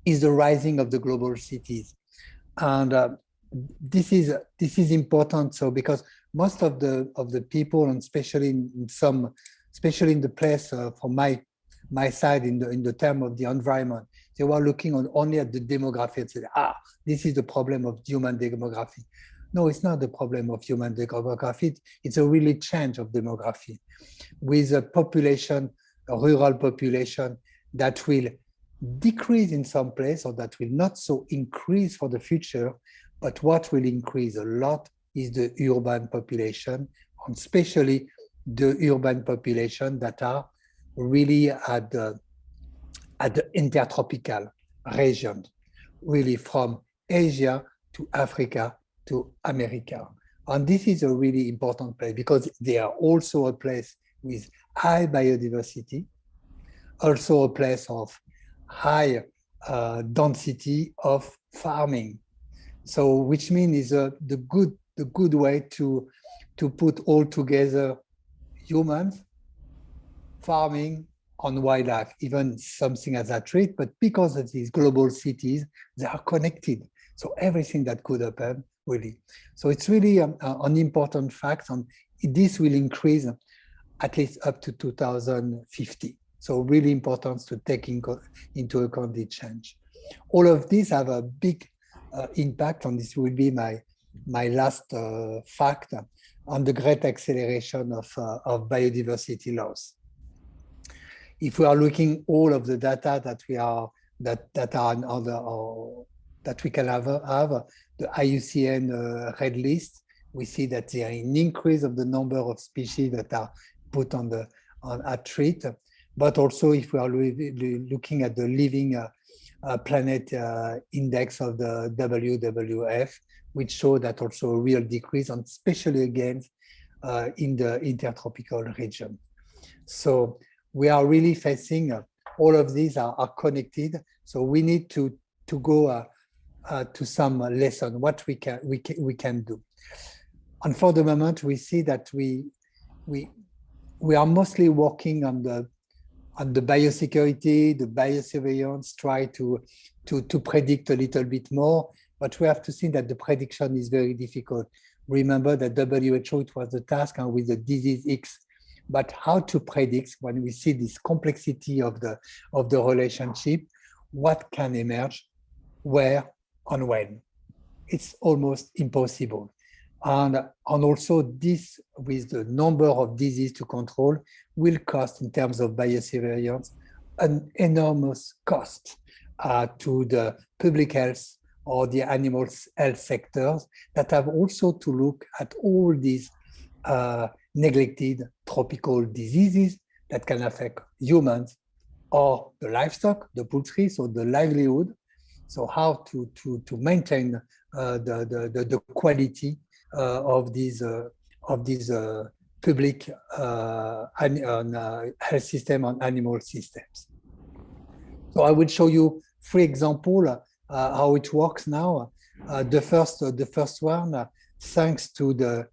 N: is the rising of the global cities. And this is important. So because most of the people, and especially in the place from my side in the term of the environment, they were looking only at the demography and said, this is the problem of human demography. No, it's not the problem of human demography. It's a really change of demography with a population, a rural population that will decrease in some place or that will not so increase for the future. But what will increase a lot is the urban population, and especially the urban population that are really at the intertropical region, really from Asia to Africa to America. And this is a really important place because they are also a place with high biodiversity, also a place of high density of farming. So which means is the good way to put all together humans, farming, on wildlife, even something as a treat, but because of these global cities, they are connected. So everything that could happen, really. So it's really an important fact, and this will increase at least up to 2050. So really important to take into account the change. All of these have a big impact, and this will be my last fact on the great acceleration of biodiversity loss. If we are looking all of the data that we are that are on other or that we can have the IUCN red list, we see that there is an increase of the number of species that are put on at treat. But also, if we are looking at the living planet index of the WWF, which show that also a real decrease, and especially again in the intertropical region. So we are really facing all of these are connected. So we need to go to some lesson what we can do. And for the moment, we see that we are mostly working on the biosecurity, the biosurveillance, try to predict a little bit more, but we have to see that the prediction is very difficult. Remember that WHO, it was the task with the disease X, but how to predict when we see this complexity of the relationship, what can emerge, where and when. It's almost impossible. And also this, with the number of diseases to control, will cost in terms of biosurveillance an enormous cost to the public health or the animal health sectors that have also to look at all these neglected tropical diseases that can affect humans or the livestock, the poultry, so the livelihood. So how to maintain the quality of these public health system and animal systems. So I will show you 3 examples how it works now. The first one, thanks to the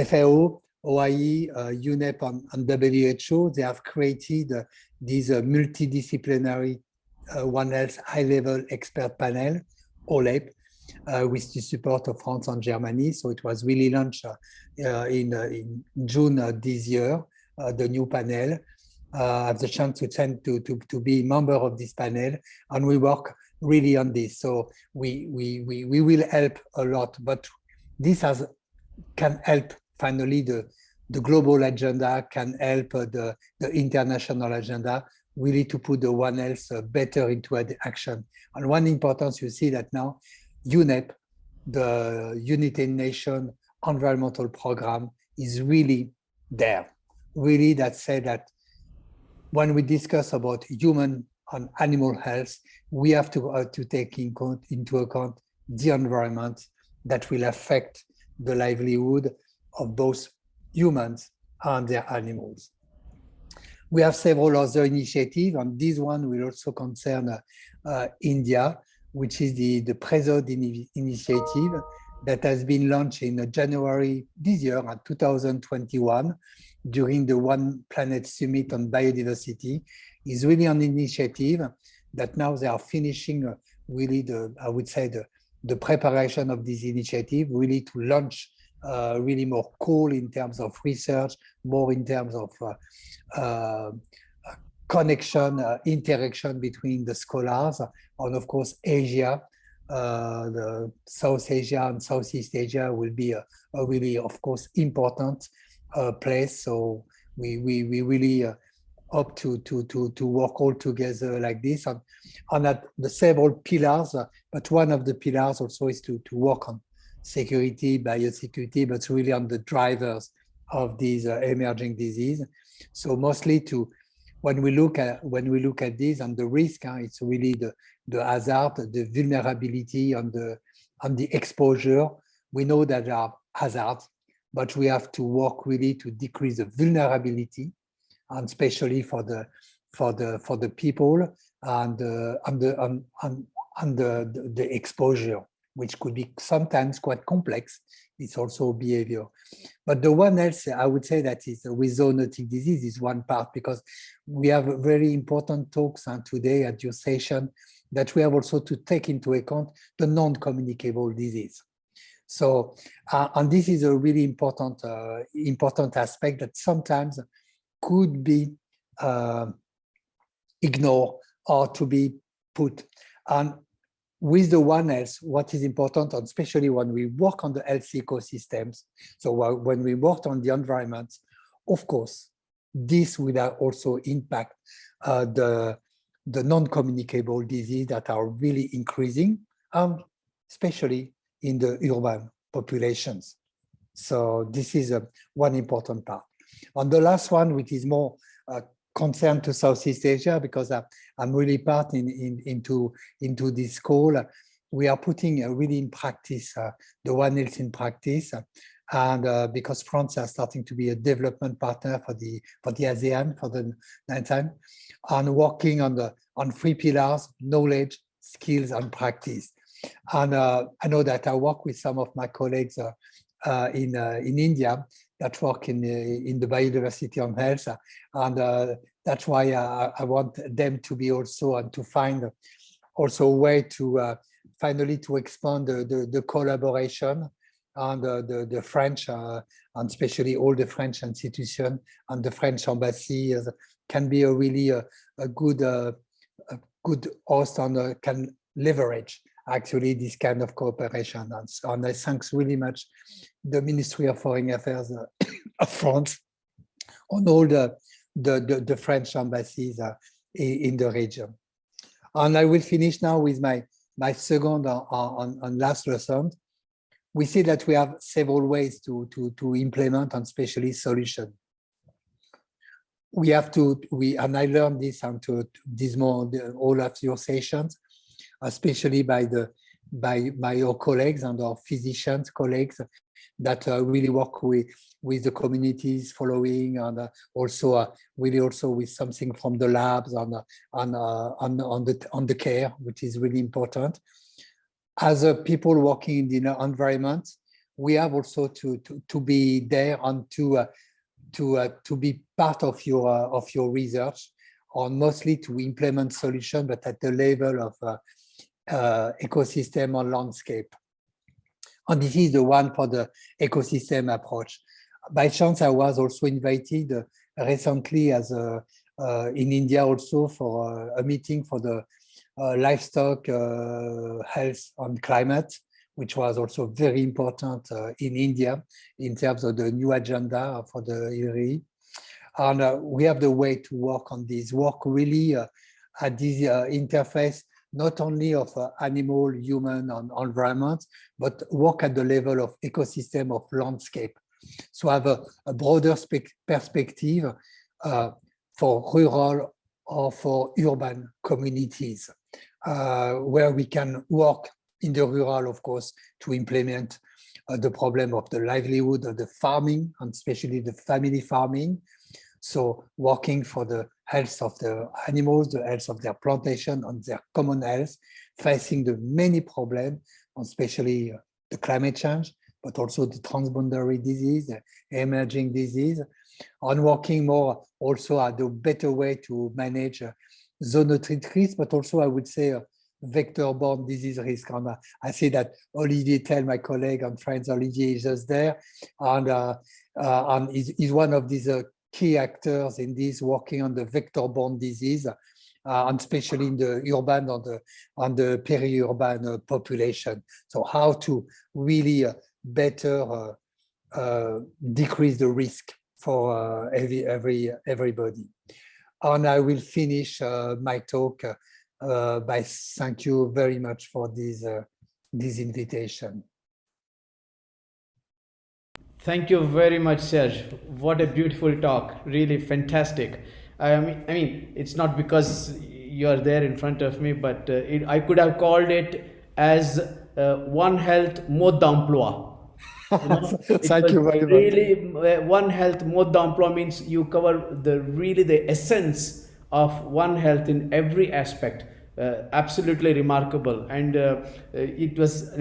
N: FAO, OIE, UNEP, and WHO, they have created this multidisciplinary One Health high-level expert panel, OLEP, with the support of France and Germany. So it was really launched in June this year, the new panel. I have the chance to be a member of this panel, and we work really on this. So we will help a lot, but this can help finally the global agenda, can help the international agenda, really to put the One Health better into action. And one importance, you see that now, UNEP, the United Nations Environmental Program, is really there. Really, that said that when we discuss about human and animal health, we have to take into account the environment that will affect the livelihood of both humans and their animals. We have several other initiatives, and this one will also concern India, which is the PRESOD initiative that has been launched in January this year, 2021, during the One Planet Summit on Biodiversity. Is really an initiative that now they are finishing really I would say the preparation of this initiative, really to launch really more cool in terms of research, more in terms of connection, interaction between the scholars, and of course Asia, the South Asia and Southeast Asia will be a really, of course, important place. So we really hope to work all together like this, and at the several pillars, but one of the pillars also is to work on security, biosecurity, but really on the drivers of these emerging disease. So mostly when we look at this and the risk, it's really the hazard, the vulnerability, and the exposure. We know that there are hazards, but we have to work really to decrease the vulnerability, and especially for the people and the exposure. which could be sometimes quite complex. It's also behavior. But the one else I would say that is with zoonotic disease is one part, because we have very important talks today at your session that we have also to take into account the non-communicable disease. So, and this is a really important aspect that sometimes could be ignored or to be put. And with the One Health, what is important, and especially when we work on the health ecosystems, so when we work on the environment, of course, this will also impact the non-communicable disease that are really increasing, especially in the urban populations. So this is one important part. And the last one, which is more concerned to Southeast Asia, because I'm really part into this call. We are putting really in practice the One Health in practice, and because France is starting to be a development partner for the ASEAN for the ninth time, and working on 3 pillars: knowledge, skills, and practice. And I know that I work with some of my colleagues in India that work in the biodiversity on health, and that's why I want them to be also, and to find also a way to finally to expand the collaboration, and the French, and especially all the French institutions and the French embassy can be a really a good host, and can leverage actually this kind of cooperation. And I thank really much the Ministry of Foreign Affairs of France on all the French embassies in the region. And I will finish now with my second and last lesson. We see that we have several ways to implement, and especially solution. We have to, and I learned this into all of your sessions, especially by your colleagues and our physicians colleagues that really work with the communities following, and also really also with something from the labs on the care, which is really important. As people working in the environment, we have also to be there and to be part of your research, or mostly to implement solutions, but at the level of ecosystem or landscape. And this is the one for the ecosystem approach. By chance, I was also invited recently in India also for a meeting for the livestock health and climate, which was also very important in India in terms of the new agenda for the IRI. And we have the way to work on this, work really at this interface, not only of animal, human, and environment, but work at the level of ecosystem, of landscape. So have a broader perspective for rural or for urban communities, where we can work in the rural, of course, to implement the problem of the livelihood of the farming, and especially the family farming. So working for the health of the animals, the health of their plantation, and their common health, facing the many problems, especially the climate change, but also the transboundary disease, the emerging disease, and working more also at a better way to manage zoonotic risk, but also I would say vector-borne disease risk. And I see that Olivier Tell, my colleague and friends, Olivier is just there, and is one of these key actors in this, working on the vector-borne disease, and especially in the urban and the peri-urban population. So how to really better decrease the risk for everybody. And I will finish my talk by thank you very much for this invitation.
B: Thank you very much, Serge. What a beautiful talk. Really fantastic. I mean, it's not because you're there in front of me, but I could have called it as One Health mode d'emploi.
N: Thank you very much.
B: Really, One Health mode d'emploi means you cover the essence of One Health in every aspect, Absolutely remarkable. And it was,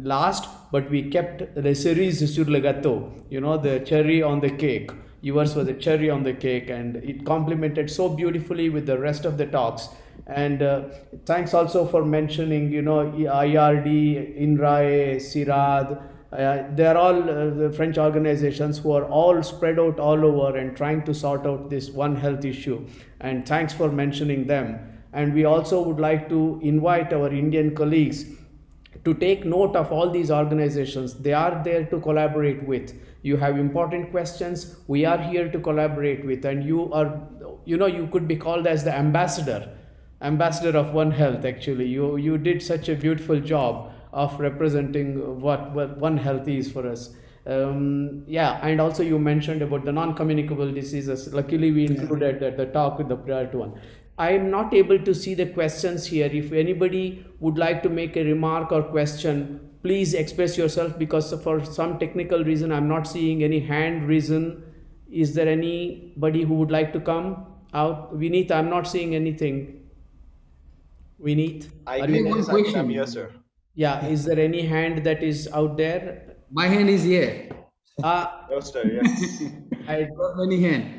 B: last, but we kept the cerise sur le gâteau, the cherry on the cake. Yours was a cherry on the cake, and it complemented so beautifully with the rest of the talks. And thanks also for mentioning, IRD, INRAE, CIRAD. They're all the French organizations who are all spread out all over and trying to sort out this One Health issue. And thanks for mentioning them. And we also would like to invite our Indian colleagues to take note of all these organizations. They are there to collaborate with. You have important questions, we are here to collaborate with, and you are, you could be called as the ambassador of One Health. Actually, you did such a beautiful job of representing what One Health is for us. And also you mentioned about the non-communicable diseases. Luckily, we included the talk with the prior to one. I am not able to see the questions here. If anybody would like to make a remark or question, please express yourself, because for some technical reason, I'm not seeing any hand risen. Is there anybody who would like to come out? Vineet, I'm not seeing anything. Vineet?
O: I'm here, sir.
B: Yeah, is there any hand that is out there?
P: My hand is here.
O: No, sir, yes.
P: I got many hand.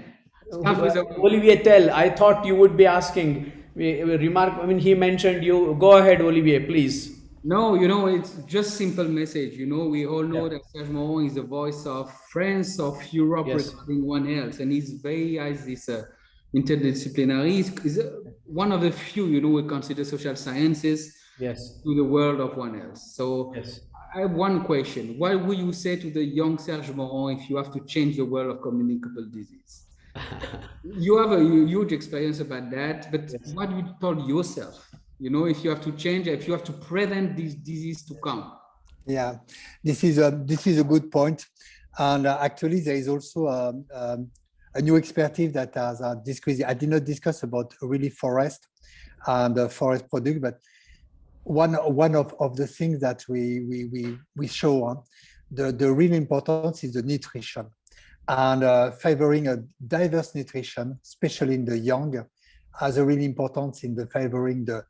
B: Olivier, tell. I thought you would be asking. Remark. He mentioned you. Go ahead, Olivier, please.
P: No, it's just simple message. We all know that Serge Moron is the voice of France, of Europe regarding One Health, and he's very as this interdisciplinary. Is one of the few, we consider social sciences to the world of One Health. So I have one question. What would you say to the young Serge Moron if you have to change the world of communicable disease? You have a huge experience about that, but what do you tell yourself? If you have to change, if you have to prevent this disease to come.
N: Yeah, this is a good point, and actually there is also a new expertise that has discussed. I did not discuss about really forest and forest product, but one of the things that we show the real importance is the nutrition. And favoring a diverse nutrition, especially in the young, has a really importance in the favoring the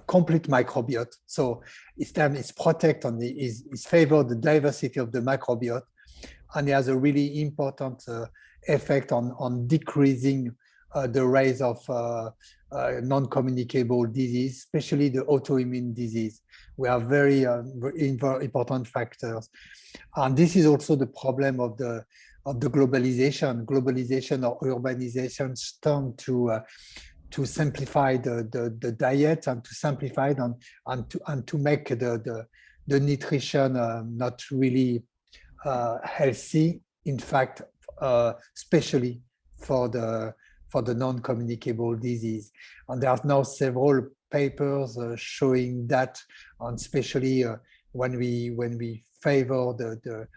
N: complete microbiota. So it's protect on is favor the diversity of the microbiota, and it has a really important effect on decreasing the rise of non-communicable disease, especially the autoimmune disease. We are very important factors. And this is also the problem of the globalization or urbanization turn to simplify the diet and to simplify it and to make the nutrition not really healthy. In fact, especially for the non-communicable disease. And there are now several papers showing that, and especially when we favor the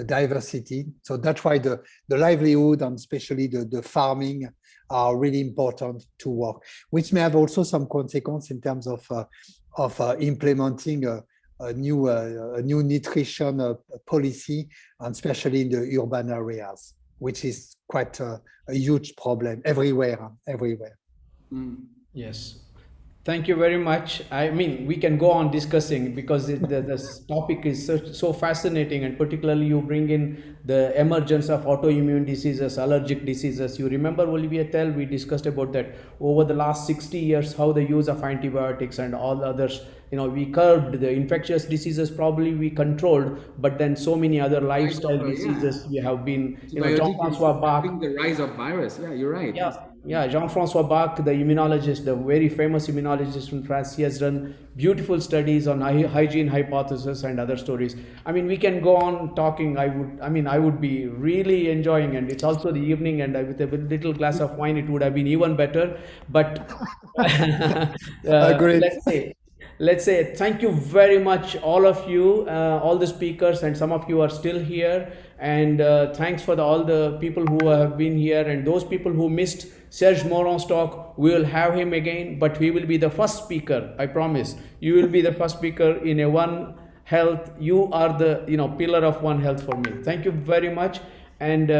N: diversity. So that's why the livelihood and especially the farming are really important to work, which may have also some consequence in terms of implementing a new nutrition policy, and especially in the urban areas, which is quite a huge problem everywhere.
B: Yes. Thank you very much. We can go on discussing, because this topic is so fascinating, and particularly you bring in the emergence of autoimmune diseases, allergic diseases. You remember, Olivier Tell, we discussed about that over the last 60 years, how the use of antibiotics and all others, we curbed the infectious diseases, probably we controlled, but then so many other lifestyle diseases we have been, Jean-François Bach.
P: The rise of virus, you're right.
B: Yeah, Jean-François Bach, the immunologist, the very famous immunologist from France, he has done beautiful studies on hygiene hypothesis and other stories. We can go on talking. I would be really enjoying, and it's also the evening, and with a little glass of wine, it would have been even better. But let's say thank you very much, all of you, all the speakers, and some of you are still here. And thanks for all the people who have been here, and those people who missed Serge Moron's talk, we will have him again, but he will be the first speaker. I promise. You will be the first speaker in a One Health. You are the pillar of One Health for me. Thank you very much. And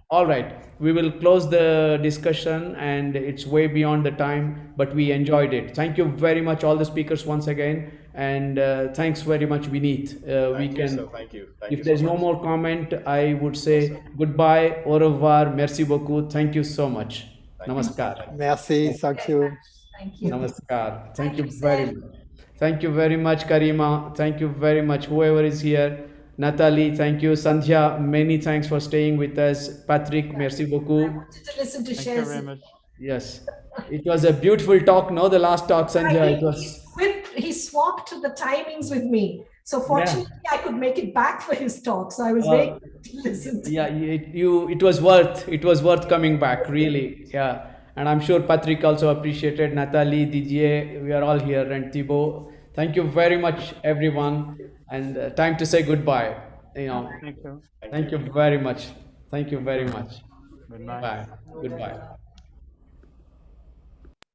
B: all right, we will close the discussion, and it's way beyond the time, but we enjoyed it. Thank you very much, all the speakers once again, and thanks very much, Vineet.
O: Thank you, sir. Thank you. Thank
B: If
O: you
B: there's
O: so
B: no
O: much.
B: more comment, I would say goodbye, au revoir, merci beaucoup. Thank you so much. Namaskar.
N: Merci, thank you.
J: Thank you.
B: Namaskar. Thank you very much. Thank you very much, Karima. Thank you very much, whoever is here. Natalie, thank you. Sandhya, many thanks for staying with us. Patrick, merci beaucoup.
J: To listen to
Q: Thank you
J: shares.
Q: very much.
B: Yes, it was a beautiful talk. No, the last talk, Sandhya, it was.
R: He swapped the timings with me. So fortunately, I could make it back for his talk. So I was very good to listen to.
B: Yeah, it was worth coming back, really. Yeah, and I'm sure Patrick also appreciated. Natalie, Didier, we are all here, and Thibaut. Thank you very much, everyone. And time to say goodbye.
Q: Thank you.
B: Thank you very much. Thank you very much.
Q: Good night.
B: Bye. Goodbye.